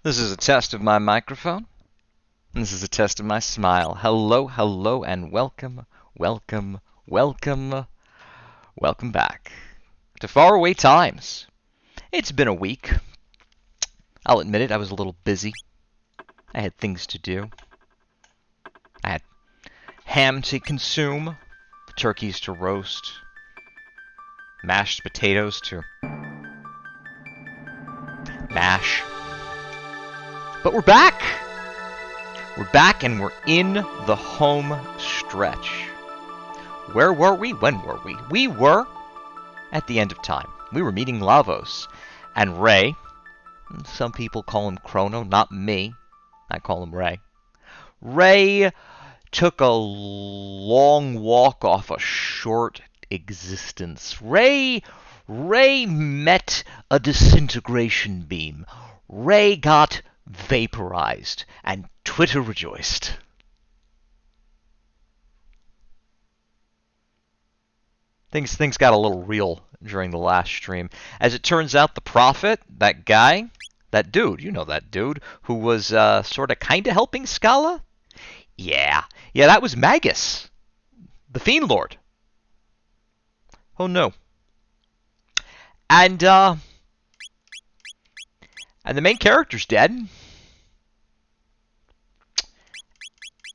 This is a test of my microphone. This is a test of my smile. Hello, hello, and welcome, welcome, welcome, welcome back to Faraway Times. It's been a week. I'll admit it, I was a little busy. I had things to do. I had ham to consume, turkeys to roast, mashed potatoes to mash. But we're back! We're back and we're in the home stretch. Where were we? When were we? We were at the end of time. We were meeting Lavos and Ray. Some people call him Chrono, not me. I call him Ray. Ray took a long walk off a short existence. Ray met a disintegration beam. Ray got vaporized, and Twitter rejoiced. Things got a little real during the last stream. As it turns out, the Prophet, that guy, that dude, you know that dude, who was sort of kind of helping Scala? Yeah, that was Magus, the Fiend Lord. Oh no. And the main character's dead.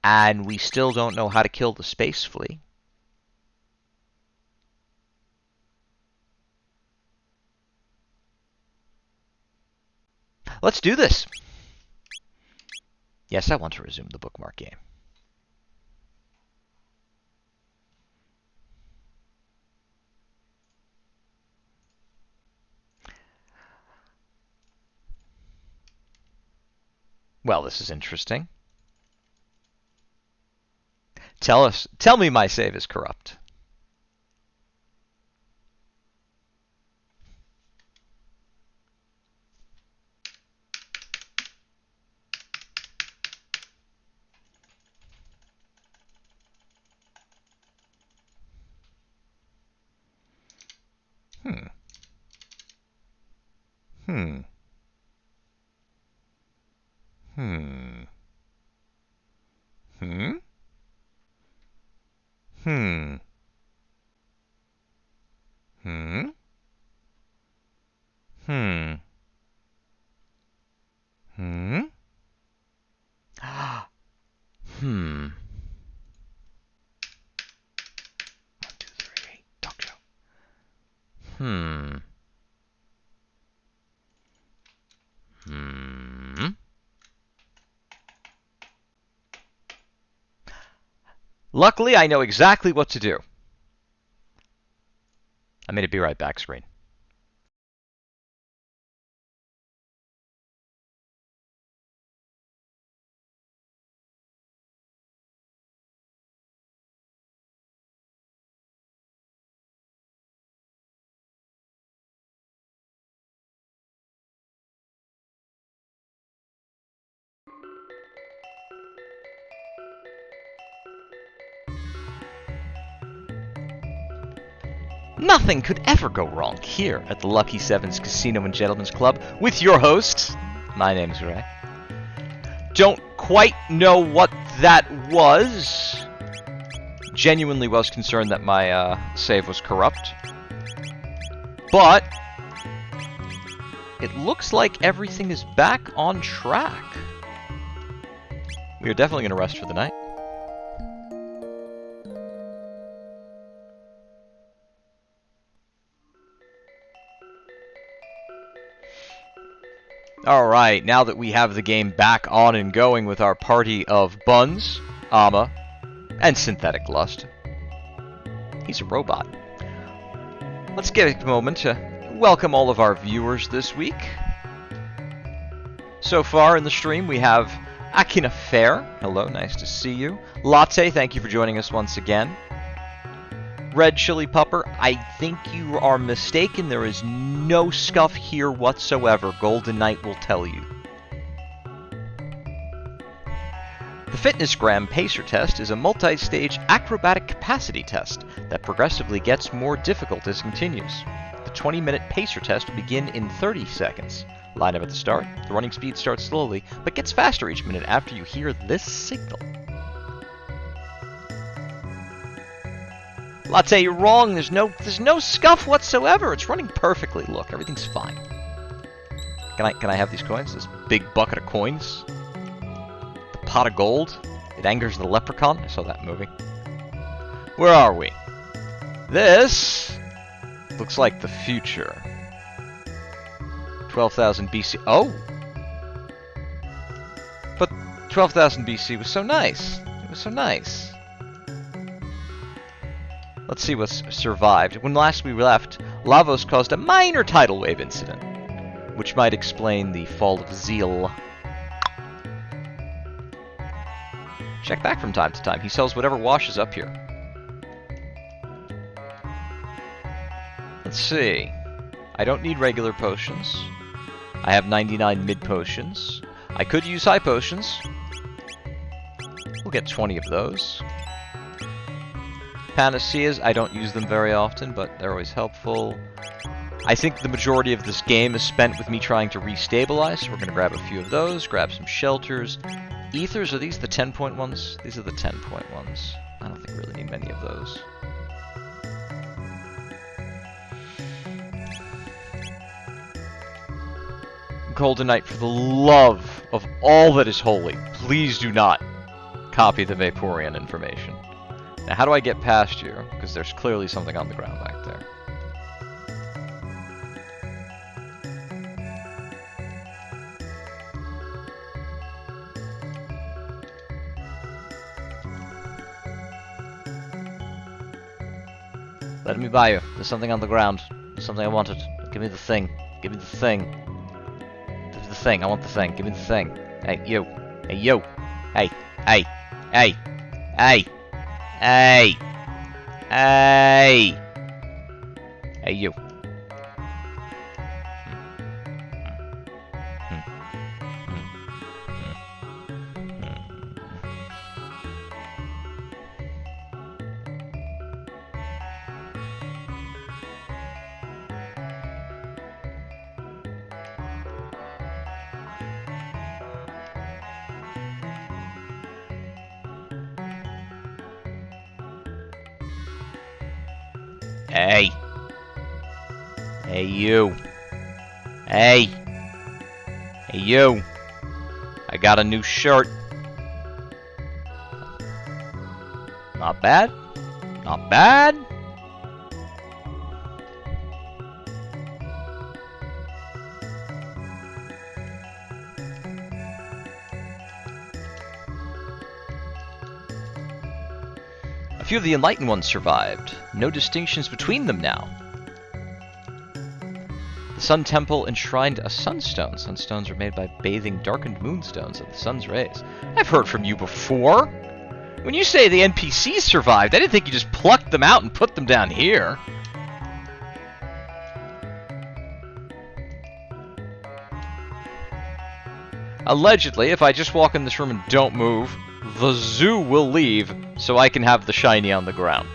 And we still don't know how to kill the space flea. Let's do this. Yes, I want to resume the bookmark game. Well, this is interesting. Tell me my save is corrupt. Luckily, I know exactly what to do. I made a be right back screen. Nothing could ever go wrong here at the Lucky Sevens Casino and Gentlemen's Club with your host. My name's Ray. Don't quite know what that was. Genuinely was concerned that my save was corrupt. But it looks like everything is back on track. We are definitely going to rest for the night. Alright, now that we have the game back on and going with our party of Buns, Amma, and Synthetic Lust. He's a robot. Let's get a moment to welcome all of our viewers this week. So far in the stream we have Akina Fair. Hello, nice to see you. Latte, thank you for joining us once again. Red Chili Pupper, I think you are mistaken. There is no scuff here whatsoever. Golden Knight will tell you. The Fitnessgram Pacer Test is a multi-stage acrobatic capacity test that progressively gets more difficult as it continues. The 20-minute Pacer Test will begin in 30 seconds. Line up at the start. The running speed starts slowly, but gets faster each minute after you hear this signal. Latte, you're wrong. There's no scuff whatsoever. It's running perfectly. Look, everything's fine. Can I have these coins? This big bucket of coins? The pot of gold? It angers the leprechaun? I saw that movie. Where are we? This looks like the future. 12,000 BC. Oh! But 12,000 BC was so nice. It was so nice. Let's see what's survived. When last we left, Lavos caused a minor tidal wave incident, which might explain the fall of Zeal. Check back from time to time. He sells whatever washes up here. Let's see. I don't need regular potions. I have 99 mid potions. I could use high potions. We'll get 20 of those. Panaceas, I don't use them very often, but they're always helpful. I think the majority of this game is spent with me trying to restabilize, so we're going to grab a few of those, grab some shelters. Ethers, are these the 10-point ones? These are the 10-point ones. I don't think we really need many of those. Golden Knight, for the love of all that is holy, please do not copy the Vaporeon information. Now, how do I get past you? Because there's clearly something on the ground back there. Let me by you. There's something on the ground. There's something I wanted. Give me the thing. Give me the thing. The thing. I want the thing. Give me the thing. Hey, you. Hey, you. Hey. Hey. Hey. Hey. Hey. Hey. Hey, you. Hey. Hey, you. Hey. Hey, you. I got a new shirt. Not bad. Not bad. A few of the enlightened ones survived. No distinctions between them now. The Sun Temple enshrined a sunstone. Sunstones are made by bathing darkened moonstones of the sun's rays. I've heard from you before. When you say the NPCs survived, I didn't think you just plucked them out and put them down here. Allegedly, if I just walk in this room and don't move, the zoo will leave so I can have the shiny on the ground.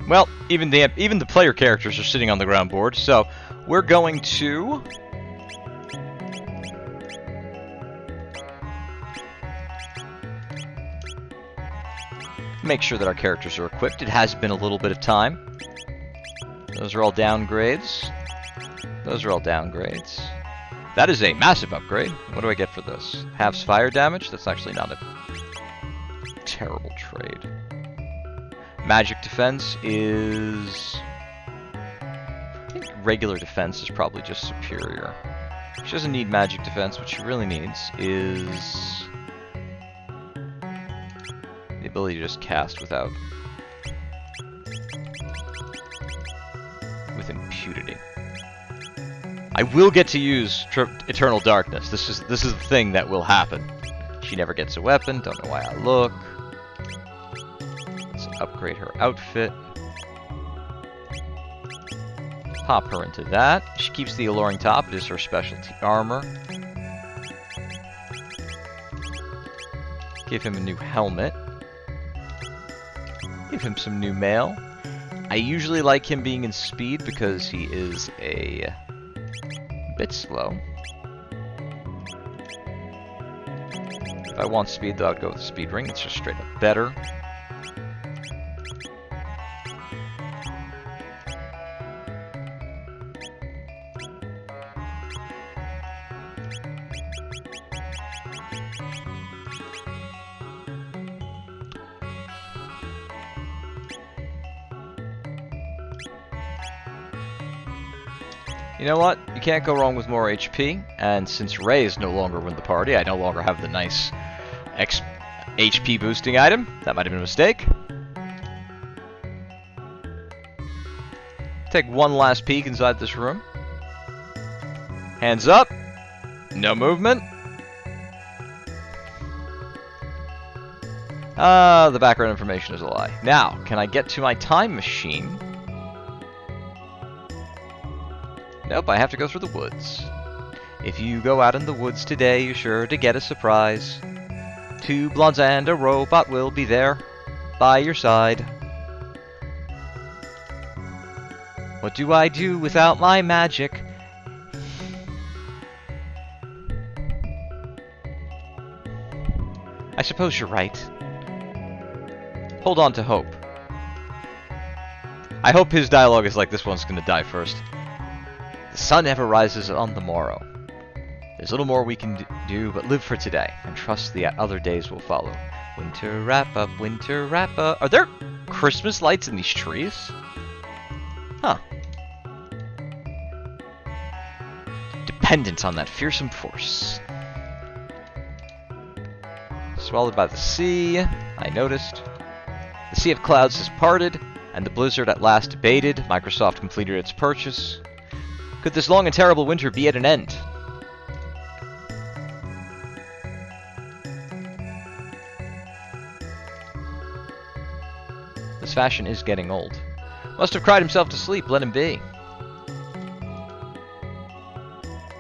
Well, even the player characters are sitting on the ground board, so we're going to make sure that our characters are equipped. It has been a little bit of time. Those are all downgrades. Those are all downgrades. That is a massive upgrade. What do I get for this? Halves fire damage? That's actually not a terrible trade. Magic defense is... I think regular defense is probably just superior. She doesn't need magic defense. What she really needs is... the ability to just cast with impunity. I will get to use Eternal Darkness. This is the thing that will happen. She never gets a weapon. Don't know why I look. Let's upgrade her outfit. Pop her into that. She keeps the Alluring Top. It is her specialty armor. Give him a new helmet. Give him some new mail. I usually like him being in speed because he is a bit slow. If I want speed, though, I'd go with the speed ring. It's just straight up better. You know what? You can't go wrong with more HP, and since Ray is no longer with the party, I no longer have the nice HP boosting item. That might have been a mistake. Take one last peek inside this room. Hands up. No movement. The background information is a lie. Now, can I get to my time machine? Nope, I have to go through the woods. If you go out in the woods today, you're sure to get a surprise. 2 blondes and a robot will be there by your side. What do I do without my magic? I suppose you're right. Hold on to hope. I hope his dialogue is like, this one's gonna die first. The sun ever rises on the morrow. There's little more we can do but live for today, and trust the other days will follow. Winter wrap up, winter wrap up. Are there Christmas lights in these trees? Huh. Dependent on that fearsome force. Swallowed by the sea, I noticed. The sea of clouds has parted, and the blizzard at last abated. Microsoft completed its purchase. Could this long and terrible winter be at an end? This fashion is getting old. Must have cried himself to sleep, let him be.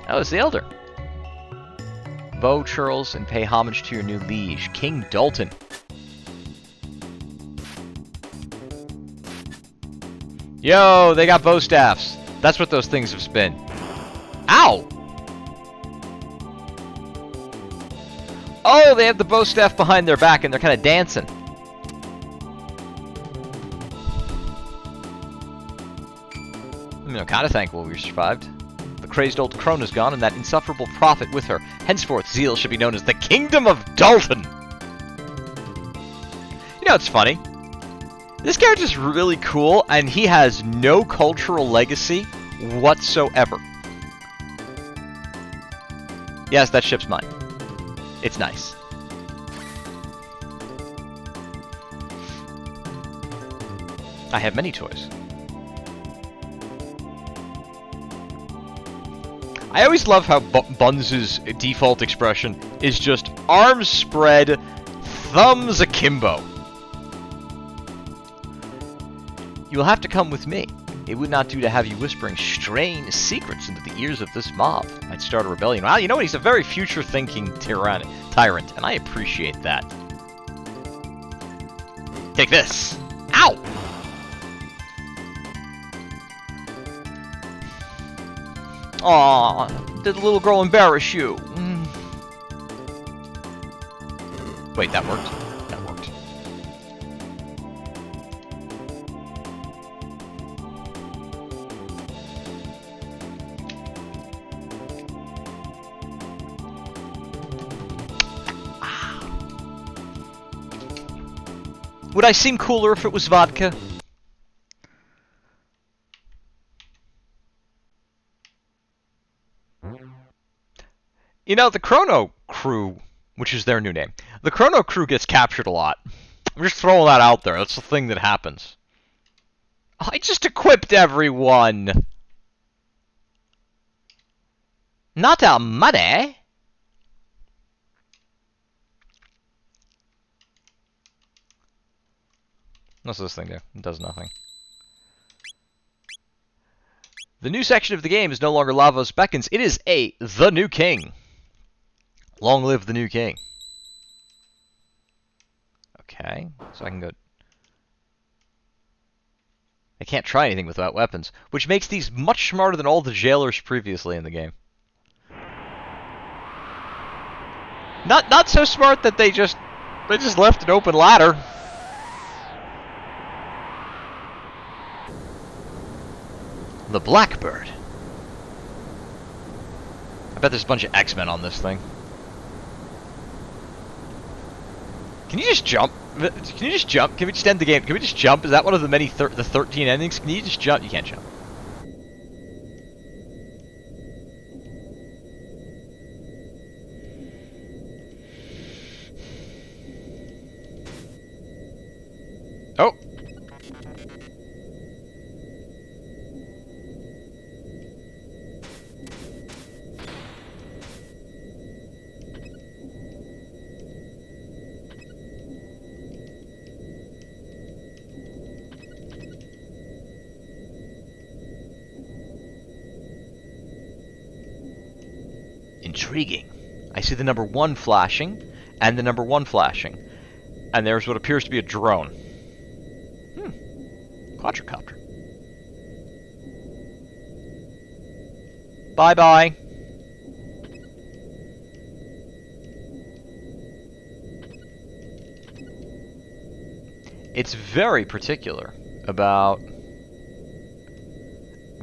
Oh, it's the Elder. Bow churls and pay homage to your new liege, King Dalton. Yo, they got bow staffs. That's what those things have been. Ow! Oh, they have the bow staff behind their back and they're kind of dancing. I'm kind of thankful we survived. The crazed old Chrono's gone and that insufferable prophet with her. Henceforth, Zeal should be known as the Kingdom of Dalton. You know, it's funny. This character's really cool, and he has no cultural legacy whatsoever. Yes, that ship's mine. It's nice. I have many toys. I always love how Buns' default expression is just arms spread, thumbs akimbo. You will have to come with me. It would not do to have you whispering strange secrets into the ears of this mob. Might start a rebellion. Well, you know what? He's a very future-thinking tyrant, and I appreciate that. Take this. Ow! Aw, did the little girl embarrass you? Wait, that worked? That worked. Would I seem cooler if it was vodka? You know, the Chrono crew, which is their new name, the Chrono crew gets captured a lot. I'm just throwing that out there. That's the thing that happens. I just equipped everyone. Not our money. What's this thing do? It does nothing. The new section of the game is no longer Lavos Beckons. It is The New King. Long live the new king. Okay, so I can go... I can't try anything without weapons, which makes these much smarter than all the jailers previously in the game. Not so smart that they just left an open ladder. The Blackbird. I bet there's a bunch of X-Men on this thing. Can you just jump? Can you just jump? Can we just end the game? Can we just jump? Is that one of the many the 13 endings? Can you just jump? You can't jump. Oh. Intriguing. I see the number 1 flashing, and the number 1 flashing. And there's what appears to be a drone. Quadricopter. Bye-bye. It's very particular about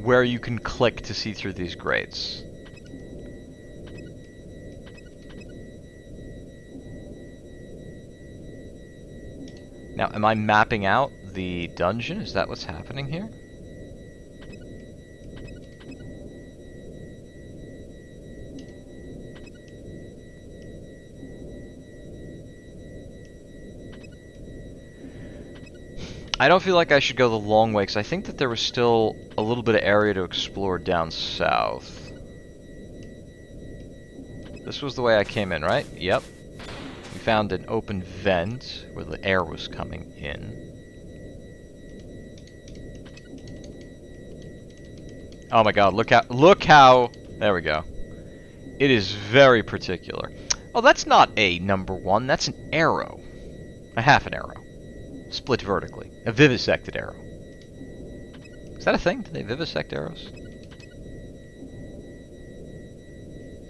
where you can click to see through these grates. Now, am I mapping out the dungeon? Is that what's happening here? I don't feel like I should go the long way, because I think that there was still a little bit of area to explore down south. This was the way I came in, right? Yep. We found an open vent where the air was coming in. Oh my god, look how, there we go. It is very particular. Oh, that's not a number 1, that's an arrow. A half an arrow. Split vertically. A vivisected arrow. Is that a thing? Do they vivisect arrows?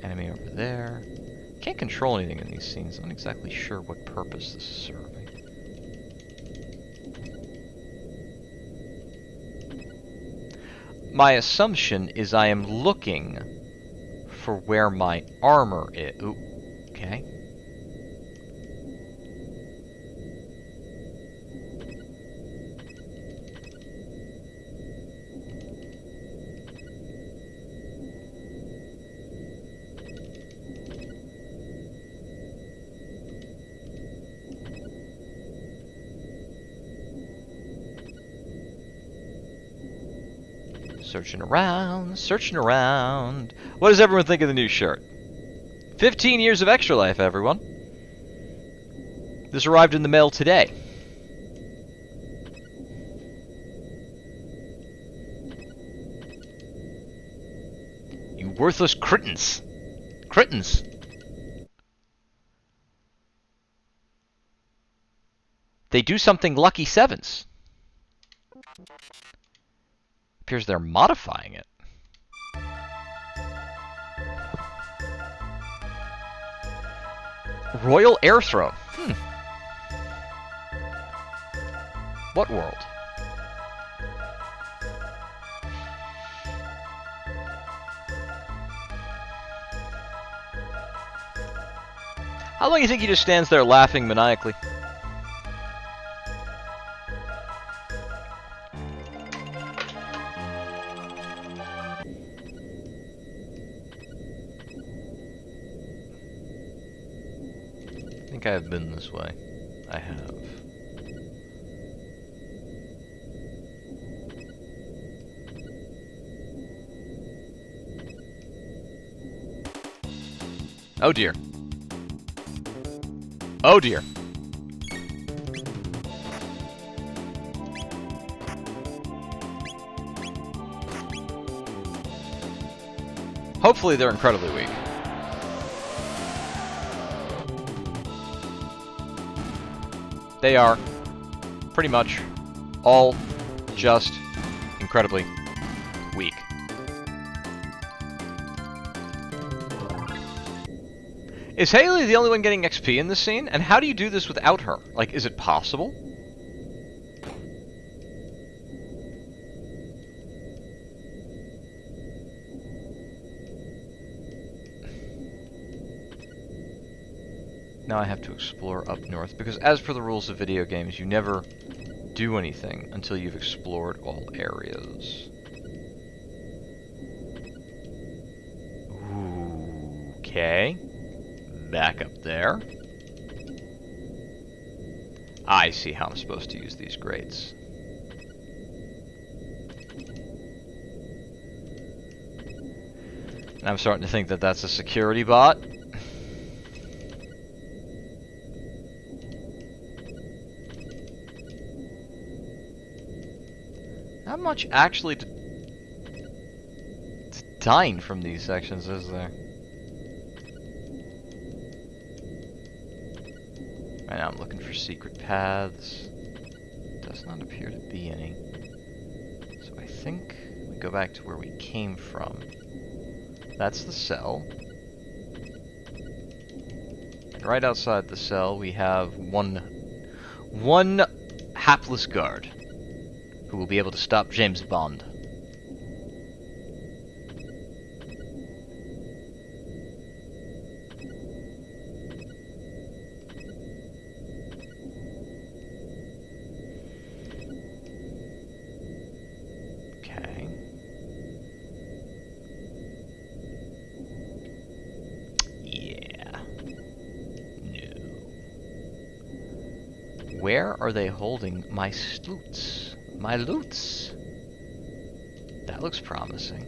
Enemy over there. Can't control anything in these scenes. I'm not exactly sure what purpose this is serving. My assumption is I am looking for where my armor is. Ooh, okay. Searching around, searching around. What does everyone think of the new shirt? 15 years of Extra Life, everyone. This arrived in the mail today. You worthless crittens. Crittens. They do something lucky sevens. Appears they're modifying it. Royal Air Throne. What world? How long do you think he just stands there laughing maniacally? think I have been this way. I have. Oh dear. Oh dear. Hopefully they're incredibly weak. They are pretty much all just incredibly weak. Is Haley the only one getting XP in this scene? And how do you do this without her? Like, is it possible? Now I have to explore up north, because as per the rules of video games, you never do anything until you've explored all areas. Ooh, okay. Back up there. I see how I'm supposed to use these grates. And I'm starting to think that that's a security bot. Not much actually to dine from these sections, is there? Right now I'm looking for secret paths. Does not appear to be any. So I think we go back to where we came from. That's the cell. And right outside the cell we have one hapless guard who will be able to stop James Bond. Okay. Yeah. No. Where are they holding my sleuths? My loots. That looks promising.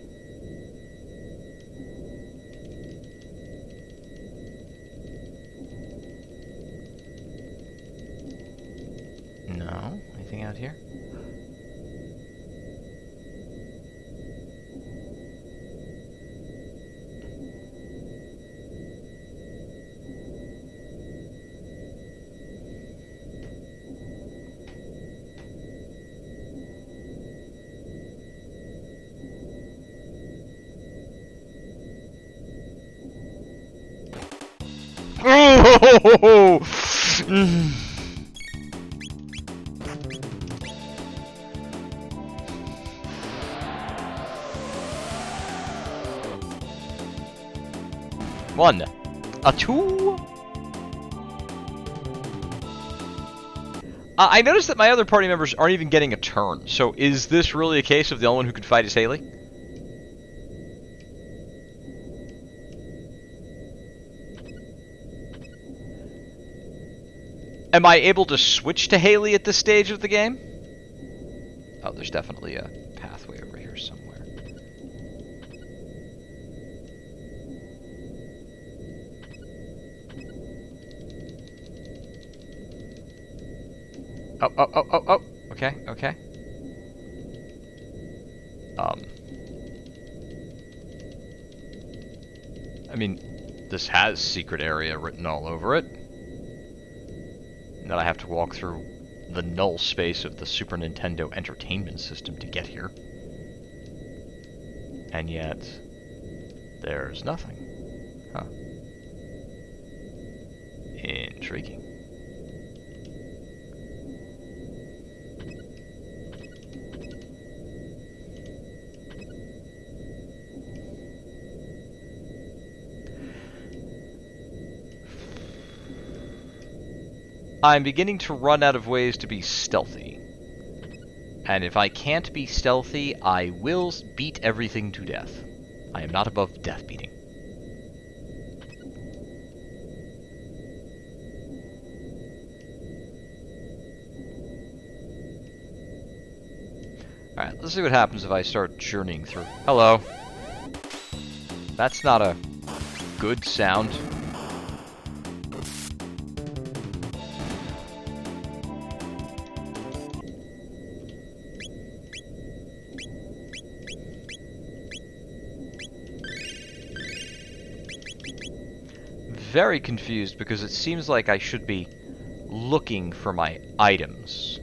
No? Anything out here? Oh! One. A two. I noticed that my other party members aren't even getting a turn. So is this really a case of the only one who can fight is Haley? Am I able to switch to Haley at this stage of the game? Oh, there's definitely a pathway over here somewhere. Oh. Okay. I mean, this has secret area written all over it. And that I have to walk through the null space of the Super Nintendo Entertainment System to get here. And yet, there's nothing. Huh. Intriguing. I'm beginning to run out of ways to be stealthy. And if I can't be stealthy, I will beat everything to death. I am not above death beating. Alright, let's see what happens if I start journeying through. Hello. That's not a good sound. Very confused because it seems like I should be looking for my items.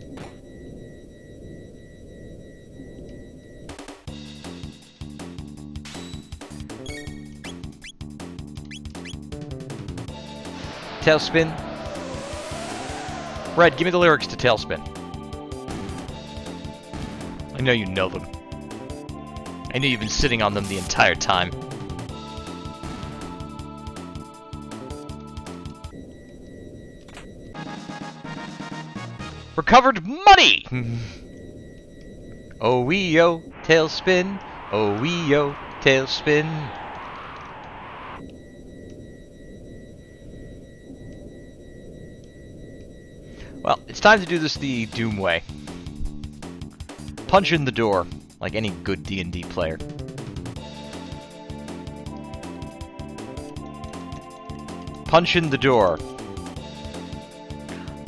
Tailspin. Red, give me the lyrics to Tailspin. I know you know them. I know you've been sitting on them the entire time. Recovered money! Oh wee oh, tailspin. Oh wee oh, tailspin. Well, it's time to do this the Doom way. Punch in the door, like any good D&D player. Punch in the door.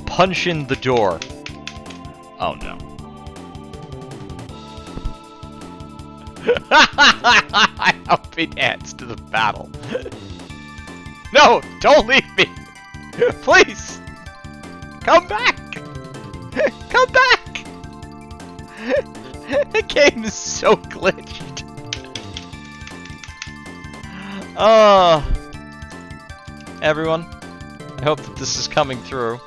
Punch in the door. Oh no. I hope it adds to the battle. No, don't leave me. Please. Come back. Come back. The game is so glitched. Everyone, I hope that this is coming through.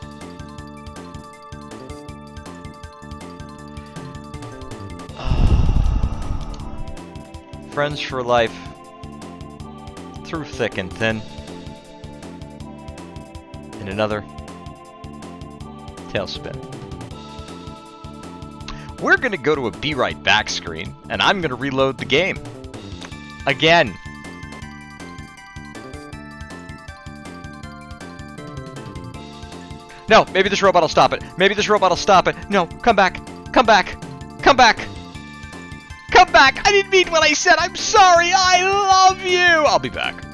Friends for life, through thick and thin, and another tailspin. We're gonna go to a Be Right Back screen, and I'm gonna reload the game. Again. No, maybe this robot will stop it. Maybe this robot will stop it. No, come back. Come back. Come back. Come back! I didn't mean what I said! I'm sorry! I love you! I'll be back.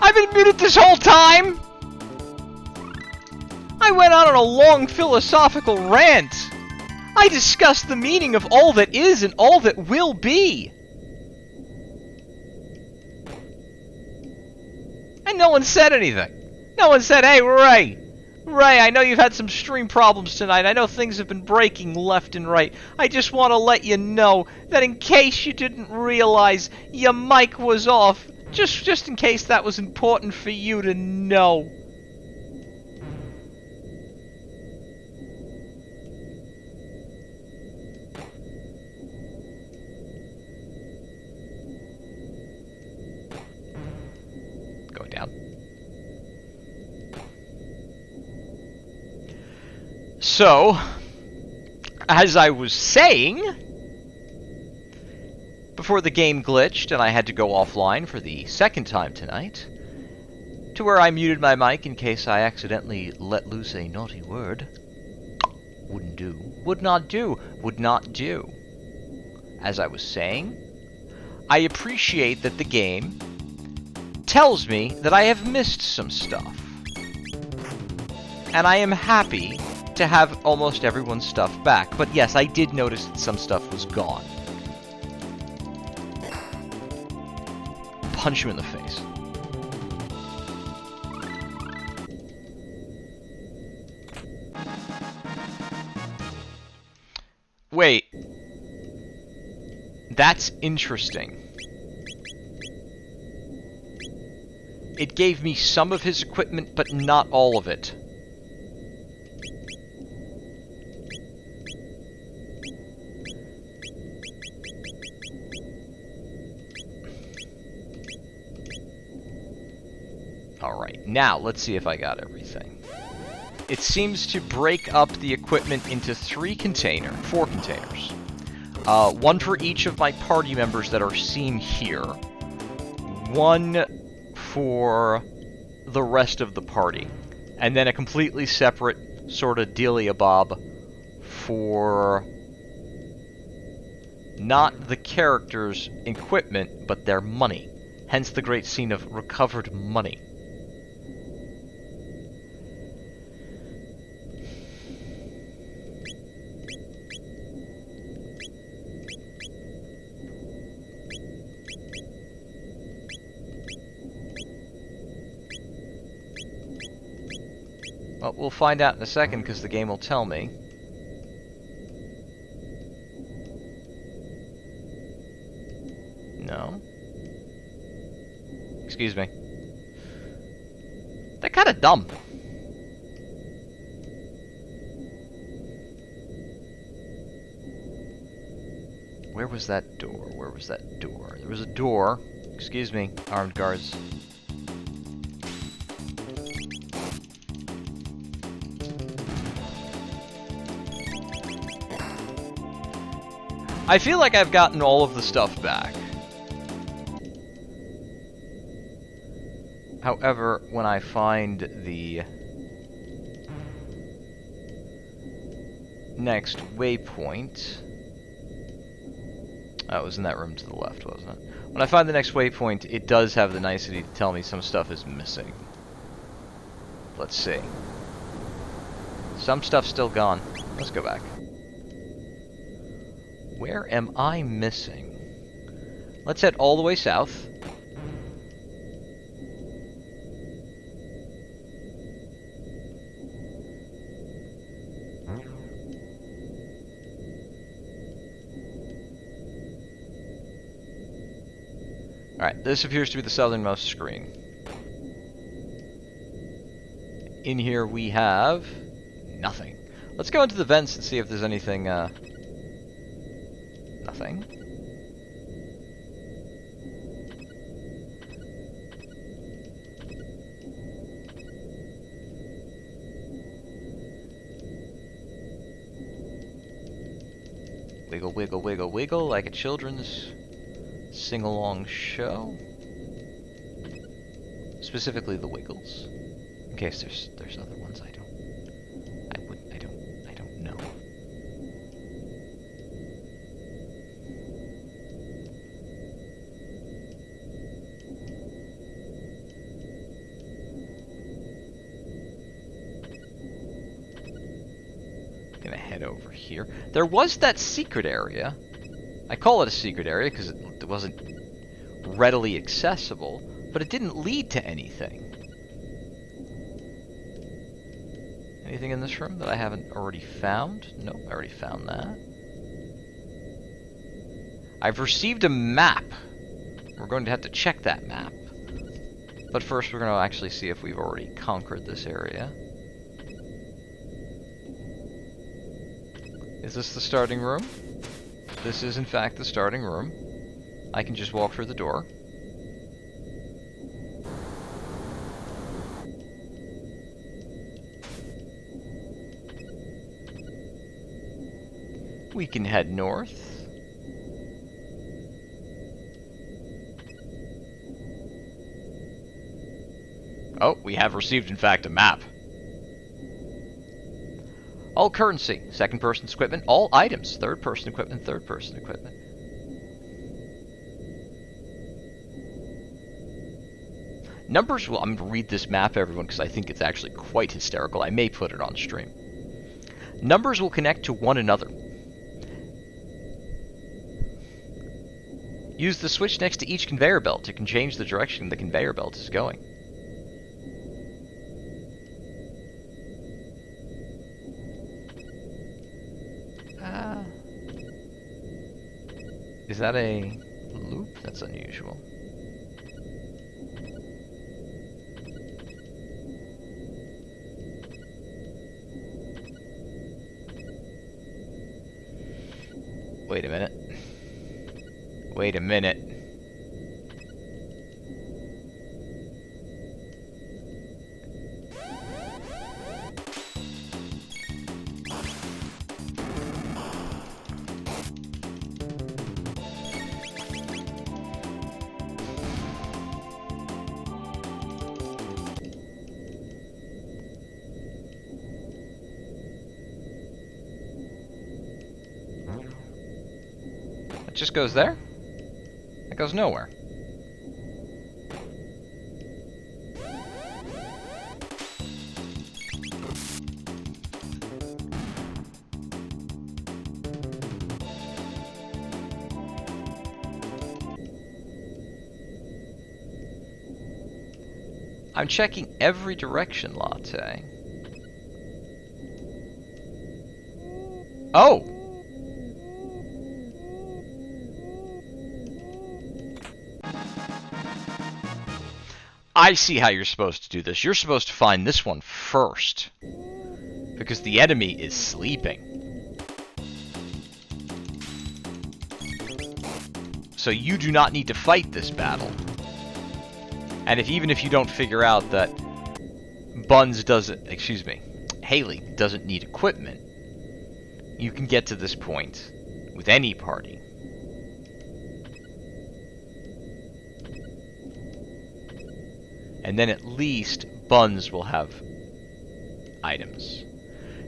I've been muted this whole time! I went on a long philosophical rant. I discussed the meaning of all that is and all that will be. And no one said anything. No one said, hey, Ray, I know you've had some stream problems tonight. I know things have been breaking left and right. I just want to let you know that in case you didn't realize your mic was off, just in case that was important for you to know. Going down. So, as I was saying, before the game glitched and I had to go offline for the second time tonight, to where I muted my mic in case I accidentally let loose a naughty word. Wouldn't do. Would not do. Would not do. As I was saying, I appreciate that the game tells me that I have missed some stuff. And I am happy to have almost everyone's stuff back. But yes, I did notice that some stuff was gone. Punch him in the face. Wait. That's interesting. It gave me some of his equipment, but not all of it. Alright, now let's see if I got everything. It seems to break up the equipment into four containers. One for each of my party members that are seen here. One for the rest of the party. And then a completely separate sort of dealy-a-bob for not the characters' equipment, but their money. Hence the great scene of recovered money. Well, we'll find out in a second, because the game will tell me. No. Excuse me. They're kind of dumb. Where was that door? Where was that door? There was a door. Excuse me, armed guards. I feel like I've gotten all of the stuff back. However, when I find the next waypoint... Oh, it was in that room to the left, wasn't it? When I find the next waypoint, it does have the nicety to tell me some stuff is missing. Let's see. Some stuff's still gone. Let's go back. Where am I missing? Let's head all the way south. Alright, this appears to be the southernmost screen. In here we have nothing. Let's go into the vents and see if there's anything, nothing. Wiggle, wiggle, wiggle, wiggle, like a children's sing-along show. Specifically the Wiggles. In case there's other ones I don't know. head over here. There was that secret area. I call it a secret area because it wasn't readily accessible, but it didn't lead to anything. Anything in this room that I haven't already found? Nope, I already found that. I've received a map. We're going to have to check that map. But first we're going to actually see if we've already conquered this area. Is this the starting room? This is in fact the starting room. I can just walk through the door. We can head north. Oh, we have received, in fact, a map. All currency, second person's equipment, all items, third person equipment, third person equipment. Numbers, well, I'm going to read this map, everyone, because I think it's actually quite hysterical. I may put it on stream. Numbers will connect to one another. Use the switch next to each conveyor belt to change the direction the conveyor belt is going. Is that a loop? That's unusual. Wait a minute. Wait a minute. It just goes there? It goes nowhere. I'm checking every direction, Latte. Oh! I see how you're supposed to do this. You're supposed to find this one first. Because the enemy is sleeping. So you do not need to fight this battle. And even if you don't figure out that Haley doesn't need equipment, you can get to this point with any party. And then at least Buns will have items.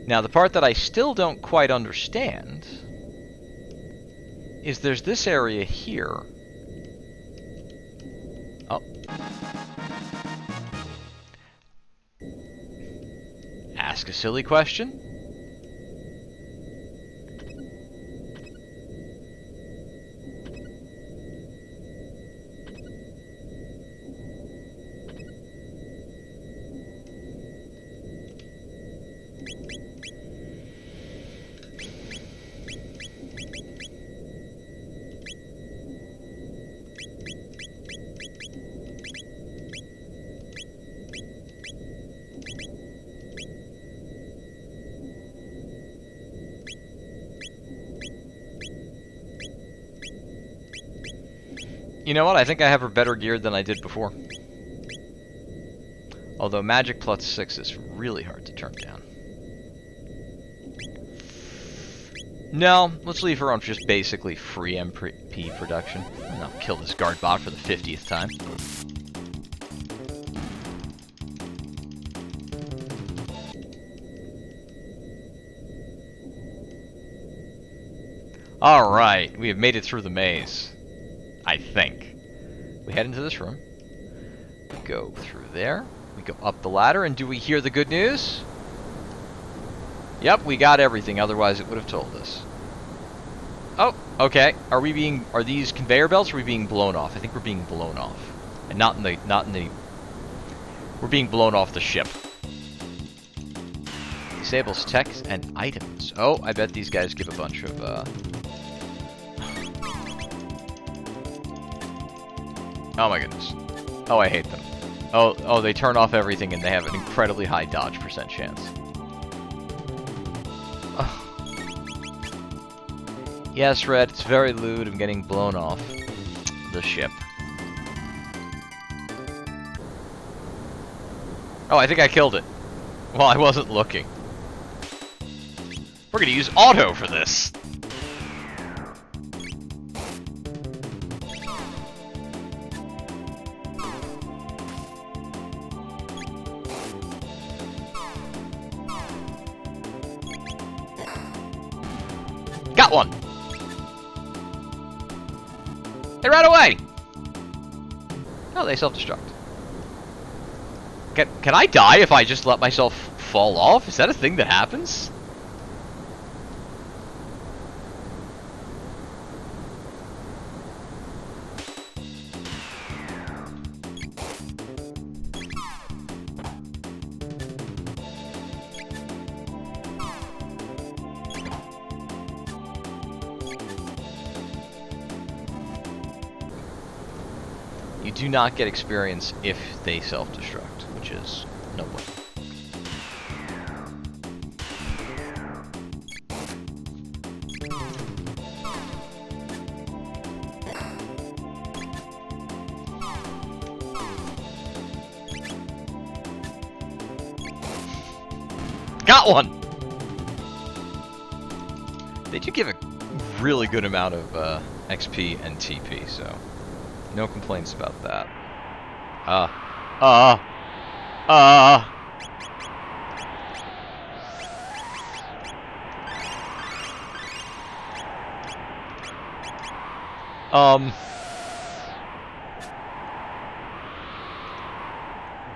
Now, the part that I still don't quite understand is there's this area here. Oh. Ask a silly question. You know what? I think I have her better geared than I did before. Although Magic plus 6 is really hard to turn down. No, let's leave her on just basically free MP production. And I'll kill this guard bot for the 50th time. Alright, we have made it through the maze. I think. We head into this room. We go through there. We go up the ladder, and do we hear the good news? Yep, we got everything, otherwise it would have told us. Oh, okay. Are these conveyor belts, or are we being blown off? I think we're being blown off. And not in the... We're being blown off the ship. Disables text and items. Oh, I bet these guys give a bunch of, Oh my goodness. Oh, I hate them. Oh, they turn off everything and they have an incredibly high dodge % chance. Oh. Yes, Red, it's very lewd. I'm getting blown off the ship. Oh, I think I killed it. Well, I wasn't looking. We're gonna use auto for this. Got one! They ran away! Oh, they self-destruct. Can I die if I just let myself fall off? Is that a thing that happens? You do not get experience if they self-destruct, which is no way. Got one! They do give a really good amount of XP and TP, so no complaints about that.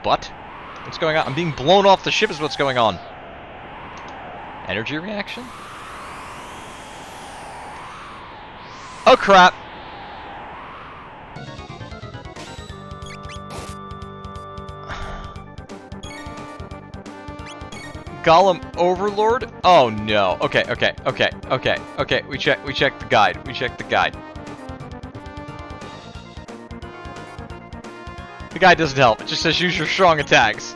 But? What's going on? I'm being blown off the ship is what's going on. Energy reaction? Oh crap! Golem Overlord? Oh no. Okay. We check the guide. We check the guide. The guide doesn't help. It just says use your strong attacks.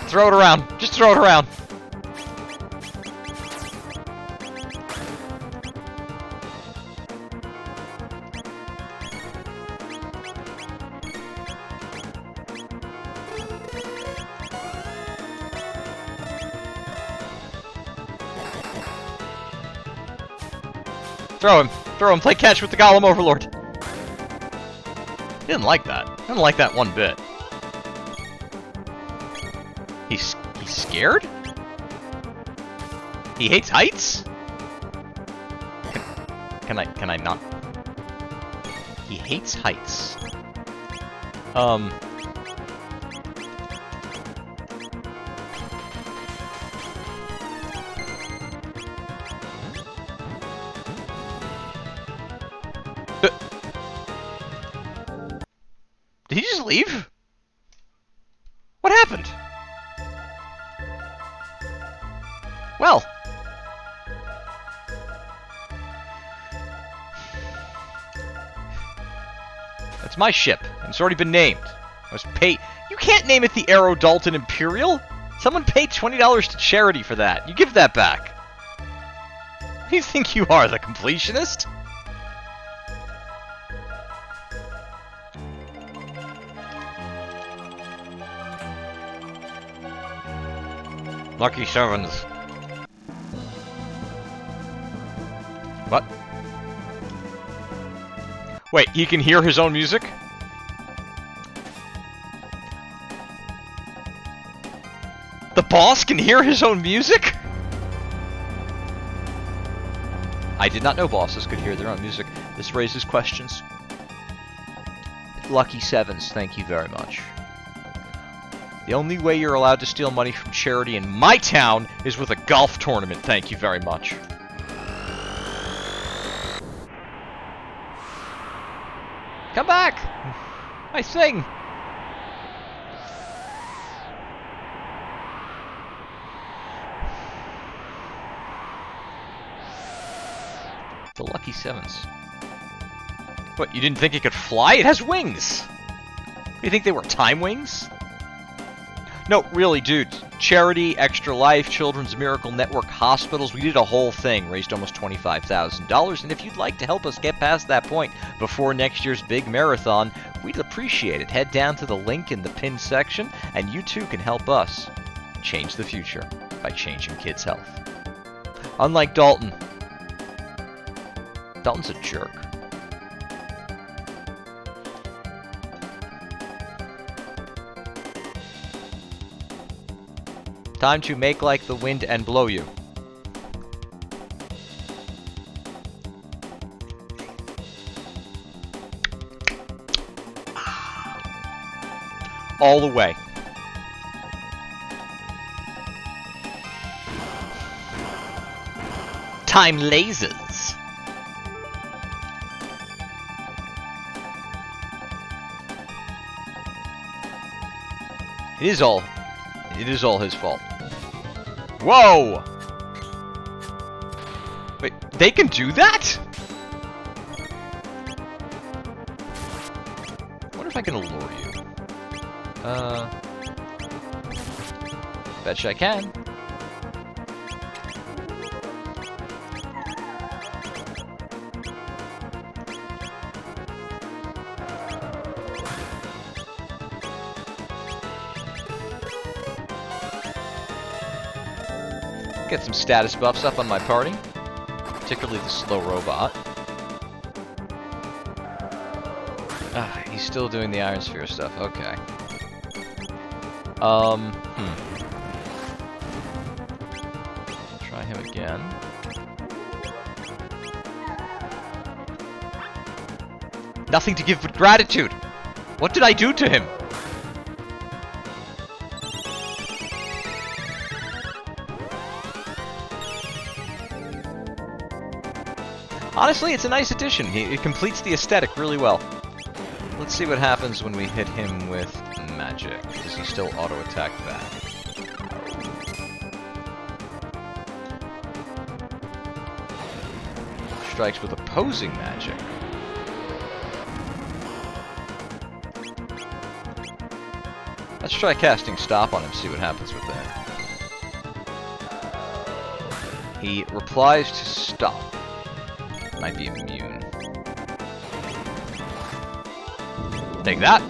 Throw it around. Just throw it around. Throw him. Throw him. Play catch with the Golem Overlord. He didn't like that. He didn't like that one bit. He's scared? He hates heights? Can I not? He hates heights. Did he just leave? What happened? Well. That's my ship. It's already been named. I was paid. You can't name it the Aero Dalton Imperial. Someone paid $20 to charity for that. You give that back. Who do you think you are, the completionist? Lucky sevens. What? Wait, he can hear his own music? boss can hear his own music? I did not know bosses could hear their own music. This raises questions. Lucky Sevens, thank you very much. The only way you're allowed to steal money from charity in my town is with a golf tournament, thank you very much. Come back! My thing! The Lucky Sevens. What, you didn't think it could fly? It has wings! You think they were time wings? No, really, dude. Charity, Extra Life, Children's Miracle Network, hospitals. We did a whole thing, raised almost $25,000. And if you'd like to help us get past that point before next year's big marathon, we'd appreciate it. Head down to the link in the pinned section, and you too can help us change the future by changing kids' health. Unlike Dalton. Dalton's a jerk. Time to make like the wind and blow you. All the way. Time lasers. It is all his fault. Whoa! Wait, they can do that? I wonder if I can allure you. Betcha I can. Get some status buffs up on my party, particularly the slow robot. Ah, he's still doing the Iron Sphere stuff. Okay. Try him again. Nothing to give but gratitude. What did I do to him? Honestly, it's a nice addition. It completes the aesthetic really well. Let's see what happens when we hit him with magic. Does he still auto-attack back? Strikes with opposing magic. Let's try casting Stop on him, see what happens with that. He replies to Stop. Might be immune. Take that!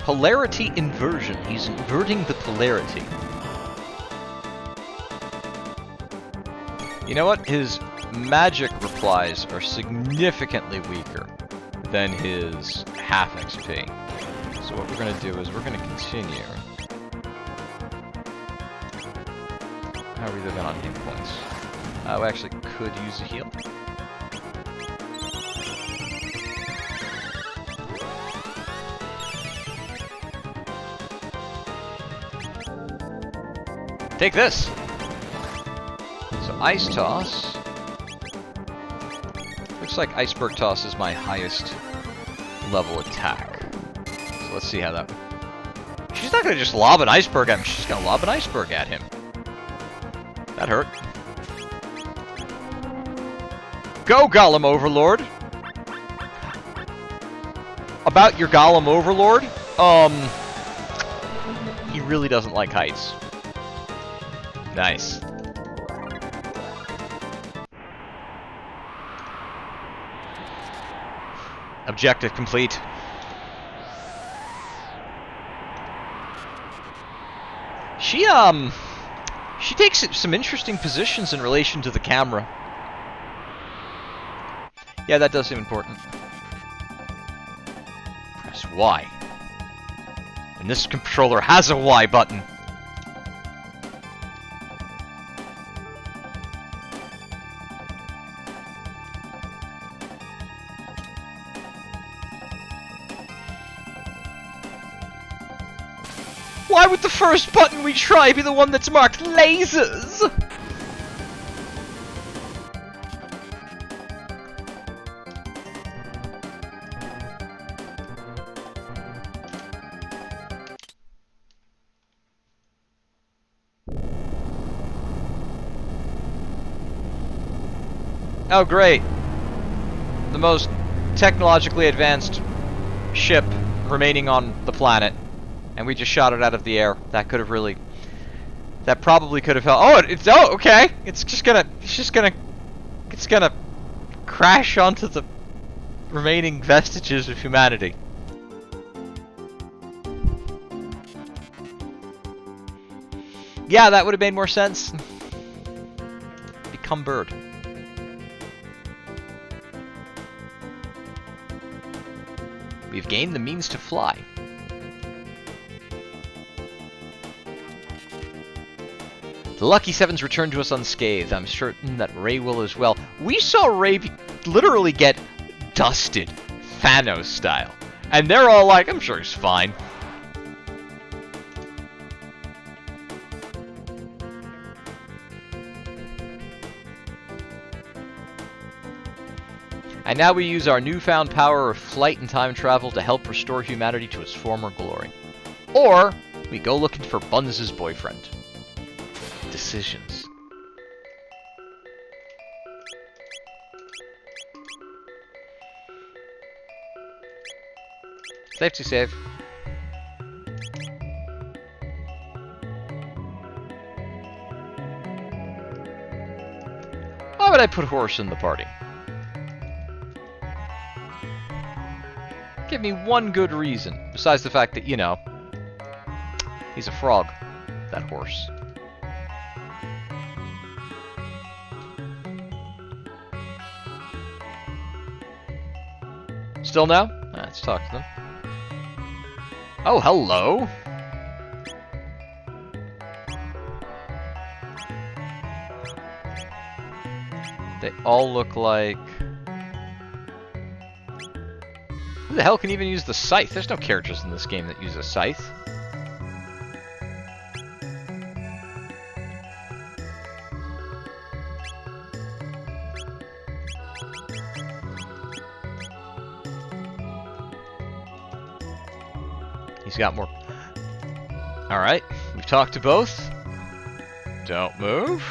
Polarity inversion. He's inverting the polarity. You know what? His magic replies are significantly weaker than his half XP. So what we're going to do is we're going to continue. How are we looking on hit points? We actually could use a heal. Take this! So Ice Toss. Looks like Iceberg Toss is my highest level attack. So let's see how that... She's not going to just lob an iceberg at him, she's going to lob an iceberg at him. That hurt. Go, Golem Overlord! About your Golem Overlord, he really doesn't like heights. Nice. Objective complete. She takes some interesting positions in relation to the camera. Yeah, that does seem important. Press Y. And this controller has a Y button. Why would the first button we try be the one that's marked lasers? Oh, great. The most technologically advanced ship remaining on the planet. And we just shot it out of the air. That could have really... That probably could have helped. Oh, okay. It's gonna crash onto the remaining vestiges of humanity. Yeah, that would have made more sense. Become bird. We've gained the means to fly. The Lucky Sevens returned to us unscathed. I'm certain that Ray will as well. We saw Ray literally get dusted, Thanos style. And they're all like, I'm sure he's fine. And now we use our newfound power of flight and time travel to help restore humanity to its former glory. Or, we go looking for Buns' boyfriend. Decisions. Save to save. Why would I put Horse in the party? Give me one good reason, besides the fact that, you know, he's a frog, that horse. Still no? Let's talk to them. Oh, hello! They all look like... Who the hell can even use the scythe? There's no characters in this game that use a scythe. He's got more. Alright, we've talked to both. Don't move.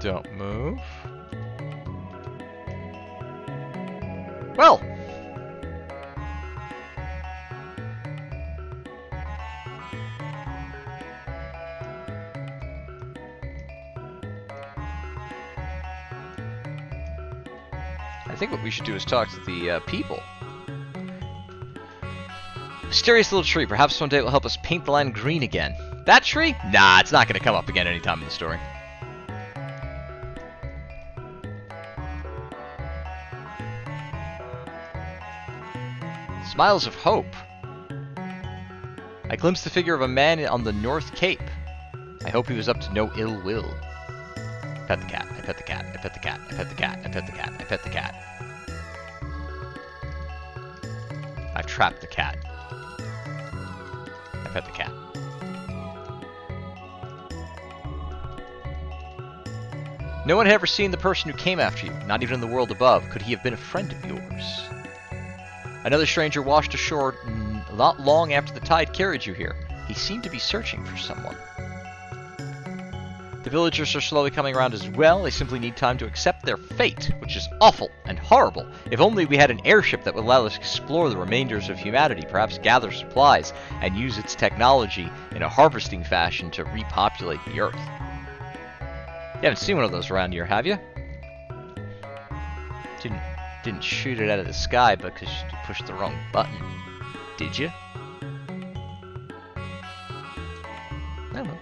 Don't move. Well. I think what we should do is talk to the people. Mysterious little tree. Perhaps one day it will help us paint the land green again. That tree? Nah, it's not going to come up again anytime in the story. Smiles of hope. I glimpsed the figure of a man on the North Cape. I hope he was up to no ill will. Pet the cat. I pet the cat. I pet the cat. I pet the cat. I pet the cat. I pet the cat. I've trapped the cat. I pet the cat. No one had ever seen the person who came after you, not even in the world above. Could he have been a friend of yours? Another stranger washed ashore not long after the tide carried you here. He seemed to be searching for someone. The villagers are slowly coming around as well. They simply need time to accept their fate, which is awful and horrible. If only we had an airship that would allow us to explore the remainders of humanity, perhaps gather supplies, and use its technology in a harvesting fashion to repopulate the Earth. You haven't seen one of those around here, have you? Didn't shoot it out of the sky because you pushed the wrong button, did you? Oh well.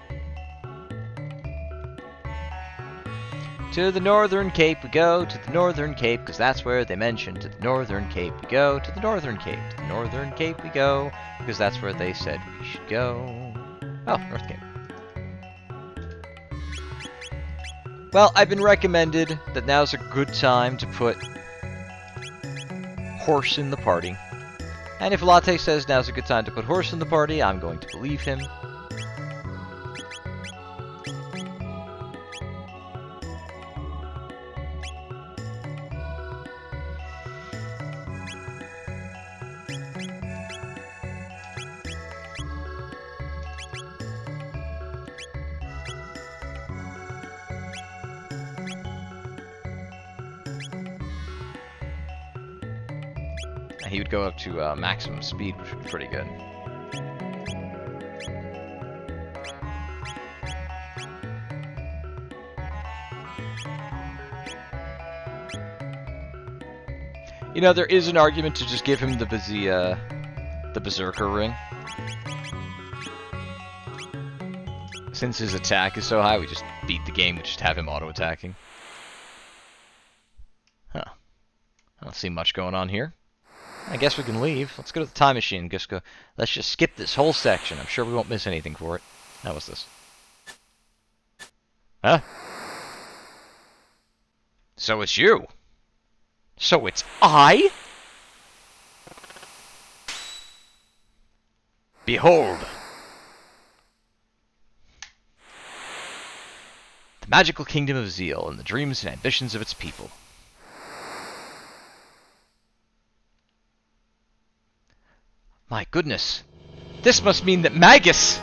To the Northern Cape we go, to the Northern Cape, because that's where they mentioned. To the Northern Cape we go, to the Northern Cape, to the Northern Cape we go, because that's where they said we should go. Oh, North Cape. Well, I've been recommended that now's a good time to put Horse in the party. And if Latte says now's a good time to put Horse in the party, I'm going to believe him. He would go up to maximum speed, which would be pretty good. You know, there is an argument to just give him the Berserker ring. Since his attack is so high, we just beat the game, we just have him auto-attacking. Huh. I don't see much going on here. I guess we can leave. Let's go to the time machine. Let's just skip this whole section. I'm sure we won't miss anything for it. Now, what's this? Huh? So it's you. So it's I? Behold. The magical kingdom of Zeal and the dreams and ambitions of its people. My goodness. This must mean that Magus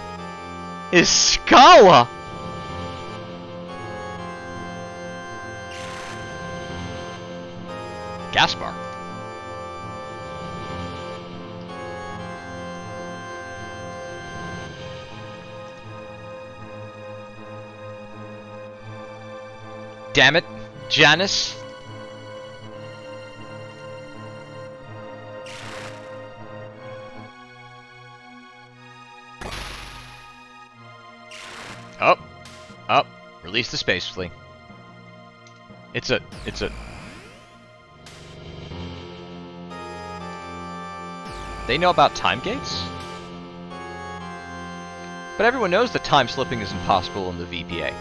is Scala! Gaspar. Damn it, Janus. Up. Release the space fleet. It's a... They know about time gates? But everyone knows that time slipping is impossible in the VPA.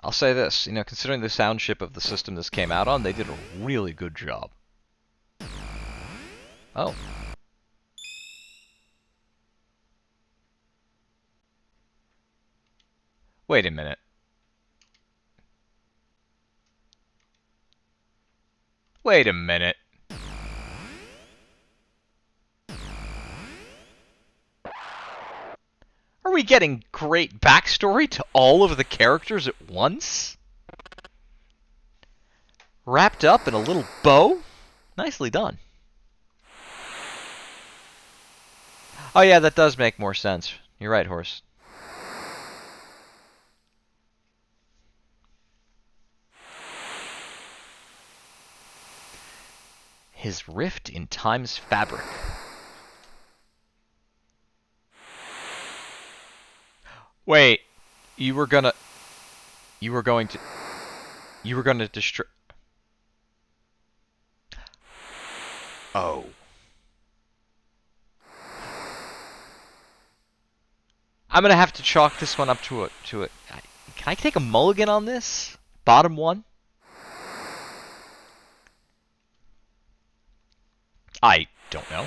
I'll say this, you know, considering the sound chip of the system this came out on, they did a really good job. Oh. Wait a minute. Wait a minute. Are we getting great backstory to all of the characters at once? Wrapped up in a little bow? Nicely done. Oh yeah, that does make more sense. You're right, Horse. His rift in time's fabric. Wait, you were going to destroy... Oh. I'm gonna have to chalk this one up to a... Can I take a mulligan on this? Bottom one? I don't know.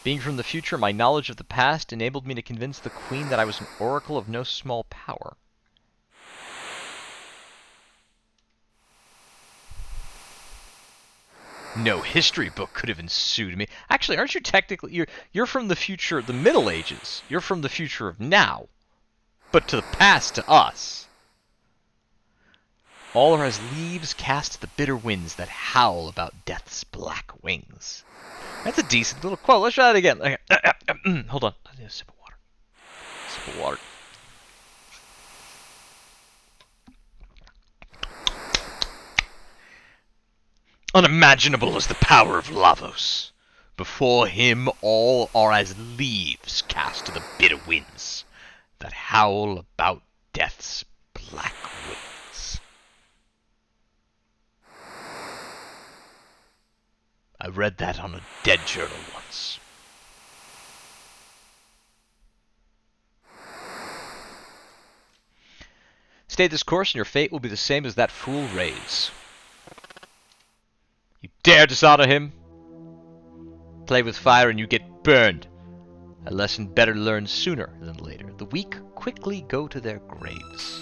Being from the future, my knowledge of the past enabled me to convince the Queen that I was an oracle of no small power. No history book could have ensued me. Actually, aren't you technically... You're from the future, the Middle Ages. You're from the future of now. But to the past, to us. All are as leaves cast to the bitter winds that howl about death's black wings. That's a decent little quote. Let's try that again. Okay. Hold on. I need a sip of water. Sip of water. Unimaginable is the power of Lavos. Before him all are as leaves cast to the bitter winds that howl about death's black wings. I read that on a dead journal once. Stay this course and your fate will be the same as that fool Ray's. You dare dishonor him? Play with fire and you get burned. A lesson better learned sooner than later. The weak quickly go to their graves.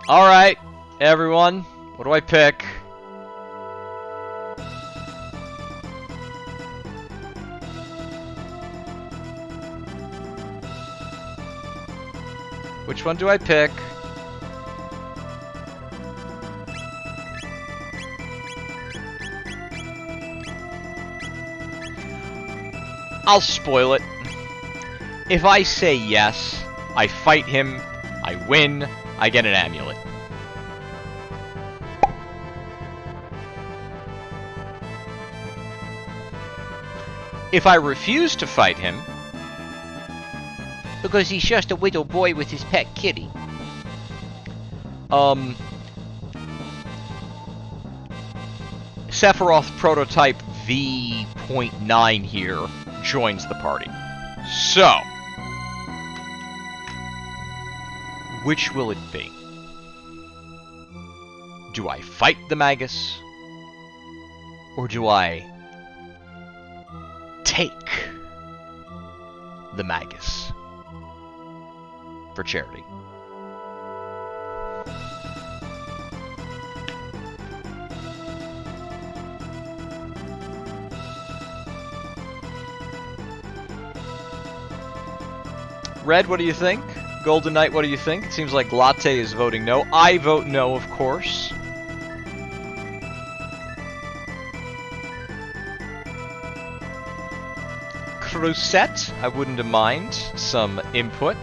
Alright, everyone. What do I pick? Which one do I pick? I'll spoil it. If I say yes, I fight him, I win, I get an amulet. If I refuse to fight him, because he's just a little boy with his pet kitty, Sephiroth prototype V.9 here joins the party. So, which will it be? Do I fight the Magus? Or do I take the Magus for charity? Red, what do you think? Golden Knight, what do you think? It seems like Latte is voting no. I vote no, of course. Crusette, I wouldn't mind some input.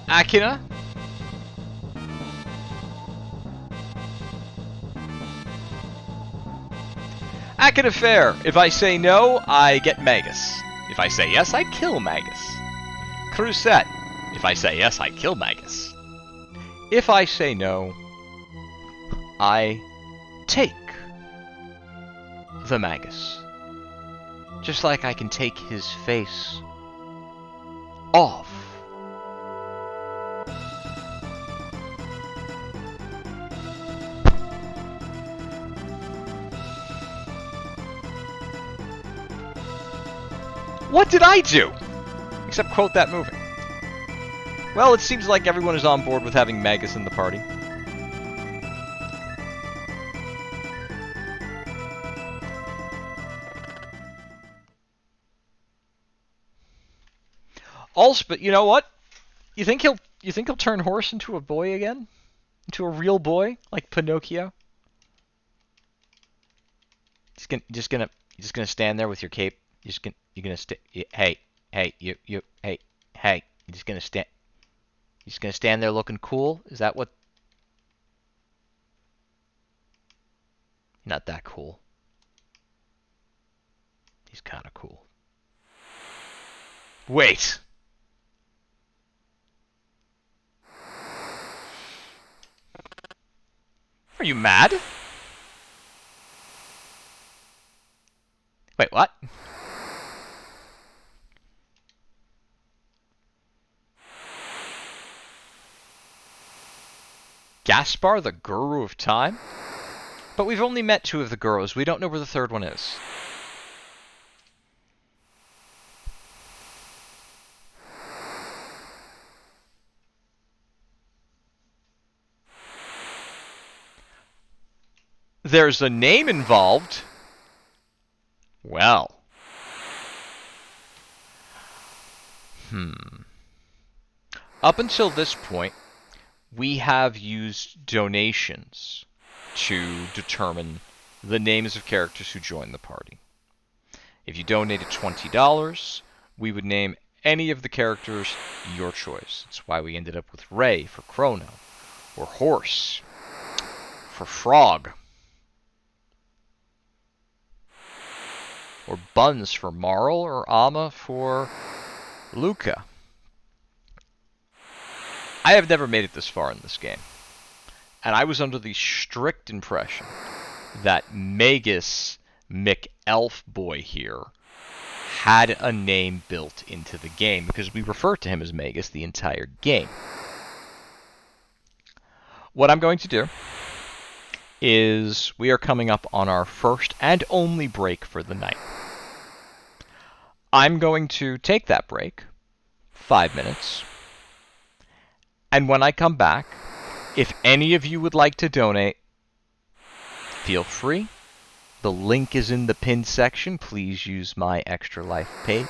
Akina? Akina fair. If I say no, I get Magus. If I say yes, I kill Magus. Crusette. If I say yes, I kill Magus. If I say no, I take the Magus. Just like I can take his face off. What did I do? Except quote that movie. Well, it seems like everyone is on board with having Magus in the party. Also, but you know what? You think he'll turn horse into a boy again? Into a real boy like Pinocchio? You're just gonna stand there with your cape. You're gonna hey, you're just gonna stand there looking cool? Is that what? Not that cool. He's kind of cool. Wait. Are you mad? Wait, what? Gaspar, the Guru of Time? But we've only met 2 of the Gurus. We don't know where the 3rd one is. There's a name involved. Well. Up until this point, we have used donations to determine the names of characters who join the party. If you donated $20, we would name any of the characters your choice. That's why we ended up with Ray for Chrono, or Horse for Frog, or Buns for Marl, or Amma for Luca. I have never made it this far in this game, and I was under the strict impression that Magus McElfboy here had a name built into the game, because we refer to him as Magus the entire game. What I'm going to do is we are coming up on our first and only break for the night. I'm going to take that break, 5 minutes, and when I come back, if any of you would like to donate, feel free. The link is in the pinned section. Please use my Extra Life page.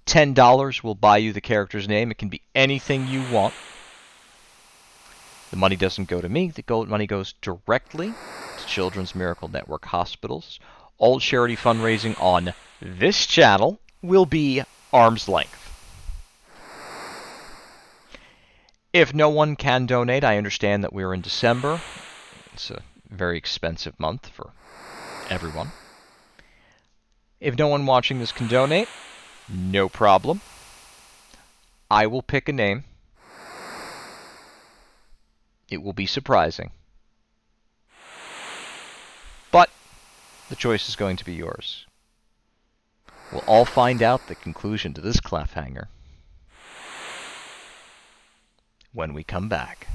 $10 will buy you the character's name. It can be anything you want. The money doesn't go to me. The money goes directly to Children's Miracle Network hospitals. All charity fundraising on this channel will be arm's length. If no one can donate, I understand that we're in December. It's a very expensive month for everyone. If no one watching this can donate, no problem. I will pick a name. It will be surprising. But the choice is going to be yours. We'll all find out the conclusion to this cliffhanger when we come back.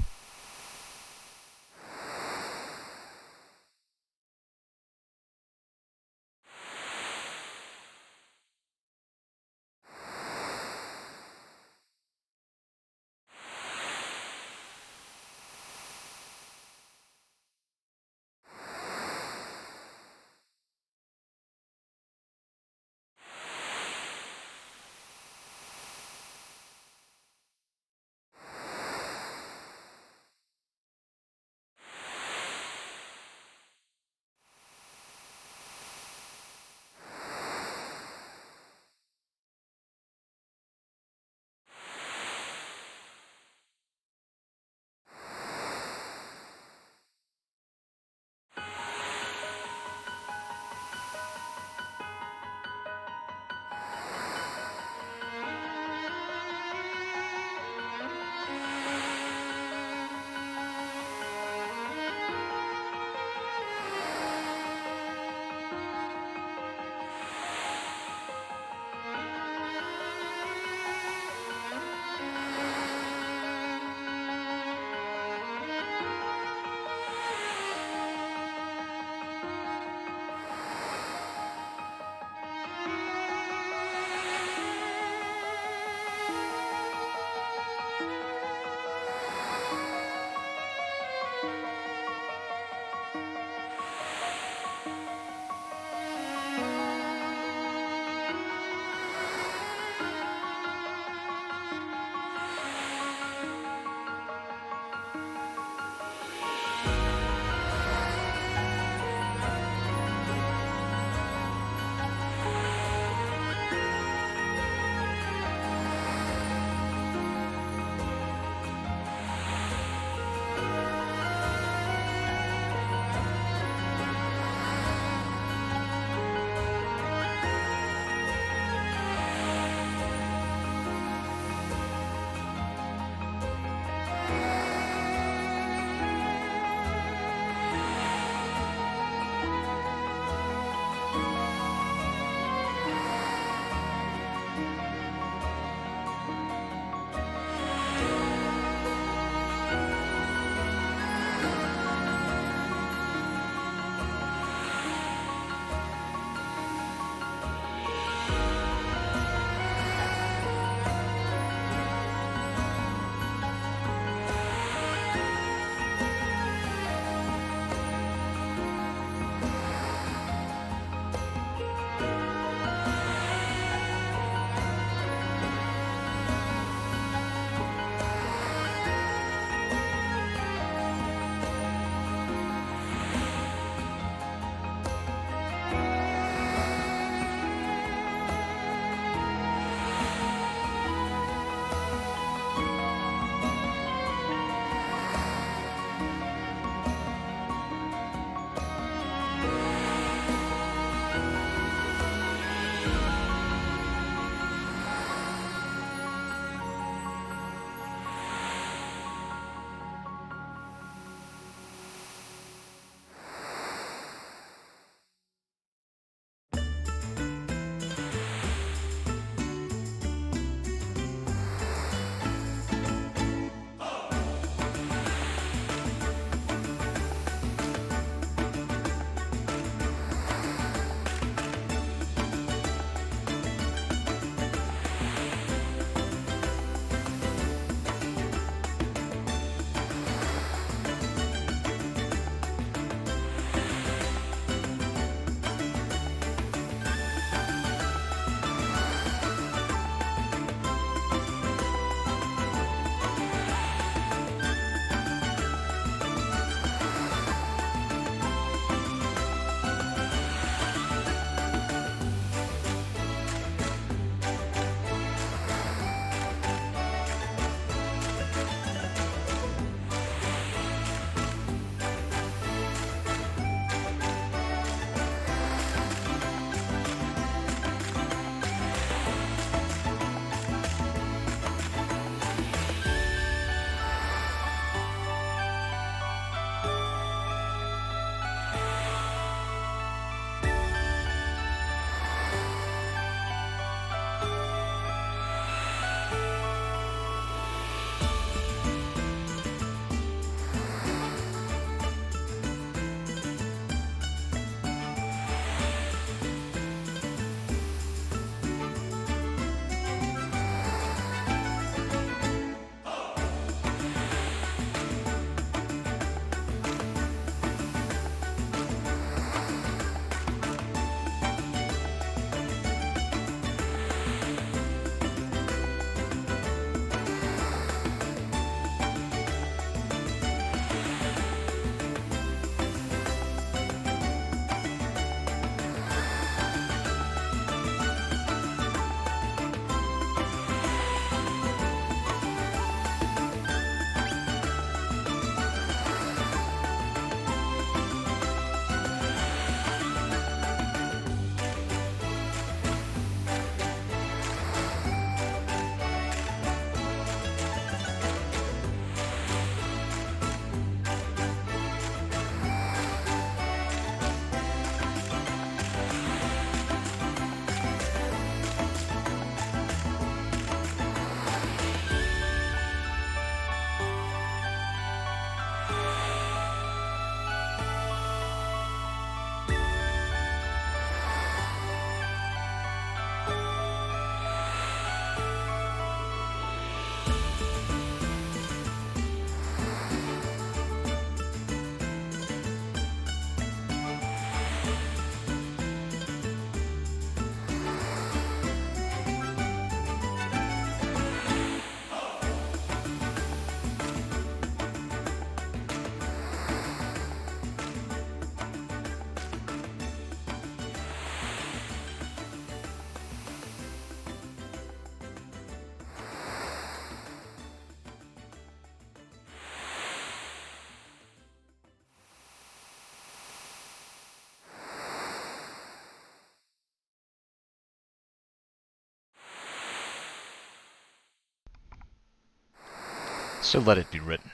So let it be written.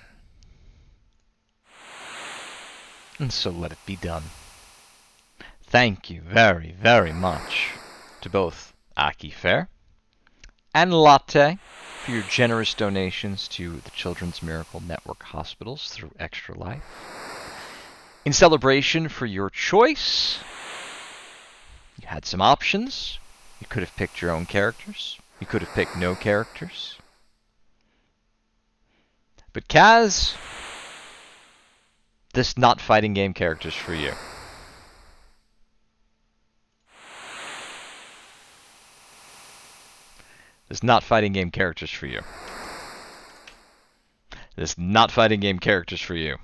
And so let it be done. Thank you very, very much to both Aki Fair and Latte for your generous donations to the Children's Miracle Network hospitals through Extra Life. In celebration for your choice, you had some options. You could have picked your own characters. You could have picked no characters. But Kaz, this not fighting game character's for you. This not fighting game character's for you. This not fighting game character's for you.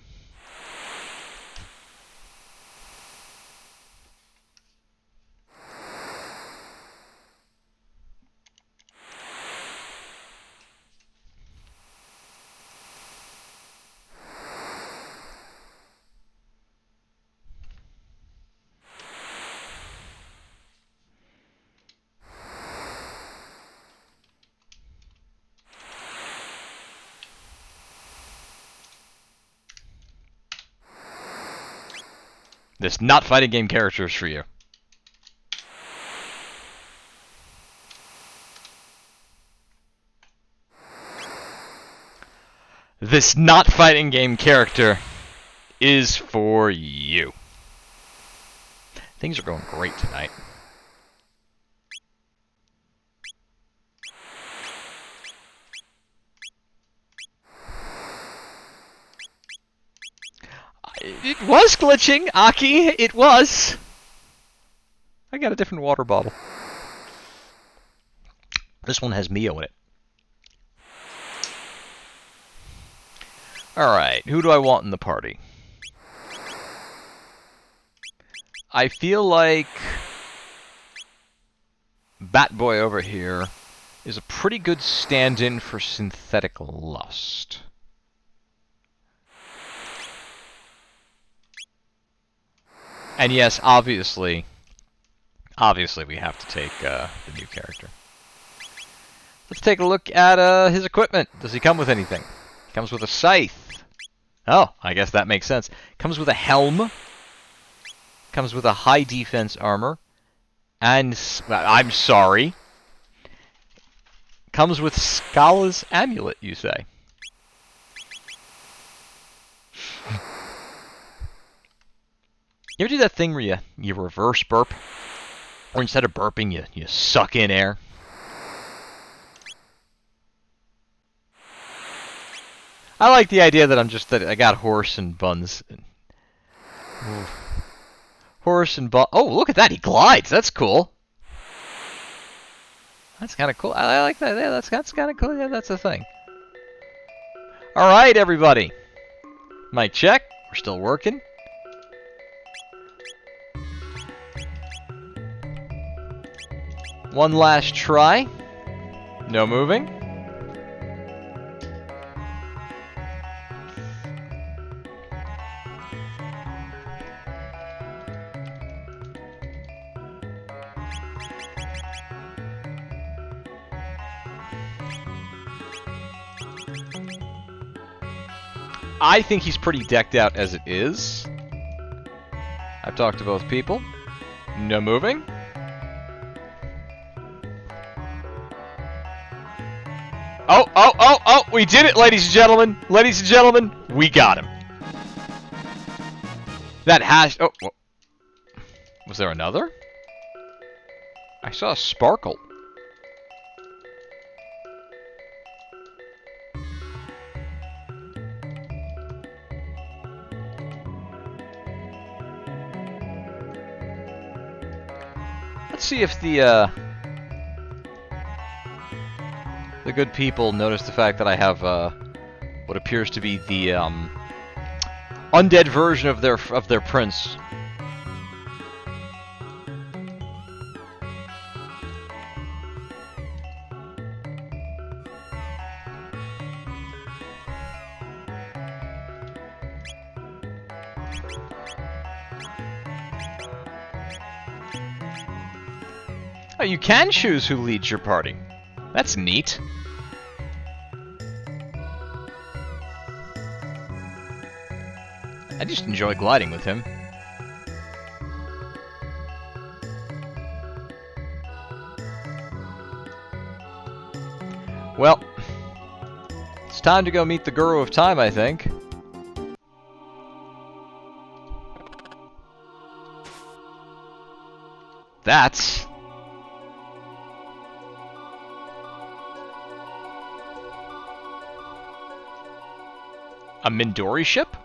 This not fighting game character is for you. This not fighting game character is for you. Things are going great tonight. It was glitching, Aki. It was. I got a different water bottle. This one has Mio in it. Alright, who do I want in the party? I feel like Batboy over here is a pretty good stand-in for Synthetic Lust. And yes, obviously we have to take the new character. Let's take a look at his equipment. Does he come with anything? He comes with a scythe. Oh, I guess that makes sense. Comes with a helm. Comes with a high defense armor. And, I'm sorry. Comes with Scala's amulet, you say? You ever do that thing where you reverse burp? Or instead of burping, you suck in air? I like the idea that I got horse and buns. Horse and bun. Oh, look at that! He glides. That's cool. That's kind of cool. I like that. Yeah, that's kind of cool. Yeah, that's a thing. All right, everybody. Mic check. We're still working. One last try. No moving. I think he's pretty decked out as it is. I've talked to both people. No moving. Oh, we did it, ladies and gentlemen. Ladies and gentlemen, we got him. That hash... Oh, was there another? I saw a sparkle. Let's see if the good people notice the fact that I have what appears to be the undead version of their prince. Oh, you can choose who leads your party. That's neat. I just enjoy gliding with him. Well, it's time to go meet the Guru of Time, I think. That's... a Mindori ship?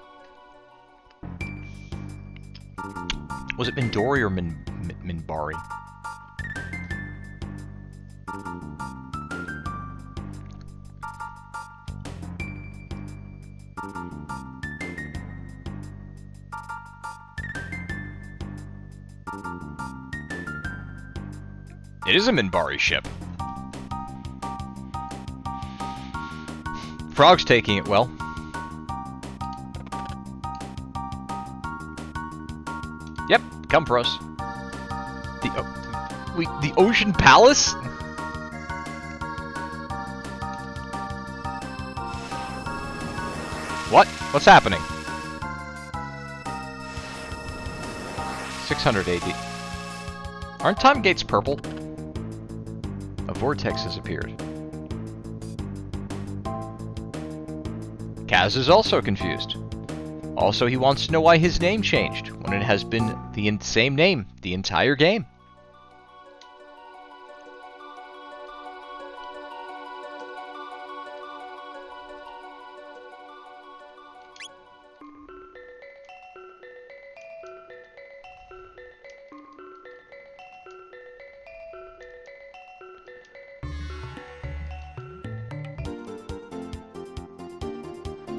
Was it Mindori or Minbari? It is a Minbari ship. Frog's taking it well. Yep, come for us. The Ocean Palace? What? What's happening? 600 AD. Aren't time gates purple? A vortex has appeared. Kaz is also confused. Also, he wants to know why his name changed, when it has been the same name the entire game.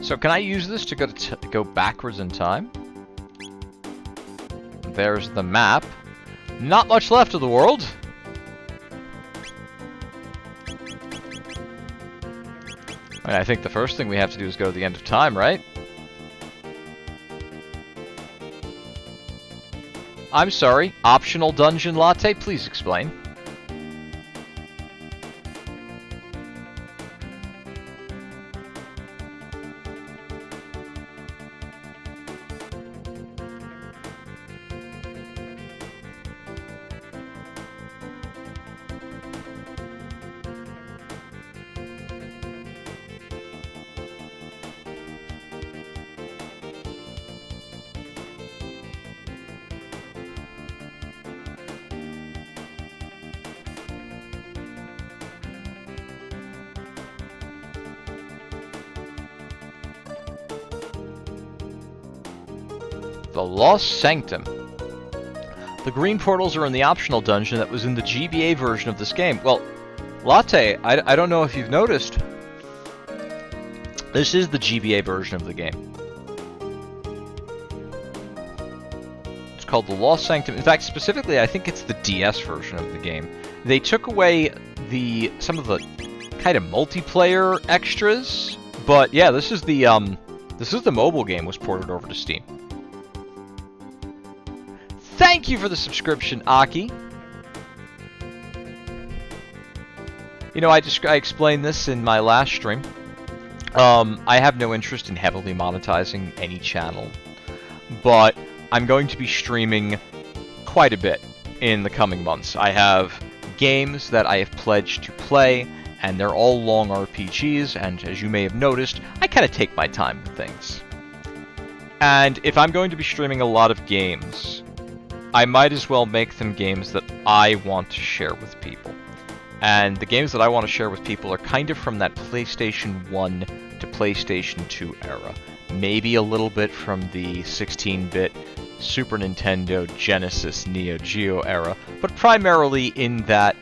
So can I use this to go backwards in time? There's the map. Not much left of the world. I think the first thing we have to do is go to the end of time, right? I'm sorry, optional dungeon latte, please explain. The Lost Sanctum. The green portals are in the optional dungeon that was in the GBA version of this game. Well, Latte, I don't know if you've noticed, this is the GBA version of the game. It's called The Lost Sanctum. In fact, specifically, I think it's the DS version of the game. They took away some of the kind of multiplayer extras, but yeah, this is the mobile game was ported over to Steam. Thank you for the subscription, Aki. You know, I explained this in my last stream. I have no interest in heavily monetizing any channel, but I'm going to be streaming quite a bit in the coming months. I have games that I have pledged to play, and they're all long RPGs, and as you may have noticed, I kind of take my time with things. And if I'm going to be streaming a lot of games, I might as well make them games that I want to share with people. And the games that I want to share with people are kind of from that PlayStation 1 to PlayStation 2 era. Maybe a little bit from the 16-bit Super Nintendo, Genesis, Neo Geo era, but primarily in that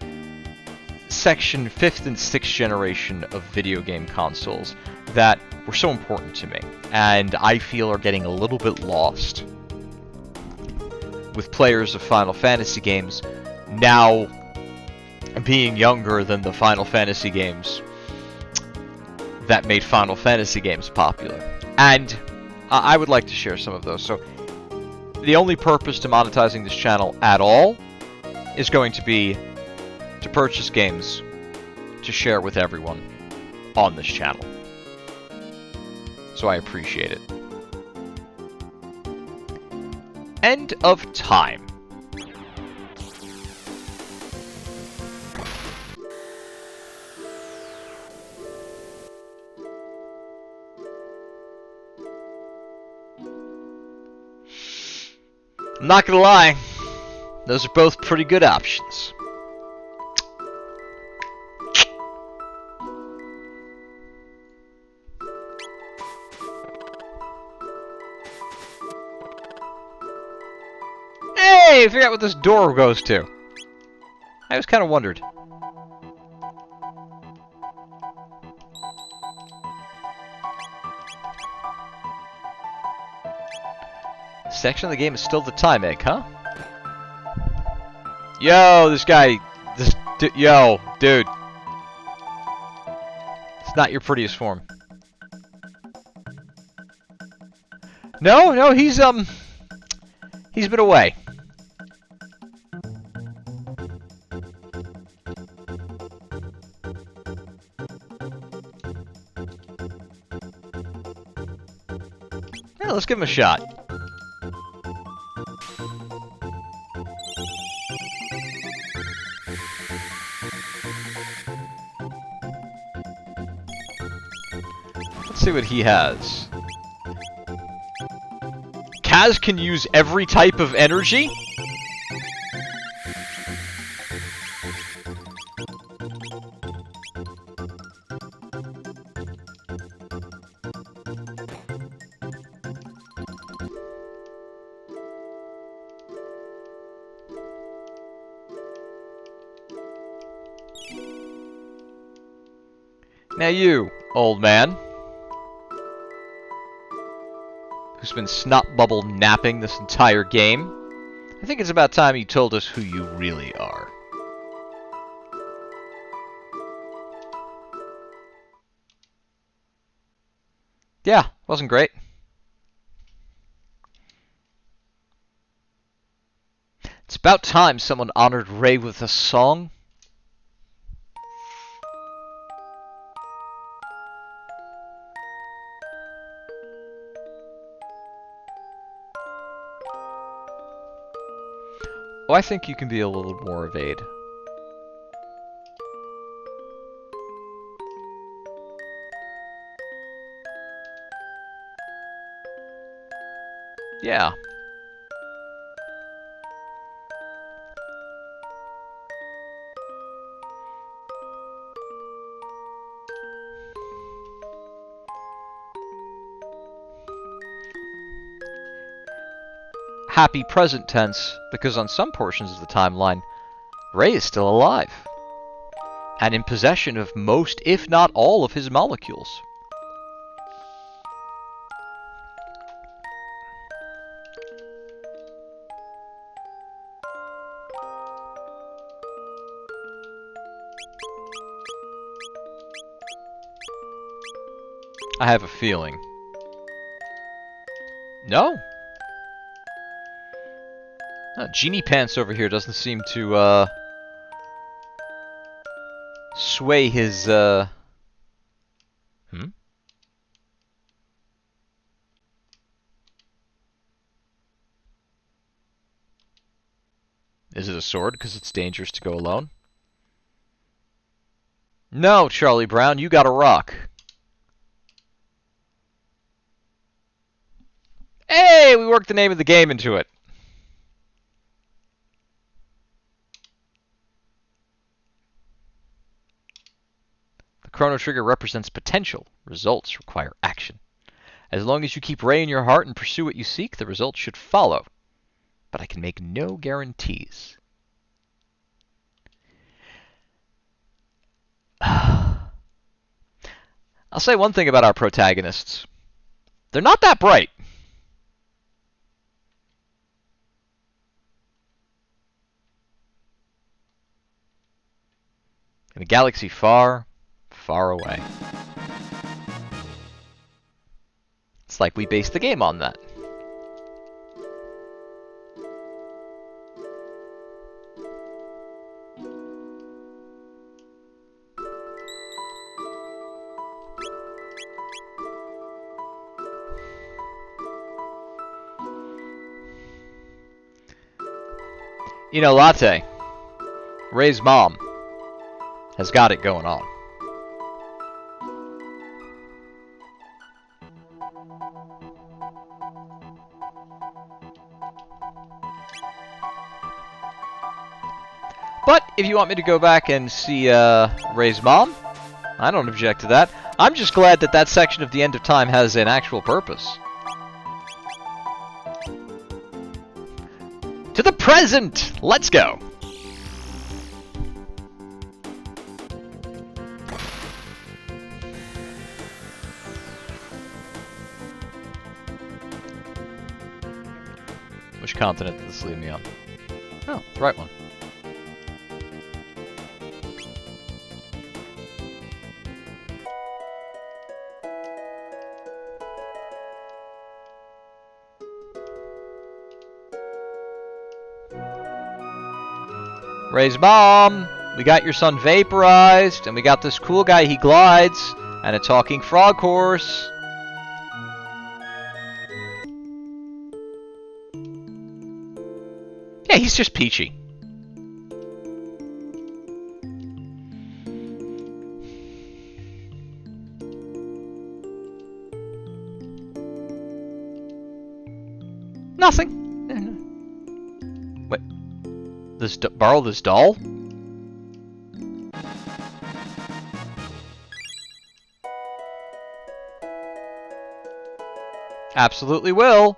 section 5th and 6th generation of video game consoles that were so important to me, and I feel are getting a little bit lost with players of Final Fantasy games now being younger than the Final Fantasy games that made Final Fantasy games popular. And I would like to share some of those. So the only purpose to monetizing this channel at all is going to be to purchase games to share with everyone on this channel. So I appreciate it. End of time. I'm not gonna lie, those are both pretty good options. Hey, I forgot what this door goes to. I was kind of wondered. Section of the game is still the time egg, huh? Yo, this guy, yo, dude. It's not your prettiest form. No, he's been away. Yeah, let's give him a shot. Let's see what he has. Kaz can use every type of energy? Now you, old man, who's been snot bubble napping this entire game, I think it's about time you told us who you really are. Yeah, wasn't great. It's about time someone honored Ray with a song. Oh, I think you can be a little more evade. Yeah. Happy present tense, because on some portions of the timeline, Ray is still alive, and in possession of most, if not all, of his molecules. I have a feeling. No? Genie Pants over here doesn't seem to, sway his, Is it a sword because it's dangerous to go alone? No, Charlie Brown, you got a rock. Hey, we worked the name of the game into it. The Chrono Trigger represents potential. Results require action. As long as you keep Ray in your heart and pursue what you seek, the results should follow. But I can make no guarantees. I'll say one thing about our protagonists. They're not that bright. In a galaxy far, far away. It's like we based the game on that. You know, Latte, Ray's mom, has got it going on. But if you want me to go back and see Ray's mom, I don't object to that. I'm just glad that that section of the End of Time has an actual purpose. To the present! Let's go! Which continent did this leave me on? Oh, the right one. Ray's mom, we got your son vaporized, and we got this cool guy, he glides, and a talking frog horse. Yeah, he's just peachy. Nothing. Wait. Borrow this doll? Absolutely will.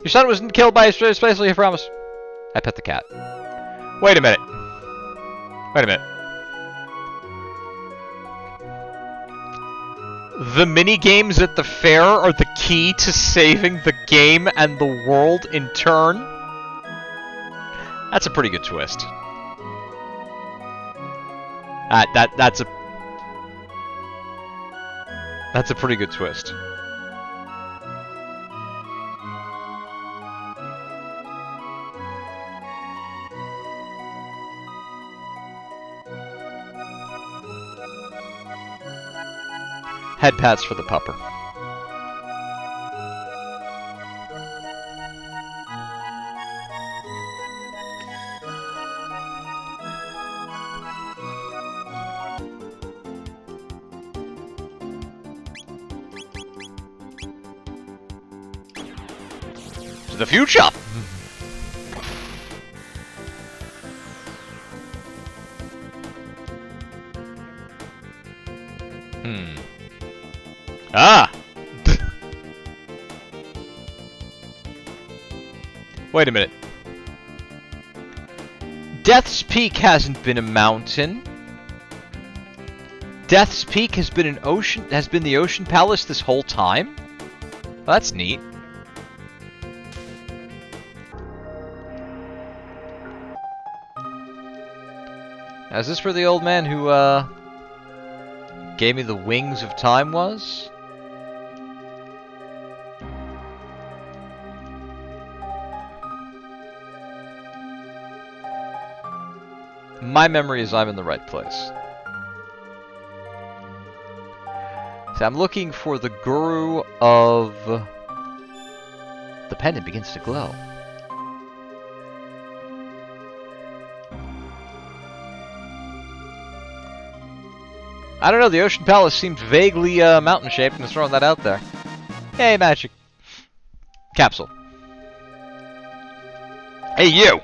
Your son wasn't killed by a space alien, I promise. I pet the cat. Wait a minute. Wait a minute. The mini-games at the fair are the key to saving the game and the world in turn? That's a pretty good twist. That's a pretty good twist. Head pats for the pupper. To the future! Ah! Wait a minute. Death's Peak hasn't been a mountain. Death's Peak has been an ocean. Has been the Ocean Palace this whole time. Well, that's neat. Now, is this where the old man who gave me the wings of time was? My memory is I'm in the right place. So I'm looking for the Guru of... The pendant begins to glow. I don't know, the Ocean Palace seemed vaguely mountain-shaped. I'm just throwing that out there. Hey, magic. Capsule. Hey, you!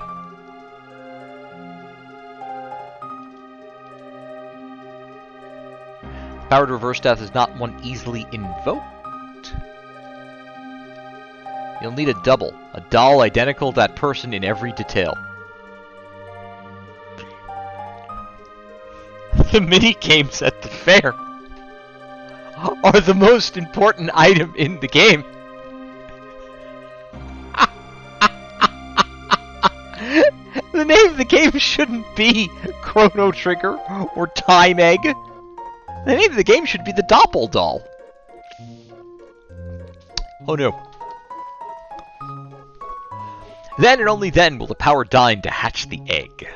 Power to reverse death is not one easily invoked. You'll need a double. A doll identical to that person in every detail. The mini-games at the fair are the most important item in the game. The name of the game shouldn't be Chrono Trigger or Time Egg. The name of the game should be the Doppel Doll. Oh no. Then and only then will the power dine to hatch the egg.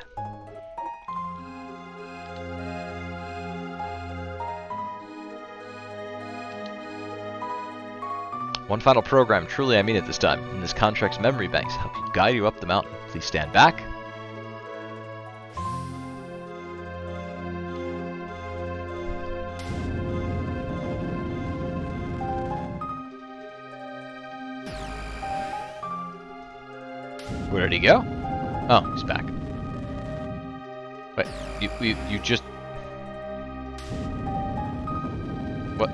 One final program, truly I mean it this time, in this contract's memory banks, help you guide you up the mountain. Please stand back. Where did he go? Oh, he's back. Wait, you just... What?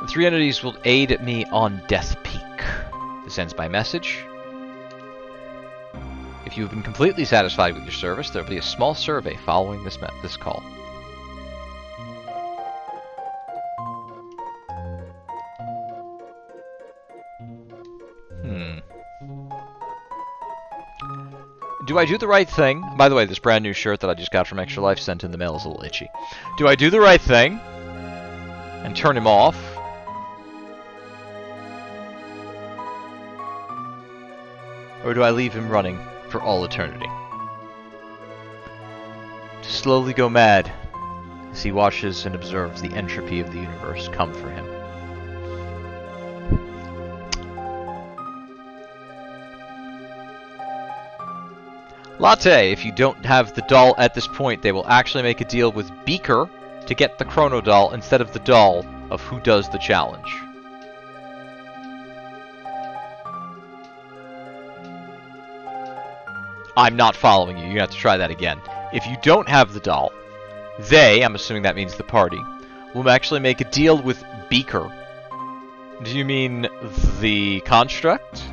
The 3 entities will aid me on Death Peak. This ends my message. If you have been completely satisfied with your service, there will be a small survey following this call. Do I do the right thing? By the way, this brand new shirt that I just got from Extra Life sent in the mail is a little itchy. Do I do the right thing and turn him off? Or do I leave him running for all eternity? To slowly go mad as he watches and observes the entropy of the universe come for him. Latte, if you don't have the doll at this point, they will actually make a deal with Beaker to get the Chrono doll instead of the doll of who does the challenge. I'm not following you. You have to try that again. If you don't have the doll, they, I'm assuming that means the party, will actually make a deal with Beaker. Do you mean the construct?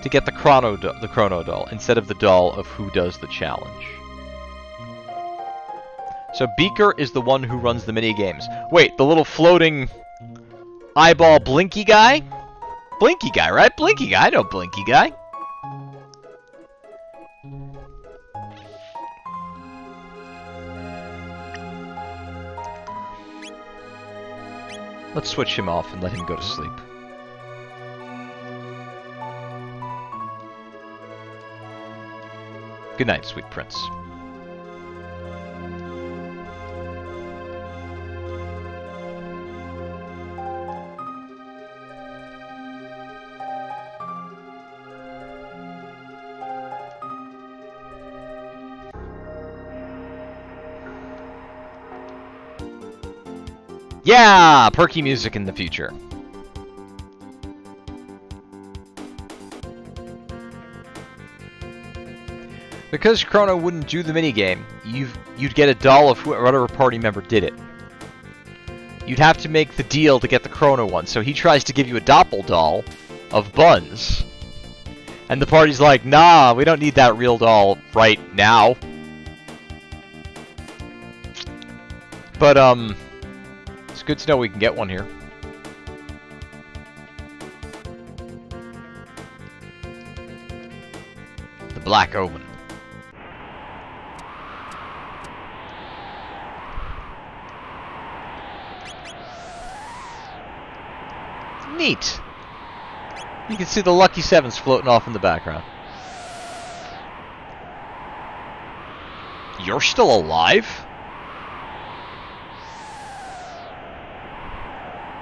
To get the Chrono doll instead of the doll of who does the challenge. So Beaker is the one who runs the mini games. Wait, the little floating eyeball Blinky guy? Blinky guy, right? Blinky guy. I know Blinky guy. Let's switch him off and let him go to sleep. Good night, sweet prince. Yeah! Perky music in the future. Because Chrono wouldn't do the minigame, you'd get a doll of whatever party member did it. You'd have to make the deal to get the Chrono one, so he tries to give you a doppel doll of Buns. And the party's like, nah, we don't need that real doll right now. But, it's good to know we can get one here. The Black Omen. Neat. You can see the Lucky Sevens floating off in the background. You're still alive?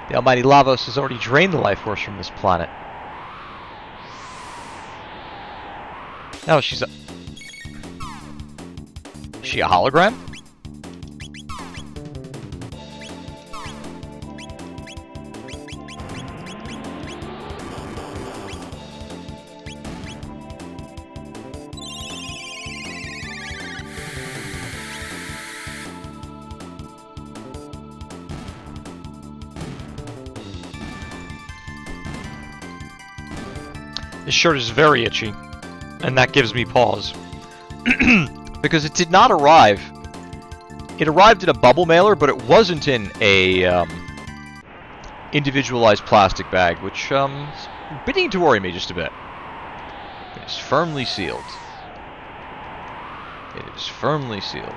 The almighty Lavos has already drained the life force from this planet. Now she's a... Is she a hologram? This shirt is very itchy, and that gives me pause. Because it did not arrive. It arrived in a bubble mailer, but it wasn't in a individualized plastic bag, which is beginning to worry me just a bit. It is firmly sealed. It is firmly sealed.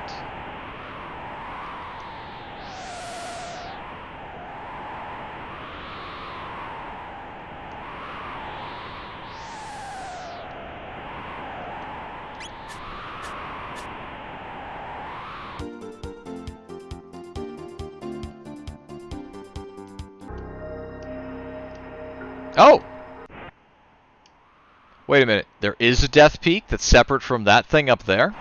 Oh! Wait a minute. There is a Death Peak that's separate from that thing up there?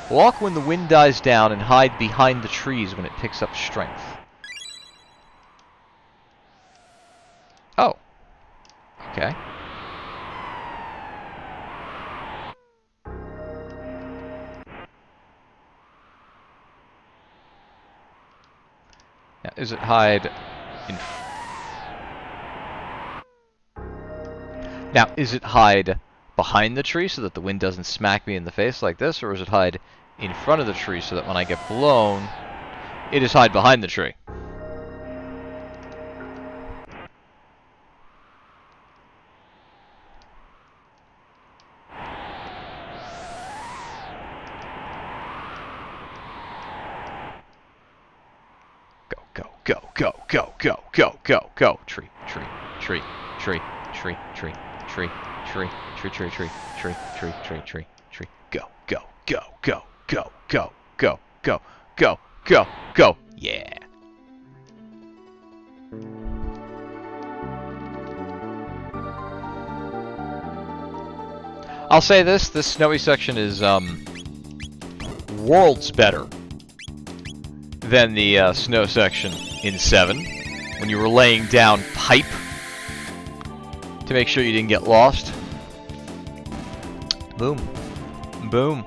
Walk when the wind dies down and hide behind the trees when it picks up strength. Oh. Okay. Now, is it hide in... Now, is it hide behind the tree so that the wind doesn't smack me in the face like this, or is it hide in front of the tree so that when I get blown, it is hide behind the tree? Go, go, go, go, go, go, go. Tree, tree, tree, tree, tree, tree, tree, tree, tree, tree, tree, tree, tree, tree, tree, tree. Go, go, go, go, go, go, go, go, go, go, go. Yeah. I'll say this snowy section is worlds better than the snow section in 7, when you were laying down pipe to make sure you didn't get lost. Boom. Boom.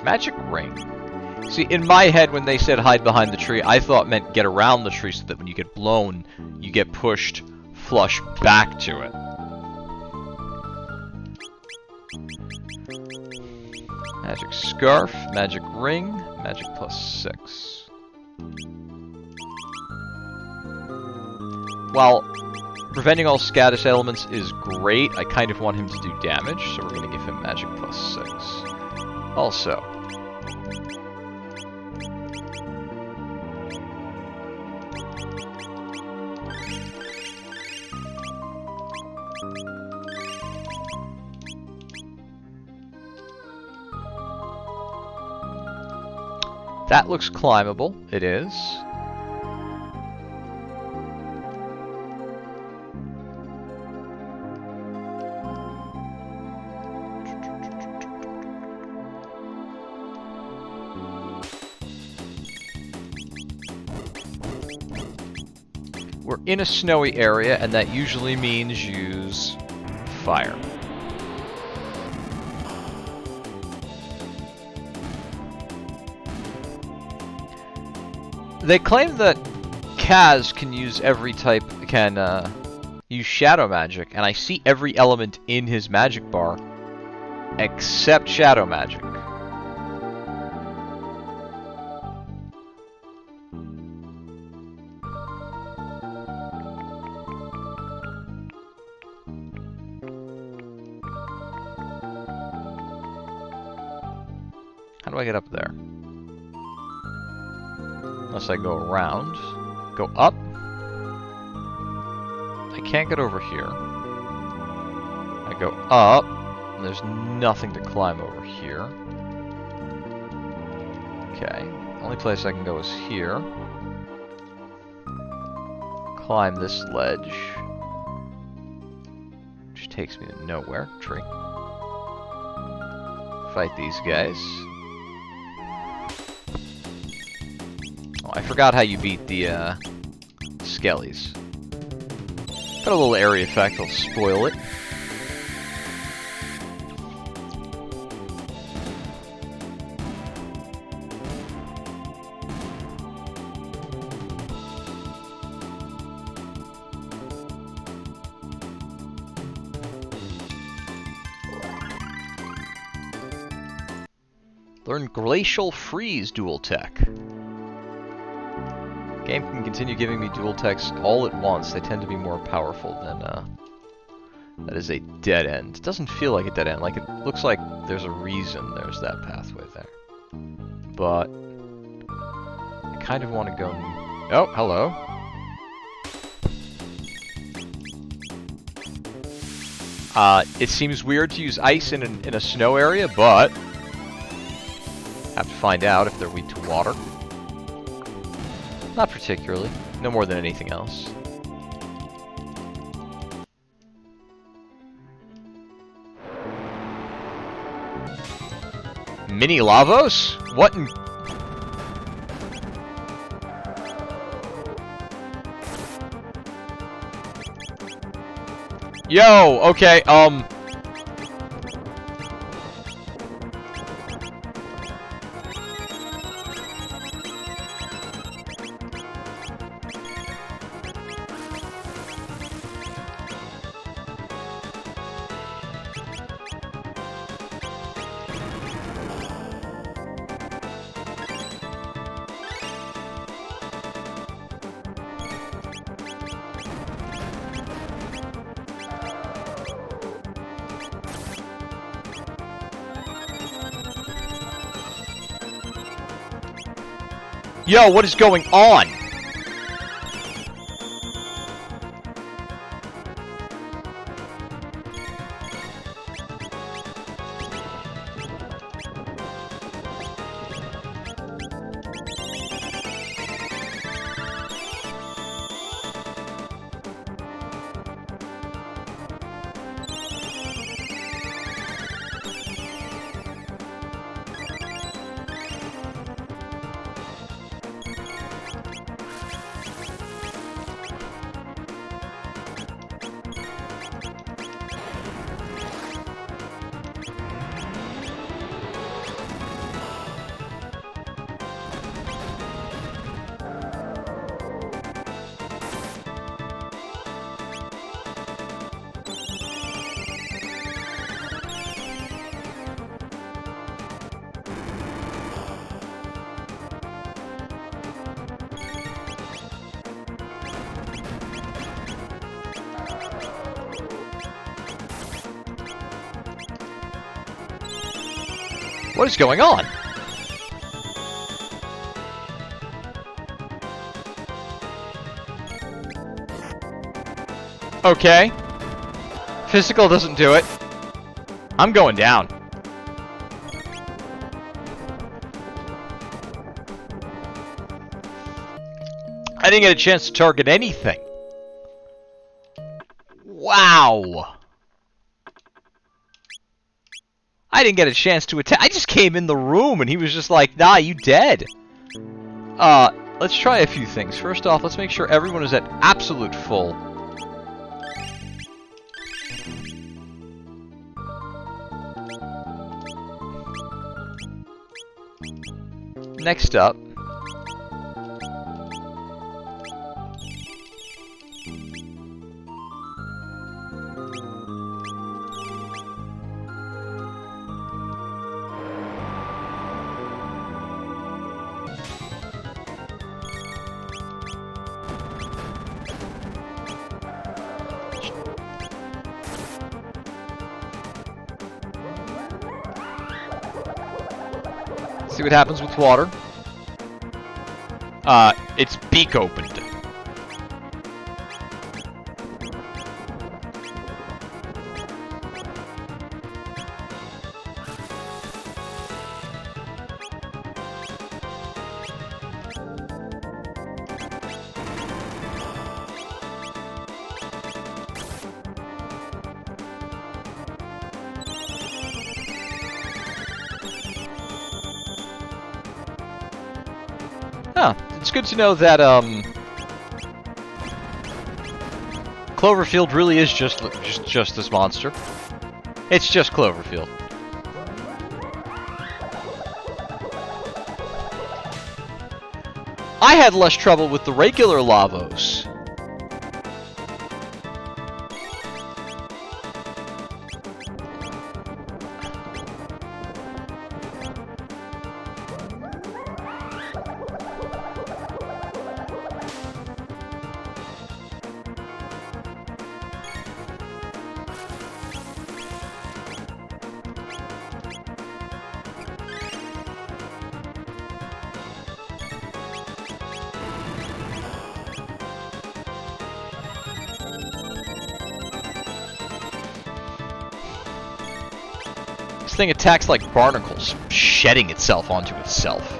Magic ring. See, in my head, when they said hide behind the tree, I thought it meant get around the tree so that when you get blown, you get pushed flush back to it. Magic scarf, magic ring, magic +6. While preventing all status elements is great, I kind of want him to do damage, so we're going to give him magic +6. Also, that looks climbable. It is. We're in a snowy area, and that usually means use fire. They claim that Kaz can use every type, use shadow magic, and I see every element in his magic bar except shadow magic. How do I get up there? Unless I go around. Go up. I can't get over here. I go up, and there's nothing to climb over here. Okay. Only place I can go is here. Climb this ledge. Which takes me to nowhere. Tree. Fight these guys. I forgot how you beat the skellies. Got a little area effect, I'll spoil it. Learn Glacial Freeze dual tech. Game can continue giving me dual techs all at once. They tend to be more powerful than, that is a dead end. It doesn't feel like a dead end. Like, it looks like there's a reason there's that pathway there. But I kind of want to go... Oh, hello. It seems weird to use ice in a snow area, but have to find out if they're weak to water. Not particularly. No more than anything else. Mini lavos? What in... Yo, okay, Yo, what is going on? What is going on? Okay. Physical doesn't do it. I'm going down. I didn't get a chance to target anything. Wow. I didn't get a chance to attack. I just came in the room and he was just like, nah, you dead. Let's try a few things. First off, let's make sure everyone is at absolute full. Next up. See what happens with water. Its beak opened. Huh. It's good to know that, Cloverfield really is just this monster. It's just Cloverfield. I had less trouble with the regular Lavos. This thing attacks like barnacles, shedding itself onto itself.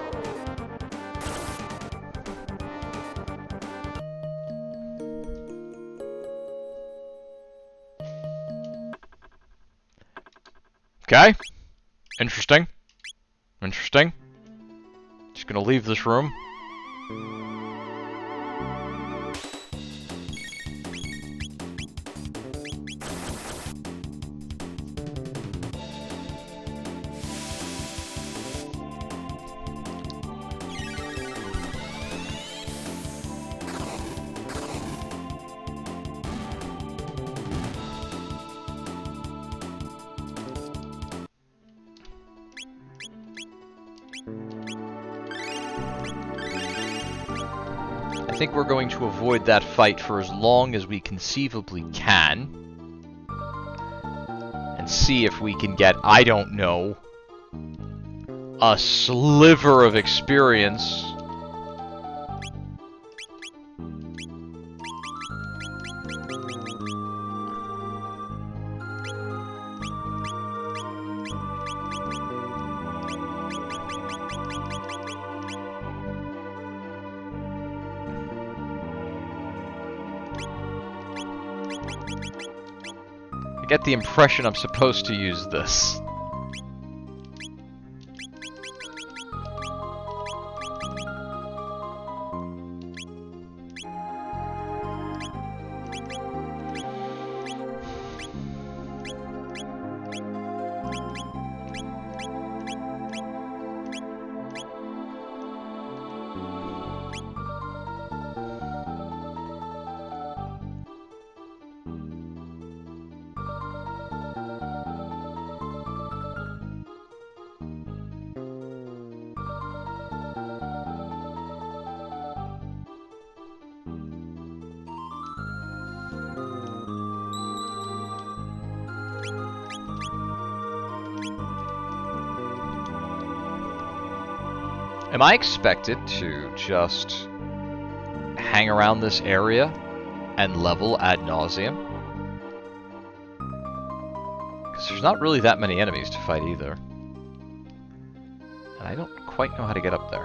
Okay. Interesting. Interesting. Just gonna leave this room. I think we're going to avoid that fight for as long as we conceivably can. And see if we can get, I don't know, a sliver of experience. I get the impression I'm supposed to use this. Am I expected to just hang around this area and level ad nauseum? Because there's not really that many enemies to fight either. And I don't quite know how to get up there.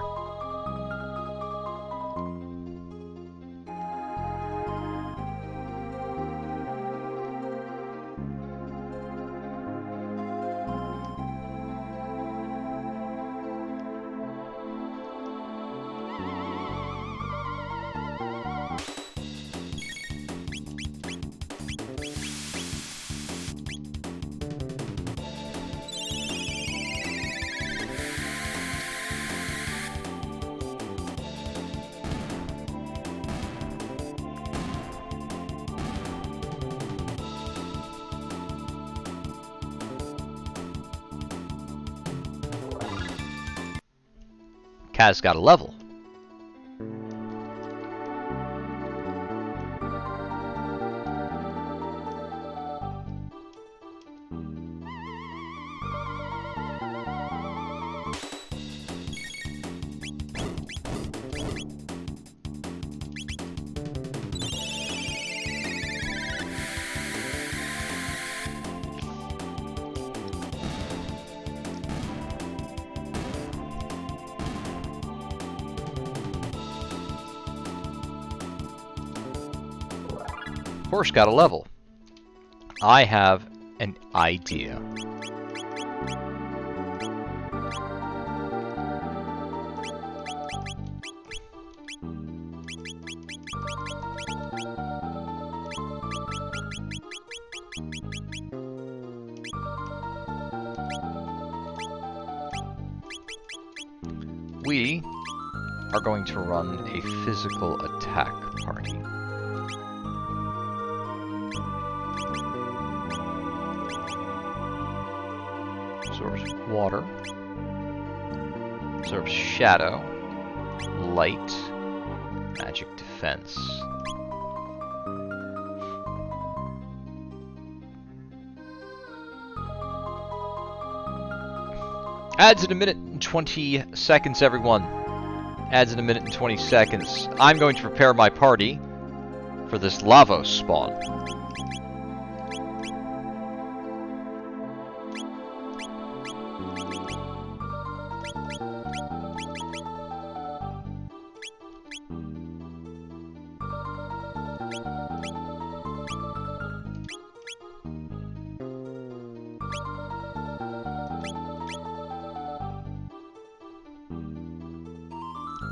Kaz got a level. Horse got a level. I have an idea. We are going to run a physical attack party. Absorbs water, absorbs shadow, light, magic defense. Adds in a minute and 20 seconds, everyone. Adds in a minute and 20 seconds. I'm going to prepare my party for this Lavos spawn.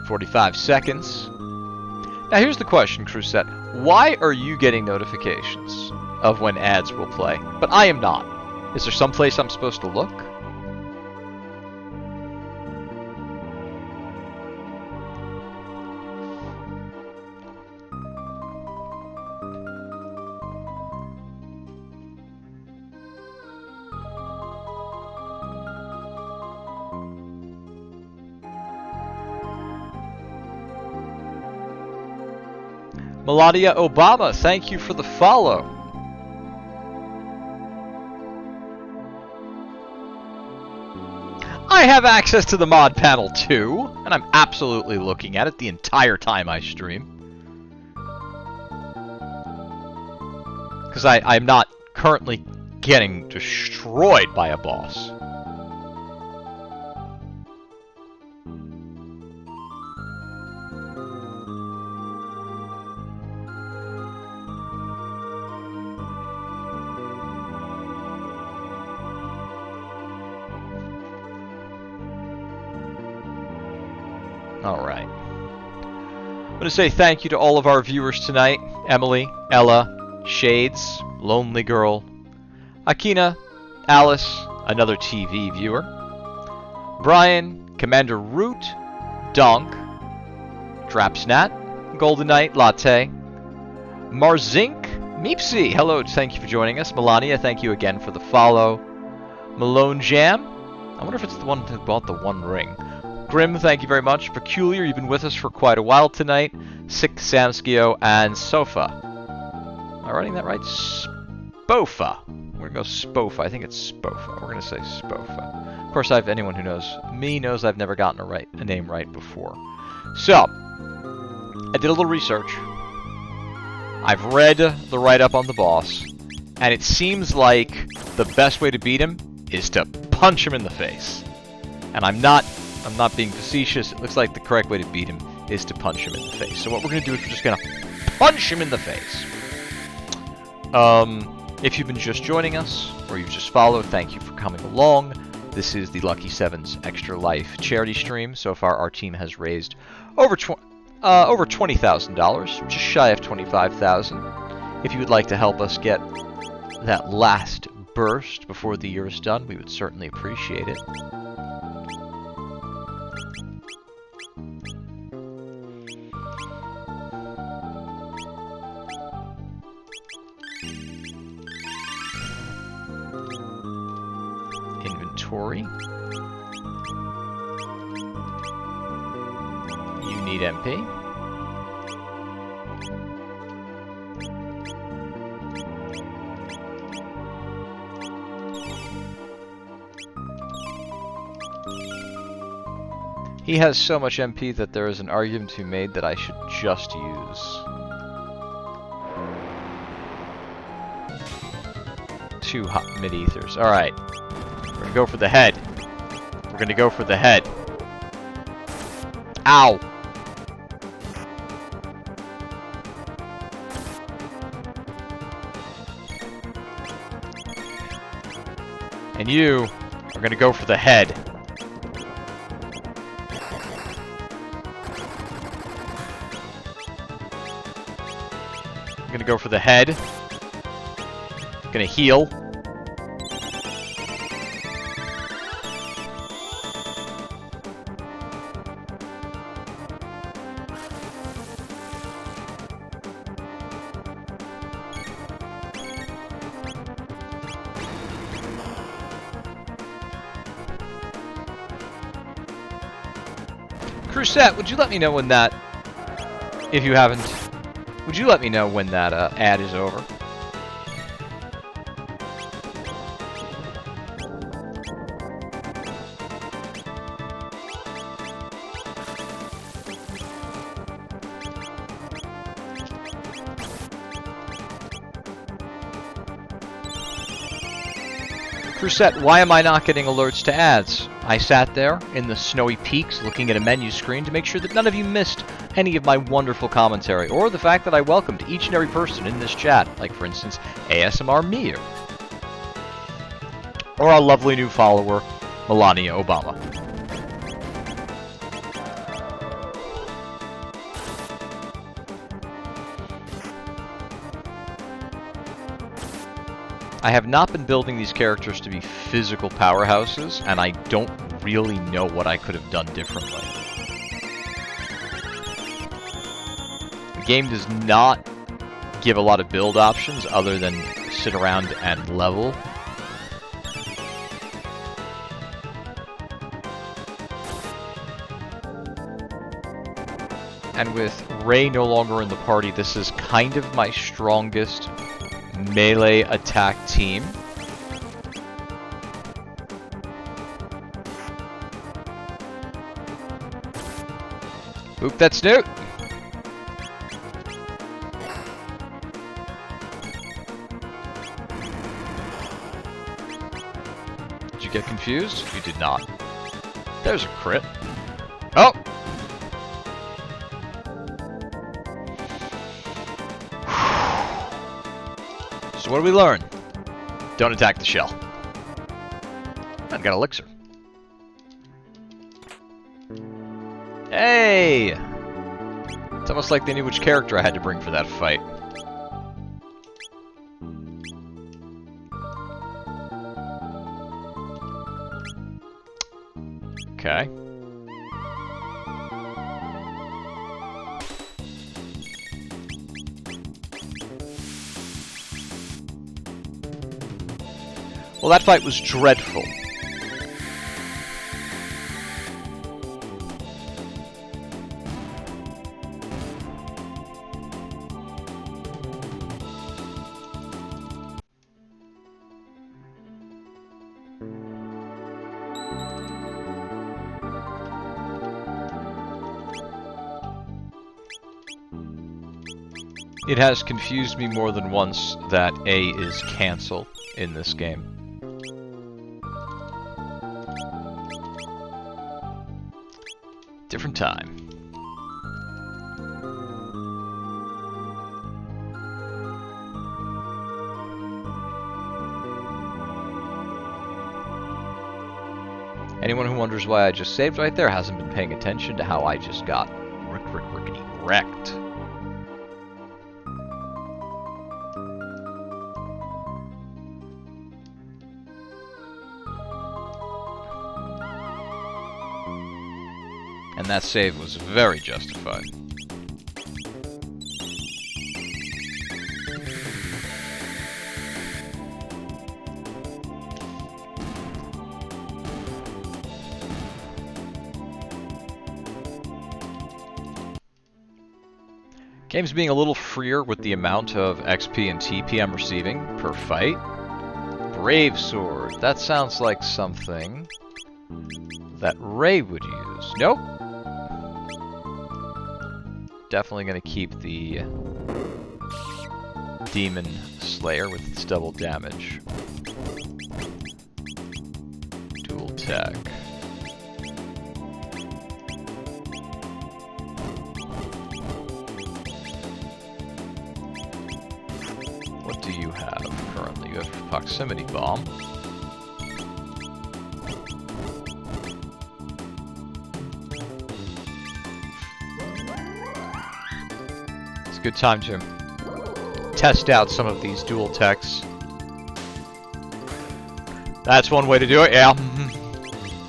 45 seconds. Now here's the question, Crusette. Why are you getting notifications of when ads will play, but I am not? Is there someplace I'm supposed to look? Melania Obama, thank you for the follow. I have access to the mod panel too, and I'm absolutely looking at it the entire time I stream. Because I'm not currently getting destroyed by a boss. Alright. I'm going to say thank you to all of our viewers tonight. Emily, Ella, Shades, Lonely Girl, Akina, Alice, another TV viewer, Brian, Commander Root, Donk, Drapsnat, Golden Knight, Latte, Marzink, Meepsy, hello, thank you for joining us. Melania, thank you again for the follow. Malone Jam, I wonder if it's the one who bought the One Ring. Grim, thank you very much. Peculiar, you've been with us for quite a while tonight. Sick Samskio and Sofa. Am I writing that right? Spofa. We're going to go Spofa. I think it's Spofa. We're going to say Spofa. Of course, anyone who knows me knows I've never gotten a name right before. So, I did a little research. I've read the write-up on the boss, and it seems like the best way to beat him is to punch him in the face. And I'm not being facetious. It looks like the correct way to beat him is to punch him in the face. So what we're going to do is we're just going to punch him in the face. If you've been just joining us, or you've just followed, thank you for coming along. This is the Lucky Sevens Extra Life charity stream. So far, our team has raised over $20,000, just shy of $25,000. If you would like to help us get that last burst before the year is done, we would certainly appreciate it. Inventory. You need MP. He has so much MP that there is an argument to be made that I should just use 2 hot mid-ethers. Alright. We're gonna go for the head. We're gonna go for the head. Ow! And you are gonna go for the head. I'm gonna go for the head. Gonna heal. Crusette, would you let me know when that, if you haven't, would you let me know when that ad is over? Crusette, why am I not getting alerts to ads? I sat there in the snowy peaks looking at a menu screen to make sure that none of you missed any of my wonderful commentary, or the fact that I welcomed each and every person in this chat, like for instance, ASMR Miu, or our lovely new follower, Melania Obama. I have not been building these characters to be physical powerhouses, and I don't really know what I could have done differently. The game does not give a lot of build options other than sit around and level. And with Ray no longer in the party, this is kind of my strongest melee attack team. Boop that snoot! Did you get confused? You did not. There's a crit. Oh! So what do we learn? Don't attack the shell. I got elixir. Hey! It's almost like they knew which character I had to bring for that fight. Okay. Well, that fight was dreadful. It has confused me more than once that A is cancel in this game. Different time. Anyone who wonders why I just saved right there hasn't been paying attention to how I just got rickety wrecked. And that save was very justified. Game's being a little freer with the amount of XP and TP I'm receiving per fight. Brave Sword. That sounds like something that Ray would use. Nope. Definitely going to keep the Demon Slayer with its double damage. Dual tech. What do you have currently? You have Proximity Bomb. Good time to test out some of these dual techs. That's one way to do it, yeah.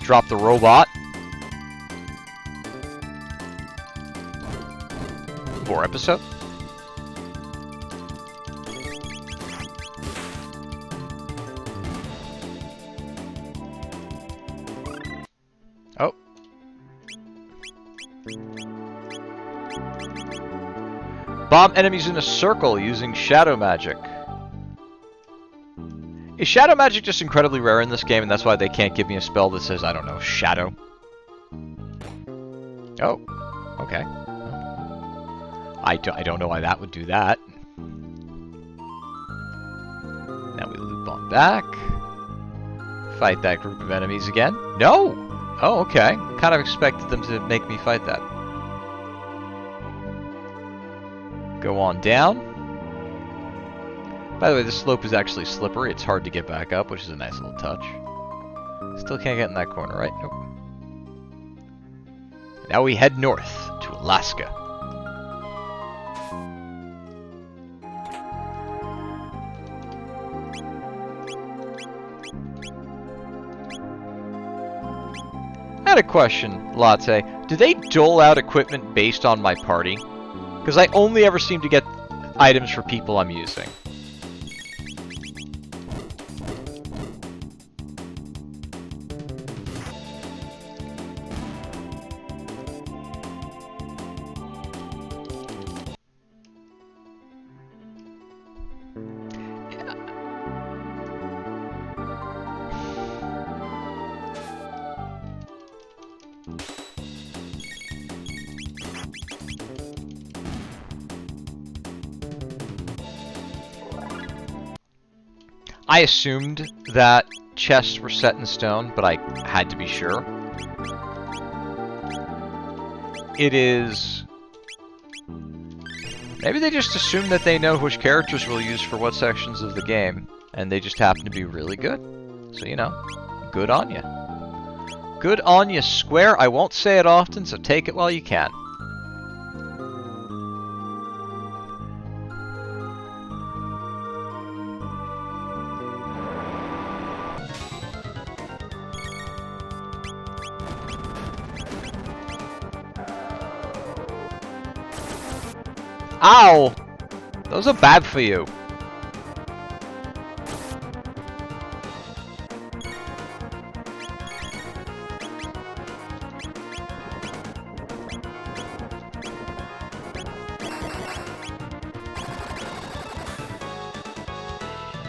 Drop the robot. More episode. Oh. Bomb enemies in a circle using shadow magic. Is shadow magic just incredibly rare in this game, and that's why they can't give me a spell that says, I don't know, shadow? Oh, okay. I don't know why that would do that. Now we loop on back. Fight that group of enemies again. No! Oh, okay. Kind of expected them to make me fight that. Go on down. By the way, this slope is actually slippery. It's hard to get back up, which is a nice little touch. Still can't get in that corner, right? Nope. Now we head north to Alaska. got a question, Latte. Do they dole out equipment based on my party? Because I only ever seem to get items for people I'm using. I assumed that chests were set in stone, but I had to be sure. It is... Maybe they just assume that they know which characters we'll use for what sections of the game, and they just happen to be really good. So, you know, good on you. Good on you, Square. I won't say it often, so take it while you can. Ow! Those are bad for you.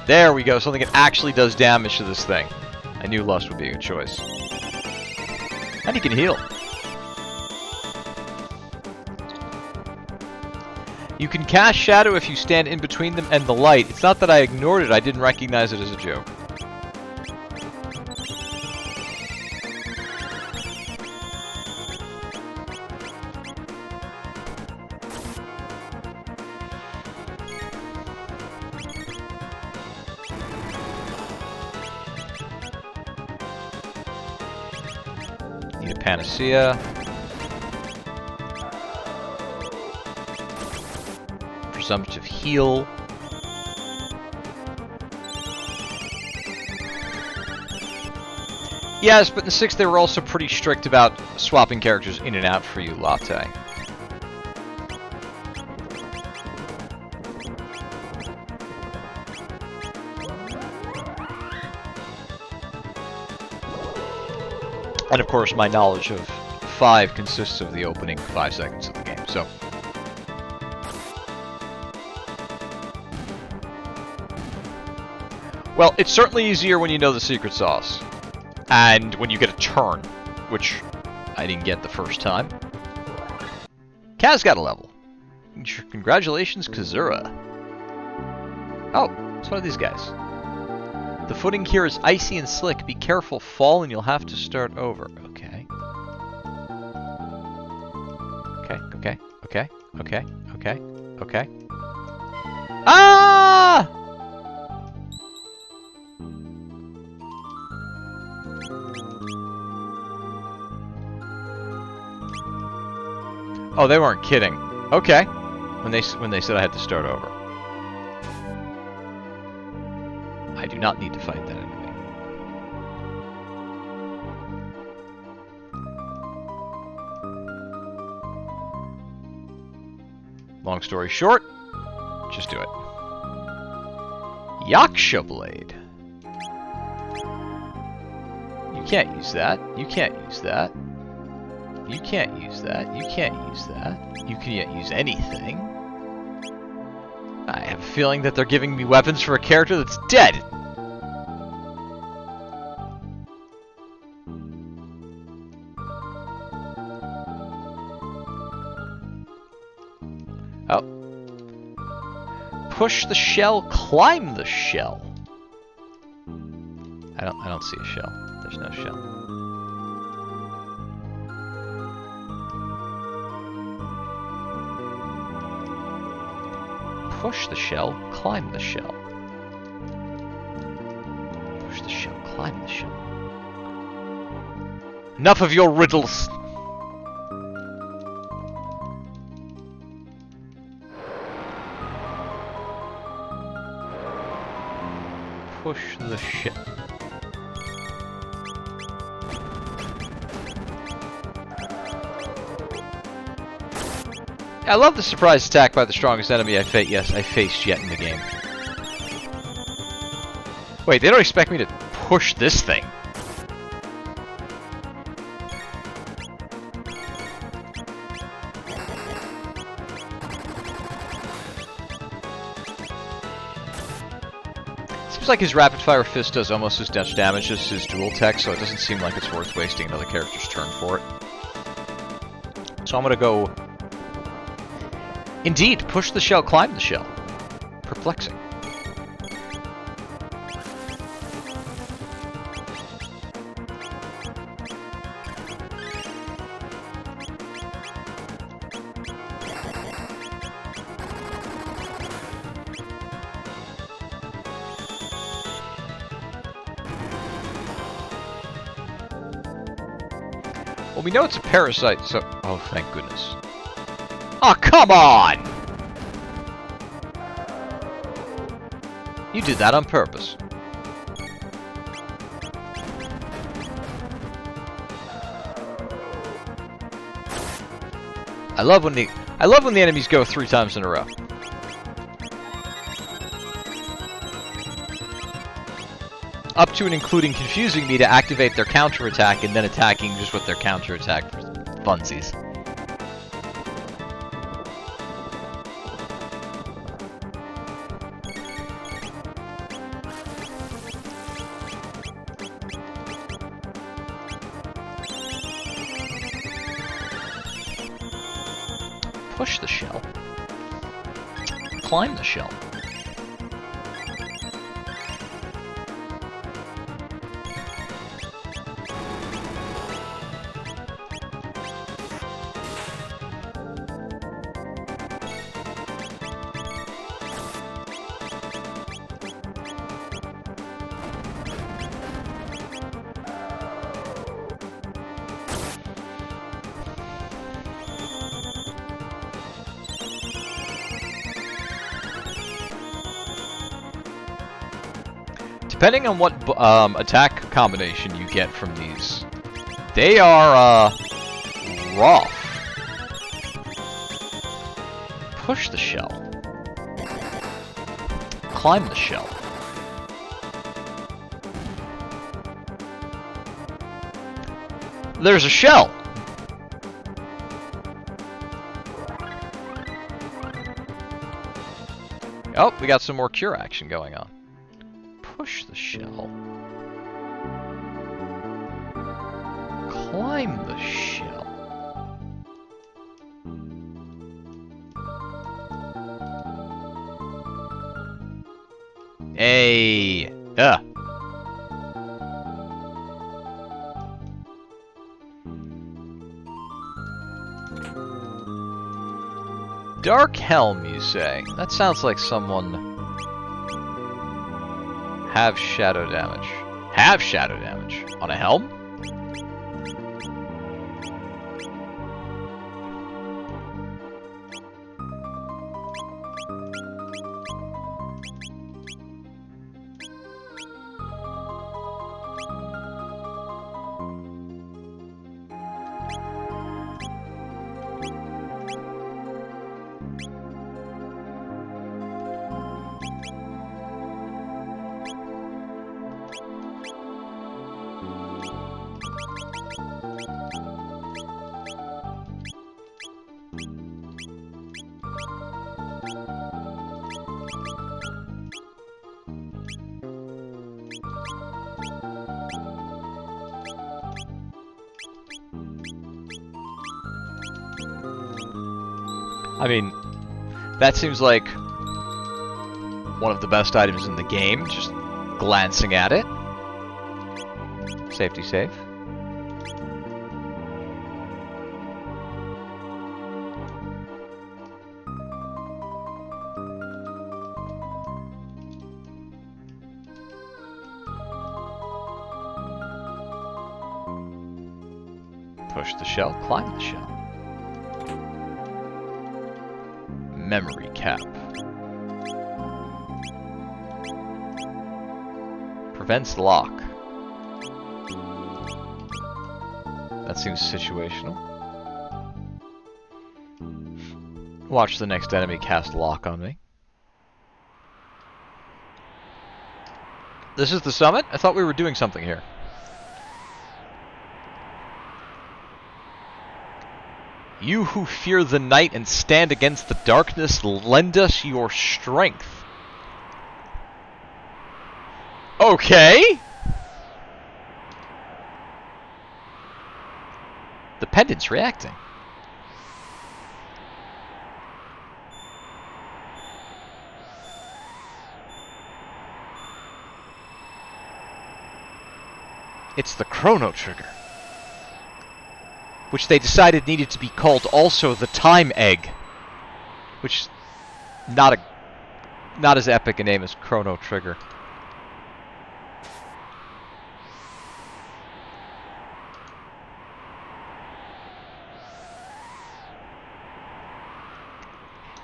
There we go, something that actually does damage to this thing. I knew Lust would be a good choice. And he can heal. You can cast Shadow if you stand in between them and the light. It's not that I ignored it, I didn't recognize it as a joke. Need a Panacea. Presumptive heal. Yes, but in 6 they were also pretty strict about swapping characters in and out for you, Latte. And of course, my knowledge of 5 consists of the opening 5 seconds of the game, so... Well, it's certainly easier when you know the secret sauce. And when you get a turn, which I didn't get the first time. Kaz got a level. Congratulations, Kazura. Oh, it's one of these guys. The footing here is icy and slick. Be careful, fall and you'll have to start over. Okay. Okay. Ah! Oh, they weren't kidding. Okay. When they said I had to start over. I do not need to fight that enemy. Long story short, just do it. Yaksha Blade. You can't use that. You can't use that. You can't use that. You can't use that. You can't use anything. I have a feeling that they're giving me weapons for a character that's dead. Oh. Push the shell, climb the shell. I don't see a shell. There's no shell. Push the shell, climb the shell. Push the shell, climb the shell. Enough of your riddles! Push the shell. I love the surprise attack by the strongest enemy I faced yet in the game. Wait, they don't expect me to push this thing. Seems like his rapid fire fist does almost as much damage as his dual tech, so it doesn't seem like it's worth wasting another character's turn for it. So I'm gonna go... Indeed, push the shell, climb the shell. Perplexing. Well, we know it's a parasite, so... Oh, thank goodness. Oh, come on! You did that on purpose. I love when the enemies go 3 times in a row. Up to and including confusing me to activate their counterattack and then attacking just with their counterattack for funsies. Push the shell. Climb the shell. Depending on what attack combination you get from these, they are rough. Push the shell. Climb the shell. There's a shell! Oh, we got some more cure action going on. Push the shell. Climb the shell. Hey! Dark Helm, you say? That sounds like someone... Have shadow damage. Have shadow damage? On a helm? I mean, that seems like one of the best items in the game, just glancing at it. Safety safe. Push the shell, climb the shell. Memory cap. Prevents lock. That seems situational. Watch the next enemy cast lock on me. This is the summit? I thought we were doing something here. You who fear the night and stand against the darkness, lend us your strength. Okay. The pendant's reacting. It's the Chrono trigger, which they decided needed to be called also the Time Egg, which not as epic a name as Chrono Trigger.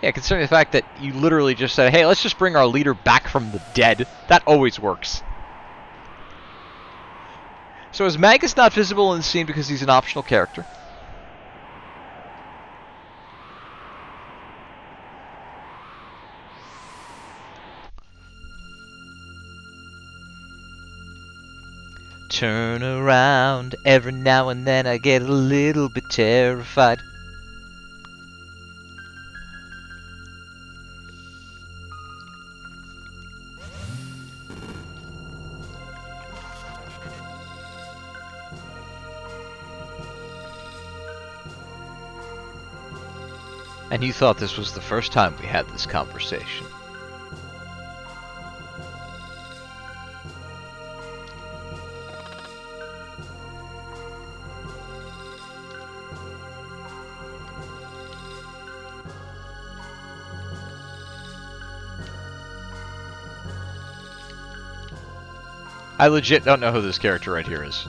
Yeah, considering the fact that you literally just said, hey, let's just bring our leader back from the dead. That always works. So is Magus not visible in the scene because he's an optional character? Turn around, every now and then I get a little bit terrified. And you thought this was the first time we had this conversation. I legit don't know who this character right here is.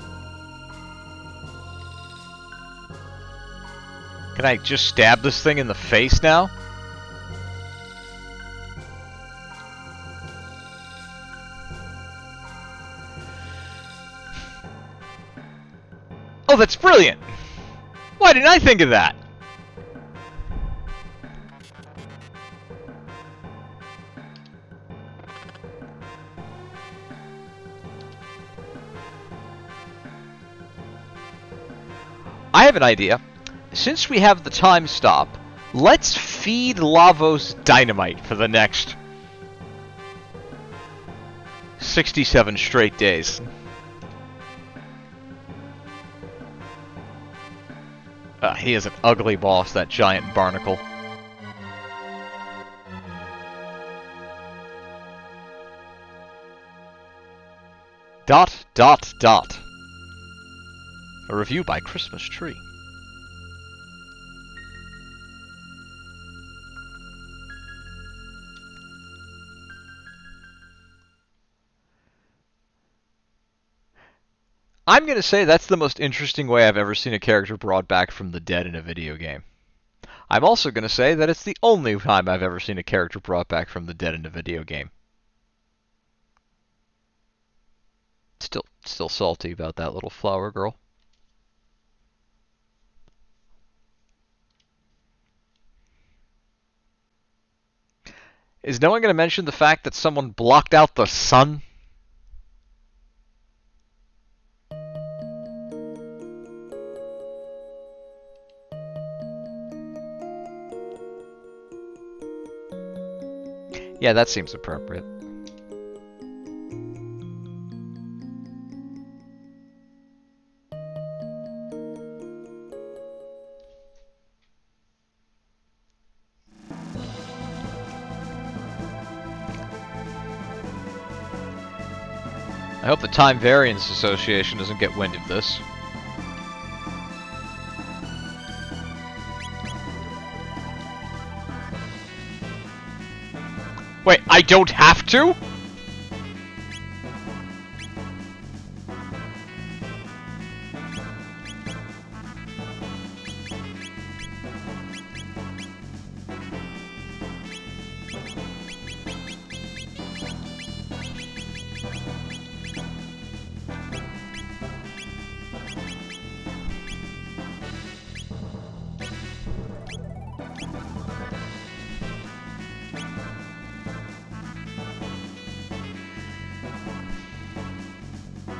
Can I just stab this thing in the face now? Oh, that's brilliant! Why didn't I think of that? I have an idea. Since we have the time stop, let's feed Lavos dynamite for the next 67 straight days. He is an ugly boss, that giant barnacle. Dot, dot, dot. A review by Christmas Tree. I'm going to say that's the most interesting way I've ever seen a character brought back from the dead in a video game. I'm also going to say that it's the only time I've ever seen a character brought back from the dead in a video game. Still salty about that little flower girl. Is no one going to mention the fact that someone blocked out the sun? Yeah, that seems appropriate. I hope the Time Variance Association doesn't get wind of this. Wait, I don't have to?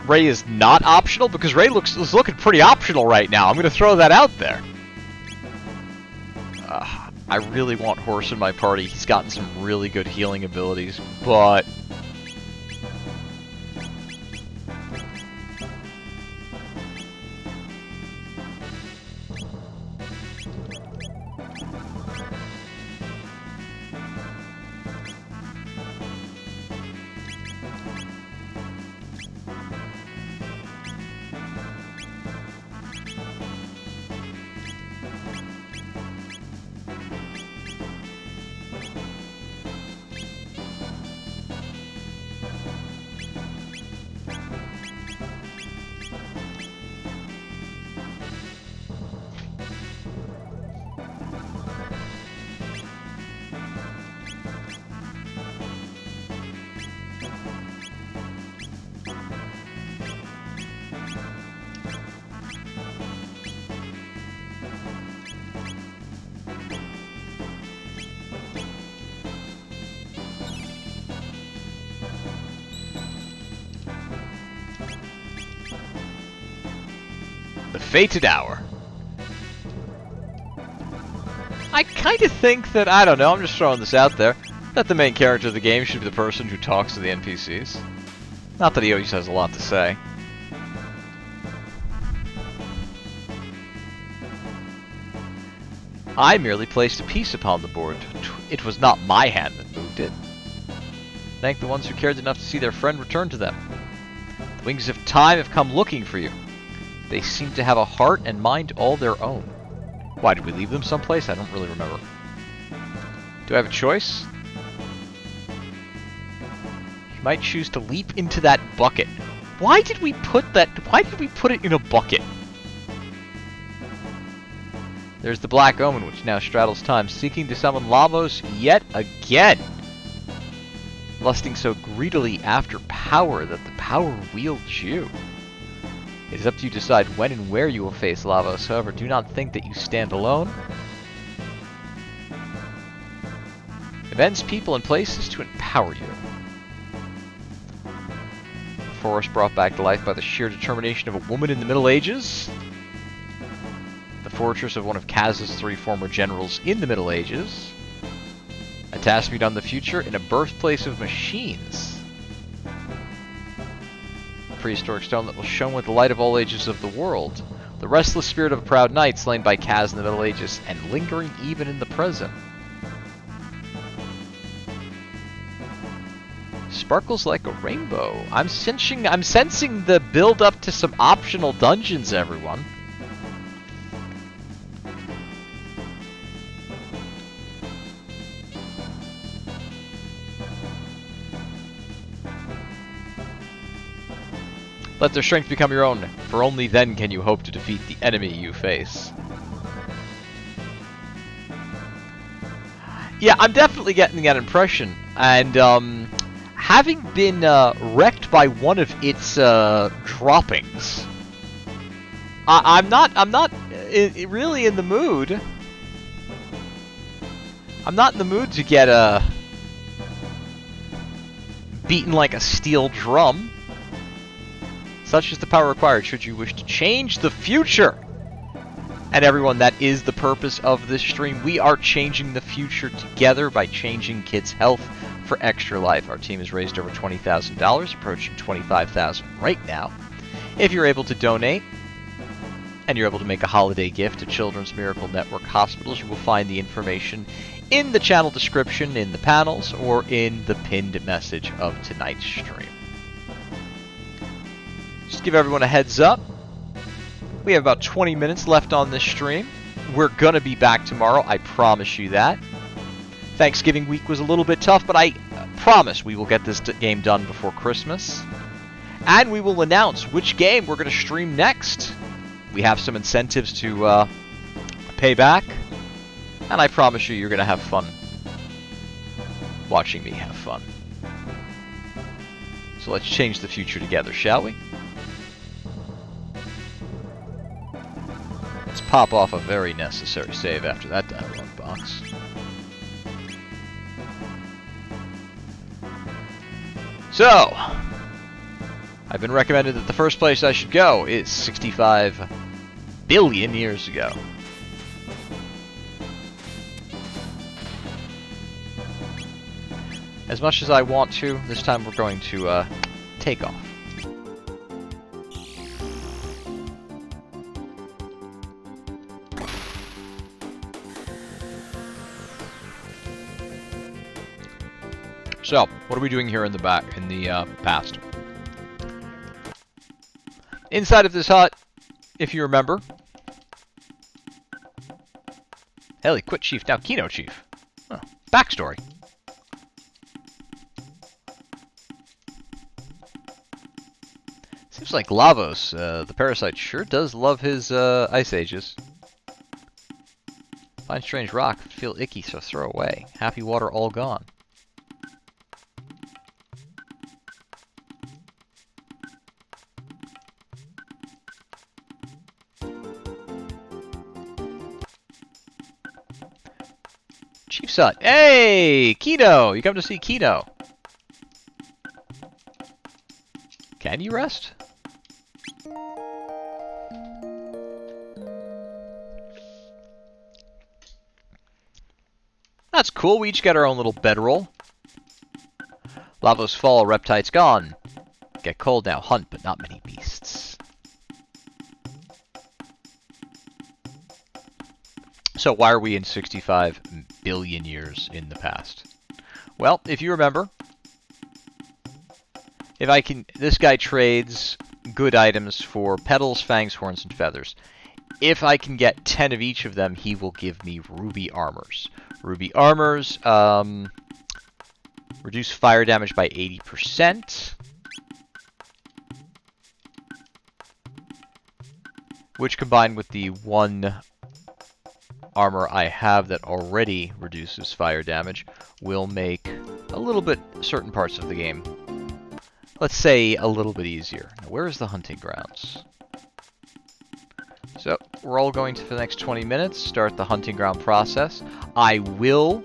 Ray is not optional? Because Ray is looking pretty optional right now. I'm going to throw that out there. I really want Horse in my party. He's gotten some really good healing abilities, but... The fated hour. I kind of think that, I don't know, I'm just throwing this out there, that the main character of the game should be the person who talks to the NPCs. Not that he always has a lot to say. I merely placed a piece upon the board. It was not my hand that moved it. Thank the ones who cared enough to see their friend return to them. The wings of time have come looking for you. They seem to have a heart and mind all their own. Why, did we leave them someplace? I don't really remember. Do I have a choice? You might choose to leap into that bucket. Why did we put it in a bucket? There's the Black Omen, which now straddles time, seeking to summon Lavos yet again. Lusting so greedily after power that the power wields you. It is up to you to decide when and where you will face Lavos. However, do not think that you stand alone. Events, people, and places to empower you. The forest brought back to life by the sheer determination of a woman in the Middle Ages. The fortress of one of Kaz's 3 former generals in the Middle Ages. A task to be done in the future in a birthplace of machines. Prehistoric stone that will shone with the light of all ages of the world. The restless spirit of a proud knight slain by Kaz in the Middle Ages and lingering even in the present. Sparkles like a rainbow. I'm sensing the build up to some optional dungeons, everyone. Let their strength become your own, for only then can you hope to defeat the enemy you face. Yeah, I'm definitely getting that impression, and having been wrecked by one of its droppings, I'm not really in the mood. I'm not in the mood to get beaten like a steel drum. Such is the power required should you wish to change the future. And everyone, that is the purpose of this stream. We are changing the future together by changing kids' health for extra life. Our team has raised over $20,000, approaching $25,000 right now. If you're able to donate, and you're able to make a holiday gift to Children's Miracle Network hospitals, you will find the information in the channel description, in the panels, or in the pinned message of tonight's stream. Just give everyone a heads up. We have about 20 minutes left on this stream. We're going to be back tomorrow, I promise you that. Thanksgiving week was a little bit tough, but I promise we will get this game done before Christmas. And we will announce which game we're going to stream next. We have some incentives to pay back. And I promise you, you're going to have fun watching me have fun. So let's change the future together, shall we? Let's pop off a very necessary save after that dialogue box. So, I I've been recommended that the first place I should go is 65 billion years ago. As much as I want to, this time we're going to take off. So, what are we doing here in the past? Inside of this hut, if you remember. Hell, he quit Chief, now Chrono Chief. Huh. Backstory. Seems like Lavos, the parasite, sure does love his ice ages. Find strange rock, feel icky, so throw away. Happy water all gone. Chief's hut. Hey! Chrono! You come to see Chrono. Can you rest? That's cool. We each get our own little bedroll. Lavos fall, reptites gone. Get cold now. Hunt, but not many beasts. So why are we in 65 billion years in the past? Well, if you remember, this guy trades good items for petals, fangs, horns, and feathers. If I can get 10 of each of them, he will give me ruby armors. Ruby armors reduce fire damage by 80%. Which combined with the one armor I have that already reduces fire damage will make a little bit certain parts of the game, let's say, a little bit easier. Now, where is the hunting grounds? So, we're all going to, for the next 20 minutes, start the hunting ground process. I will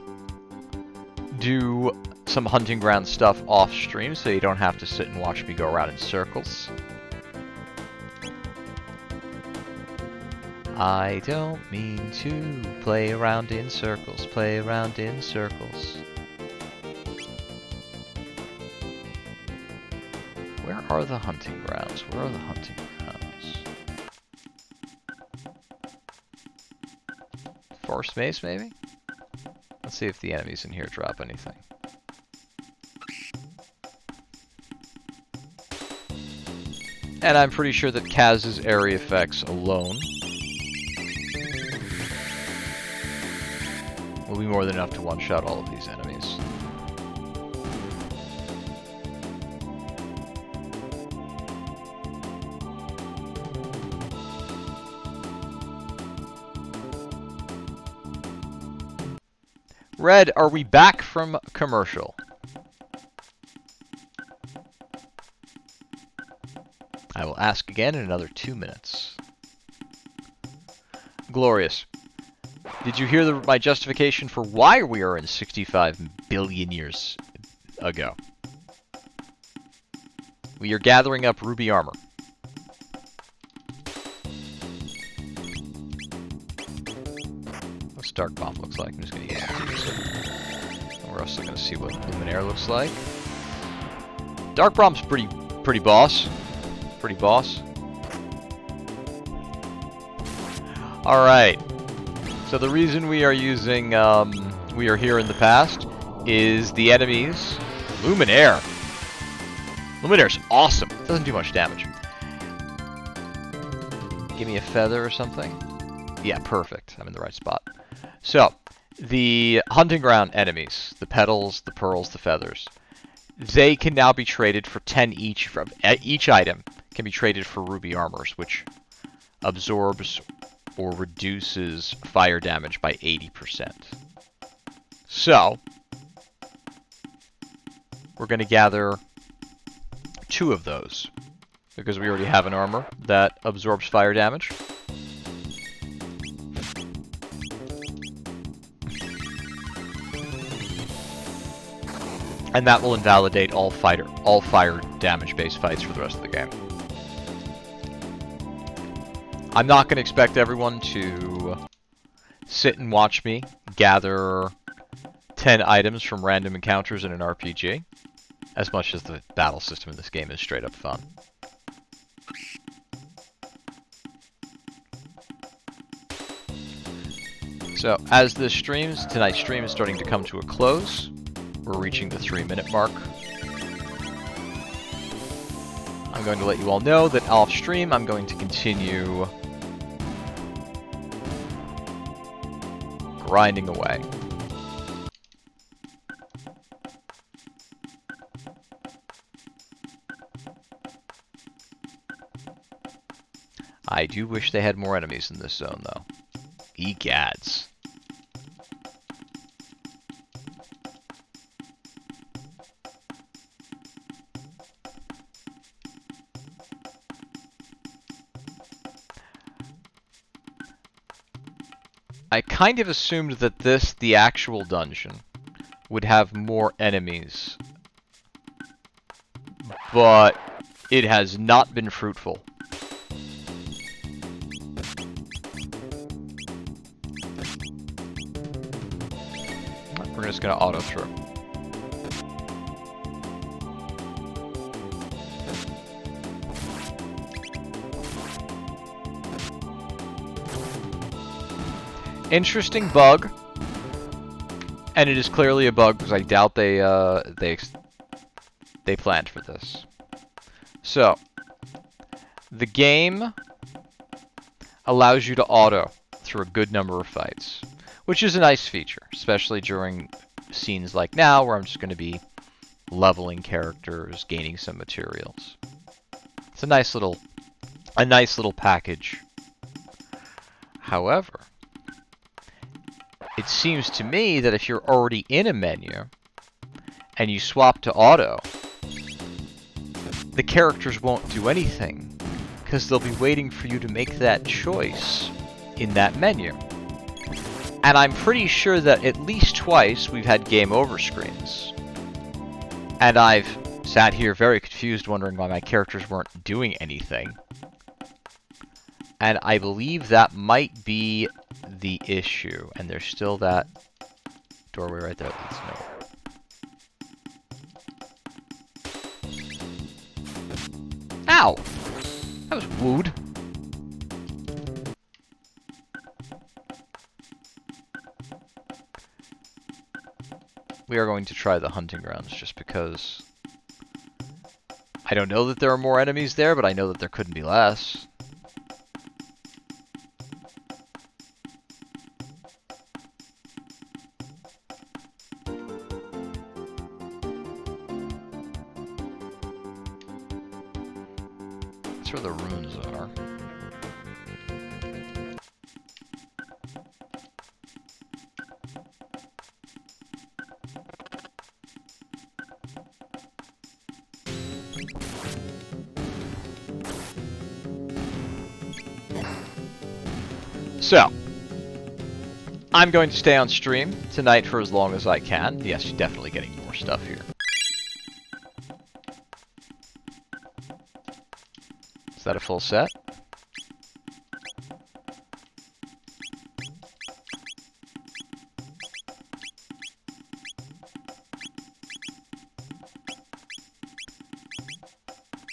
do some hunting ground stuff off stream, so you don't have to sit and watch me go around in circles. I don't mean to play around in circles, play around in circles. Where are the hunting grounds? Where are the hunting grounds? Forest maze, maybe? Let's see if the enemies in here drop anything. And I'm pretty sure that Kaz's area effects alone will be more than enough to one-shot all of these enemies. Red, are we back from commercial? I will ask again in another 2 minutes. Glorious. Did you hear my justification for why we are in 65 billion years ago? We are gathering up ruby armor. What's Dark Bomb looks like? I'm just going to use it to use it. We're also going to see what Luminaire looks like. Dark Bomb's pretty boss. Pretty boss. Alright. So the reason we are using, we are here in the past, is the enemies. Luminaire. Luminaire's awesome. Doesn't do much damage. Give me a feather or something. Yeah, perfect. I'm in the right spot. So, the hunting ground enemies, the petals, the pearls, the feathers, they can now be traded for 10 each. From each item can be traded for ruby armors, which absorbs or reduces fire damage by 80%. So, we're going to gather 2 of those, because we already have an armor that absorbs fire damage. And that will invalidate all fire damage-based fights for the rest of the game. I'm not going to expect everyone to sit and watch me gather 10 items from random encounters in an RPG, as much as the battle system in this game is straight up fun. So, as tonight's stream is starting to come to a close. We're reaching the 3-minute mark. I'm going to let you all know that off stream I'm going to continue grinding away. I do wish they had more enemies in this zone, though. Egads. I kind of assumed that the actual dungeon, would have more enemies. But it has not been fruitful. We're just going to auto through. Interesting bug, and it is clearly a bug because I doubt they planned for this. So, the game allows you to auto through a good number of fights, which is a nice feature, especially during scenes like now where I'm just going to be leveling characters, gaining some materials. It's a nice little package. However, it seems to me that if you're already in a menu and you swap to auto, the characters won't do anything because they'll be waiting for you to make that choice in that menu. And I'm pretty sure that at least twice we've had game over screens. And I've sat here very confused wondering why my characters weren't doing anything. And I believe that might be the issue. And there's still that doorway right there that leads nowhere. Ow! That was wooed. We are going to try the hunting grounds just because I don't know that there are more enemies there, but I know that there couldn't be less. That's where the runes are. So, I'm going to stay on stream tonight for as long as I can. Yes, you're definitely getting more stuff here. Is that a full set?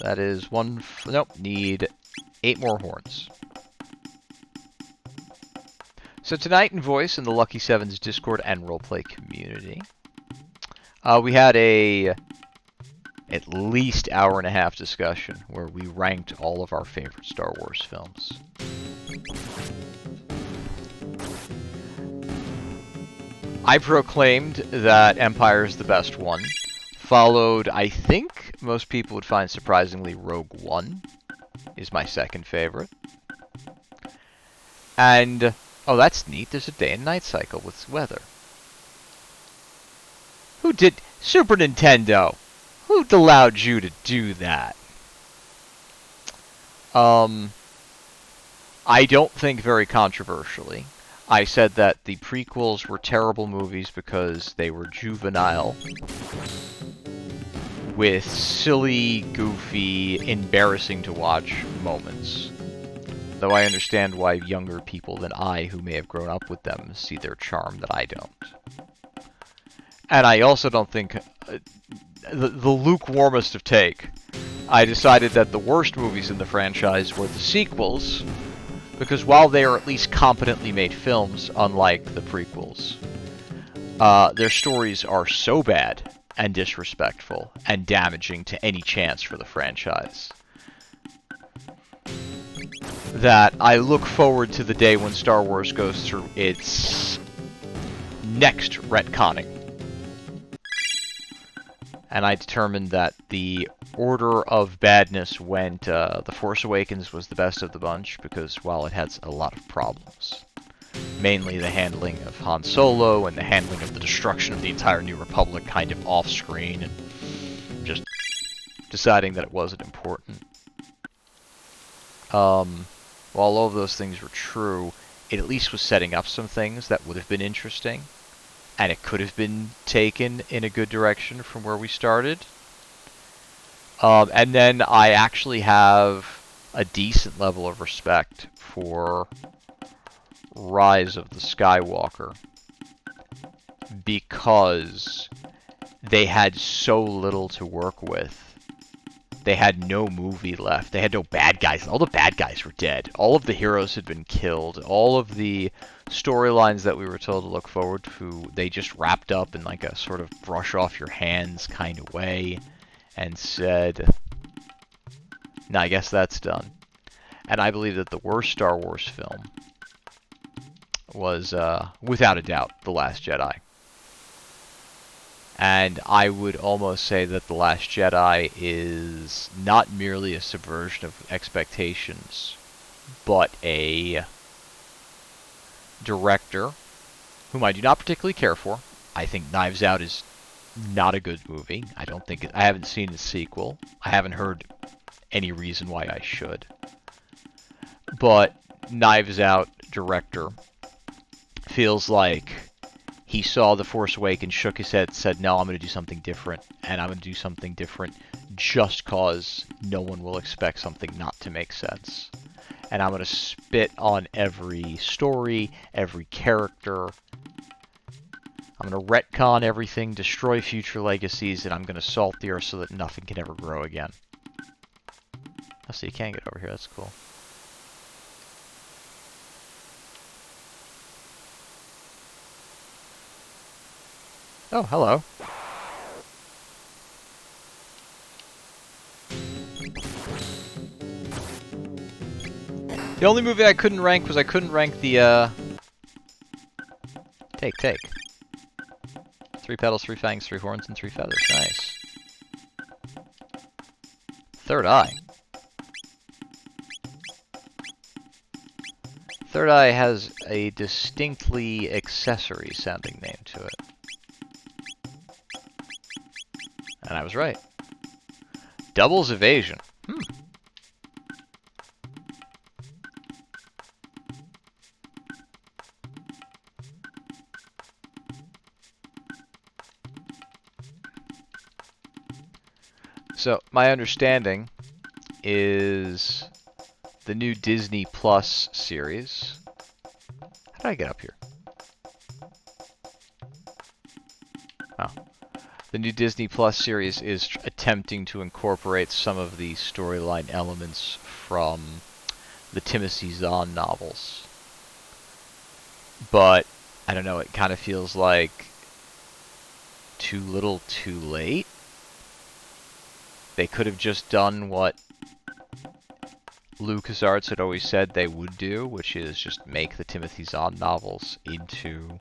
That is one... Nope, need 8 more horns. So tonight in Voice in the Lucky Sevens Discord and Roleplay community, we had a at least hour-and-a-half discussion where we ranked all of our favorite Star Wars films. I proclaimed that Empire is the best one, followed, I think, most people would find surprisingly Rogue One is my second favorite. And... oh, that's neat. There's a day and night cycle with weather. Who did... Super Nintendo! Who allowed you to do that? I don't think very controversially. I said that the prequels were terrible movies because they were juvenile. with silly, goofy, embarrassing to watch moments. Though I understand why younger people than I, who may have grown up with them, see their charm that I don't. And I also don't think... the lukewarmest of take, I decided that the worst movies in the franchise were the sequels, because while they are at least competently made films, unlike the prequels, their stories are so bad and disrespectful and damaging to any chance for the franchise that I look forward to the day when Star Wars goes through its next retconning. And I determined that the order of badness went, The Force Awakens was the best of the bunch, because while it has a lot of problems, mainly the handling of Han Solo and the handling of the destruction of the entire New Republic kind of off-screen, and just deciding that it wasn't important. While all of those things were true, it at least was setting up some things that would have been interesting, and it could have been taken in a good direction from where we started. And then I actually have a decent level of respect for Rise of the Skywalker, because they had so little to work with. They had no movie left. They had no bad guys. All the bad guys were dead. All of the heroes had been killed. All of the storylines that we were told to look forward to, they just wrapped up in like a sort of brush off your hands kind of way and said, "Nah, I guess that's done." And I believe that the worst Star Wars film was, without a doubt, The Last Jedi. And I would almost say that The Last Jedi is not merely a subversion of expectations, but a director whom I do not particularly care for. I think Knives Out is not a good movie. I haven't seen the sequel. I haven't heard any reason why I should. But Knives Out director feels like he saw The Force Awakens, shook his head, said, "No, I'm going to do something different, and I'm going to do something different just cause no one will expect something not to make sense. And I'm going to spit on every story, every character. I'm going to retcon everything, destroy future legacies, and I'm going to salt the earth so that nothing can ever grow again." Oh, so you can get over here. That's cool. Oh, hello. The only movie I couldn't rank was I couldn't rank the, Take. 3 petals, 3 fangs, 3 horns, and 3 feathers. Nice. Third Eye. Third Eye has a distinctly accessory-sounding name to it. And I was right. Doubles evasion. So, my understanding is the new Disney Plus series. How did I get up here? Oh. The new Disney Plus series is attempting to incorporate some of the storyline elements from the Timothy Zahn novels. But, I don't know, it kind of feels like too little too late. They could have just done what LucasArts had always said they would do, which is just make the Timothy Zahn novels into...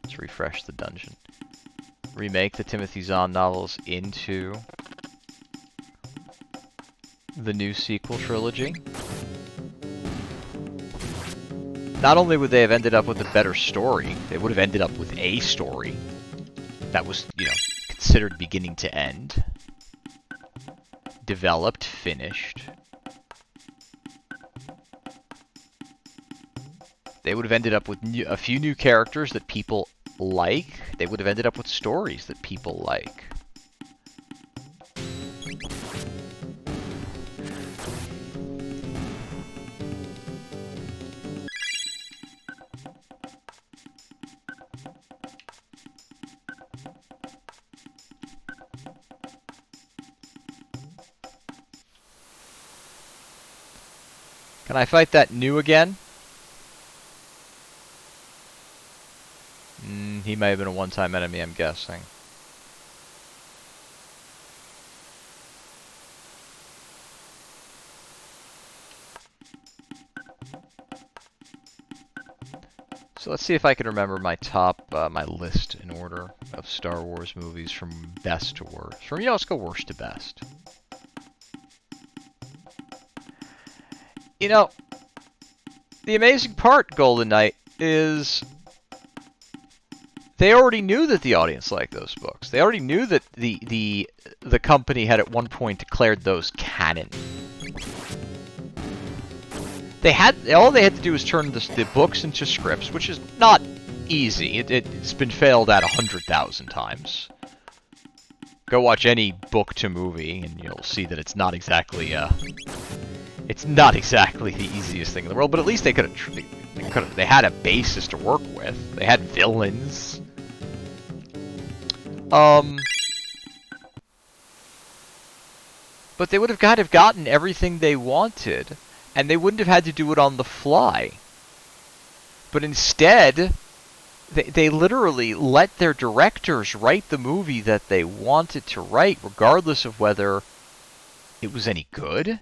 Let's refresh the dungeon. Remake the Timothy Zahn novels into the new sequel trilogy. Not only would they have ended up with a better story, they would have ended up with a story that was, considered beginning to end. Developed, finished. They would have ended up with a few new characters that people like. They would have ended up with stories that people like. Can I fight that new again? He may have been a one-time enemy, I'm guessing. So let's see if I can remember my my list in order of Star Wars movies from best to worst. Let's go worst to best. You know, the amazing part, Golden Knight, is they already knew that the audience liked those books. They already knew that the company had at one point declared those canon. All they had to do was turn the books into scripts, which is not easy. It's been failed at 100,000 times. Go watch any book to movie, and you'll see that it's not exactly the easiest thing in the world. But at least they had a basis to work with. They had villains. But they would have kind of gotten everything they wanted. And they wouldn't have had to do it on the fly. But instead, they literally let their directors write the movie that they wanted to write, regardless of whether it was any good,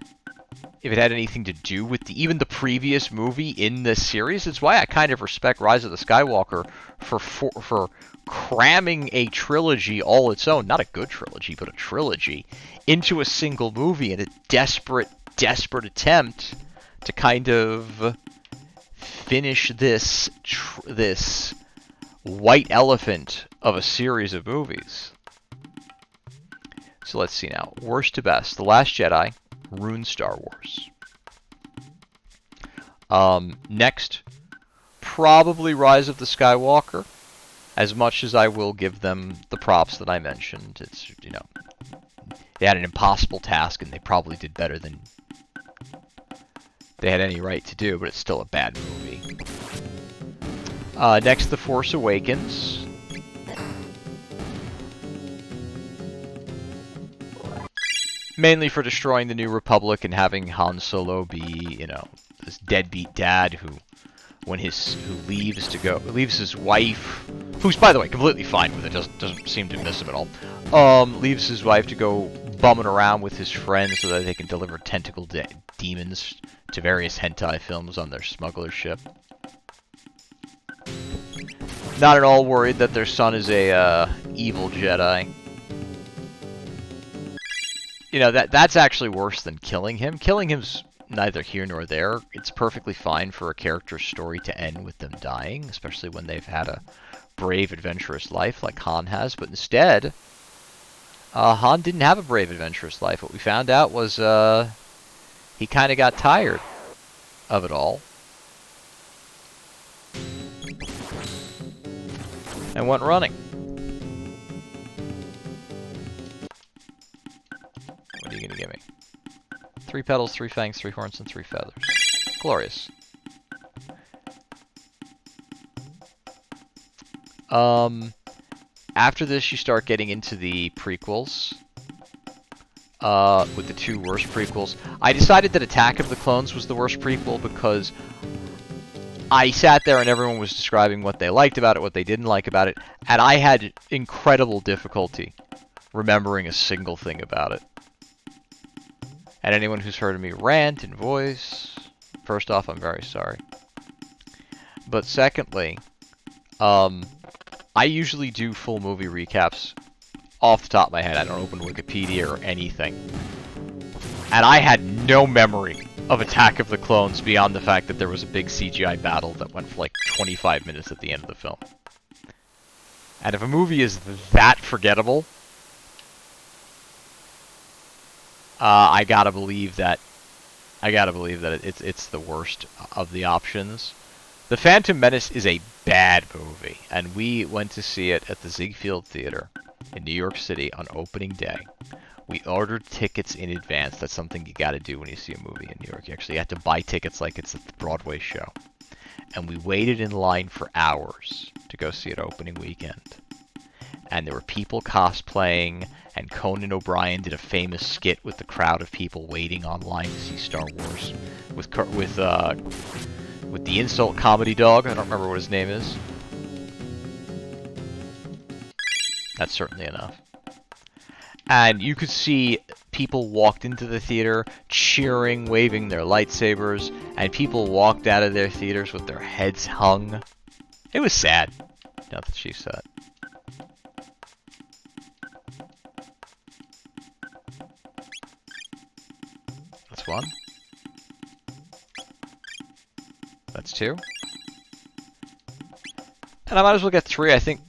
if it had anything to do with even the previous movie in this series. It's why I kind of respect Rise of the Skywalker for cramming a trilogy all its own, not a good trilogy, but a trilogy, into a single movie in a desperate attempt to kind of finish this white elephant of a series of movies. So let's see now. Worst to best. The Last Jedi ruined Star Wars. Next, probably Rise of the Skywalker. As much as I will give them the props that I mentioned, it's, they had an impossible task and they probably did better than they had any right to do, but it's still a bad movie. Next, The Force Awakens. Mainly for destroying the New Republic and having Han Solo be, this deadbeat dad who leaves his wife, who's, by the way, completely fine with it, doesn't seem to miss him at all, leaves his wife to go bumming around with his friends so that they can deliver tentacle demons to various hentai films on their smuggler ship. Not at all worried that their son is a evil Jedi. That's actually worse than killing him. Killing him's neither here nor there. It's perfectly fine for a character's story to end with them dying, especially when they've had a brave, adventurous life like Han has. But instead, Han didn't have a brave, adventurous life. What we found out was he kind of got tired of it all and went running. What are you going to give me? 3 petals, 3 fangs, 3 horns, and 3 feathers. Glorious. After this, you start getting into the prequels. With the 2 worst prequels. I decided that Attack of the Clones was the worst prequel because I sat there and everyone was describing what they liked about it, what they didn't like about it, and I had incredible difficulty remembering a single thing about it. And anyone who's heard of me rant and voice, first off, I'm very sorry. But secondly, I usually do full movie recaps off the top of my head. I don't open Wikipedia or anything. And I had no memory of Attack of the Clones beyond the fact that there was a big CGI battle that went for like 25 minutes at the end of the film. And if a movie is that forgettable, I gotta believe that it's the worst of the options. The Phantom Menace is a bad movie, and we went to see it at the Ziegfeld Theater in New York City on opening day. We ordered tickets in advance. That's something you gotta do when you see a movie in New York. You actually have to buy tickets like it's a Broadway show. And we waited in line for hours to go see it opening weekend. and there were people cosplaying, and Conan O'Brien did a famous skit with the crowd of people waiting online to see Star Wars with the insult comedy dog. I don't remember what his name is. That's certainly enough. And you could see people walked into the theater cheering, waving their lightsabers, and people walked out of their theaters with their heads hung. It was sad. Not that she said. That's one. That's two. And I might as well get three. I think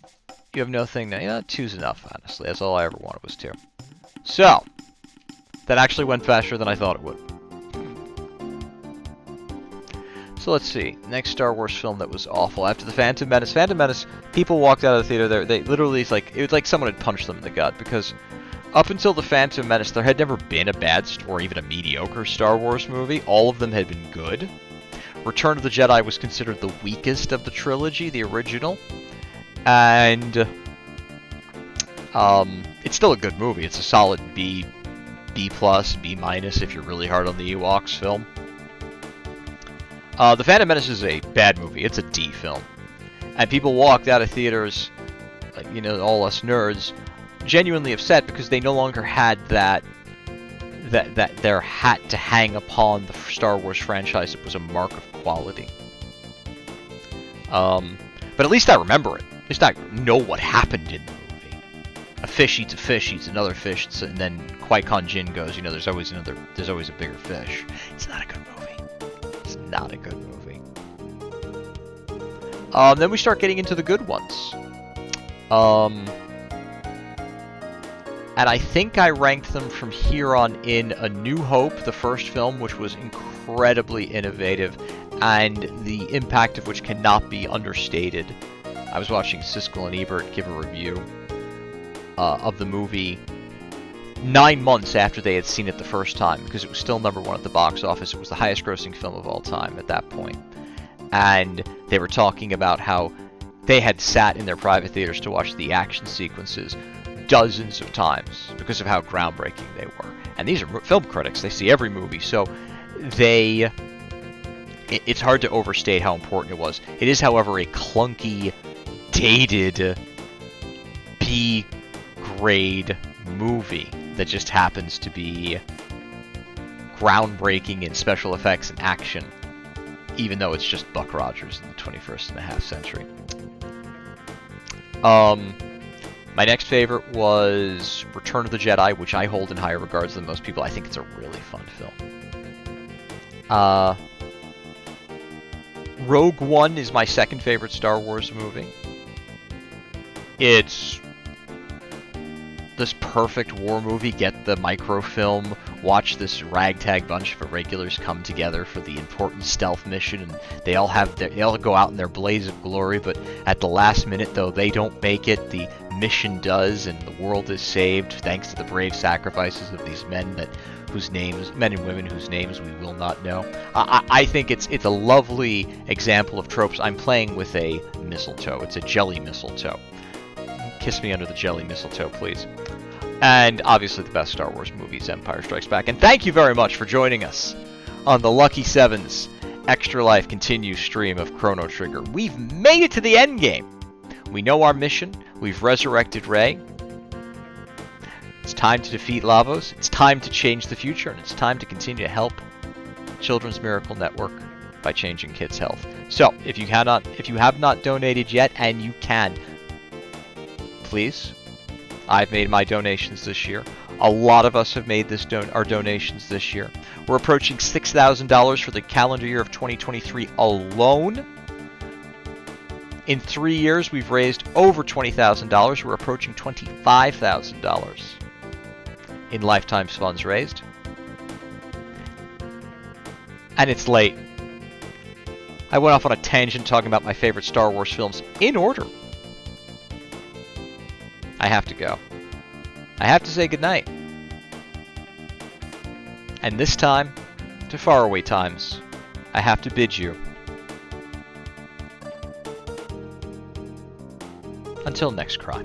you have no thing now. Yeah, two's enough, honestly. That's all I ever wanted was two. So, that actually went faster than I thought it would. So let's see. Next Star Wars film that was awful. After the Phantom Menace. Phantom Menace, people walked out of the theater there. They literally, it was like someone had punched them in the gut. Because up until the Phantom Menace, there had never been a bad or even a mediocre Star Wars movie. All of them had been good. Return of the Jedi was considered the weakest of the trilogy, the original. And it's still a good movie. It's a solid B+, B- if you're really hard on the Ewoks film. The Phantom Menace is a bad movie. It's a D film. And people walked out of theaters, you know, all us nerds, genuinely upset because they no longer had that their hat to hang upon the Star Wars franchise. It was a mark of quality. But at least I remember it. At least I know what happened in the movie. A fish eats another fish, and then Qui-Gon Jinn goes, you know, there's always a bigger fish. It's not a good movie. It's not a good movie. Then we start getting into the good ones. And I think I ranked them from here on in A New Hope, the first film, which was incredibly innovative, and the impact of which cannot be understated. I was watching Siskel and Ebert give a review of the movie 9 months after they had seen it the first time, because it was still #1 at the box office. It was the highest grossing film of all time at that point. And they were talking about how they had sat in their private theaters to watch the action sequences dozens of times because of how groundbreaking they were. And these are film critics. They see every movie. So it's hard to overstate how important it was. It is, however, a clunky, dated, B-grade movie that just happens to be groundbreaking in special effects and action, even though it's just Buck Rogers in the 21st and a half century. My next favorite was Return of the Jedi, which I hold in higher regards than most people. I think it's a really fun film. Rogue One is my second favorite Star Wars movie. It's this perfect war movie. Get the microfilm, watch this ragtag bunch of irregulars come together for the important stealth mission, and they all go out in their blaze of glory, but at the last minute, though, they don't make it. The mission does, and the world is saved thanks to the brave sacrifices of these men and women whose names we will not know. I think it's a lovely example of tropes. I'm playing with a mistletoe. It's a jelly mistletoe. Kiss me under the jelly mistletoe, please. And obviously the best Star Wars movie is Empire Strikes Back. And thank you very much for joining us on the Lucky Sevens Extra Life Continues stream of Chrono Trigger. We've made it to the end game. We know our mission. We've resurrected Rey. It's time to defeat Lavos. It's time to change the future, and it's time to continue to help Children's Miracle Network by changing kids' health. So, if you have not donated yet, and you can, please. I've made my donations this year. A lot of us have made our donations this year. We're approaching $6,000 for the calendar year of 2023 alone. In 3 years, we've raised over $20,000. We're approaching $25,000 in lifetime funds raised. And it's late. I went off on a tangent talking about my favorite Star Wars films in order. I have to go. I have to say goodnight. And this time, to faraway times, I have to bid you. Until next crime.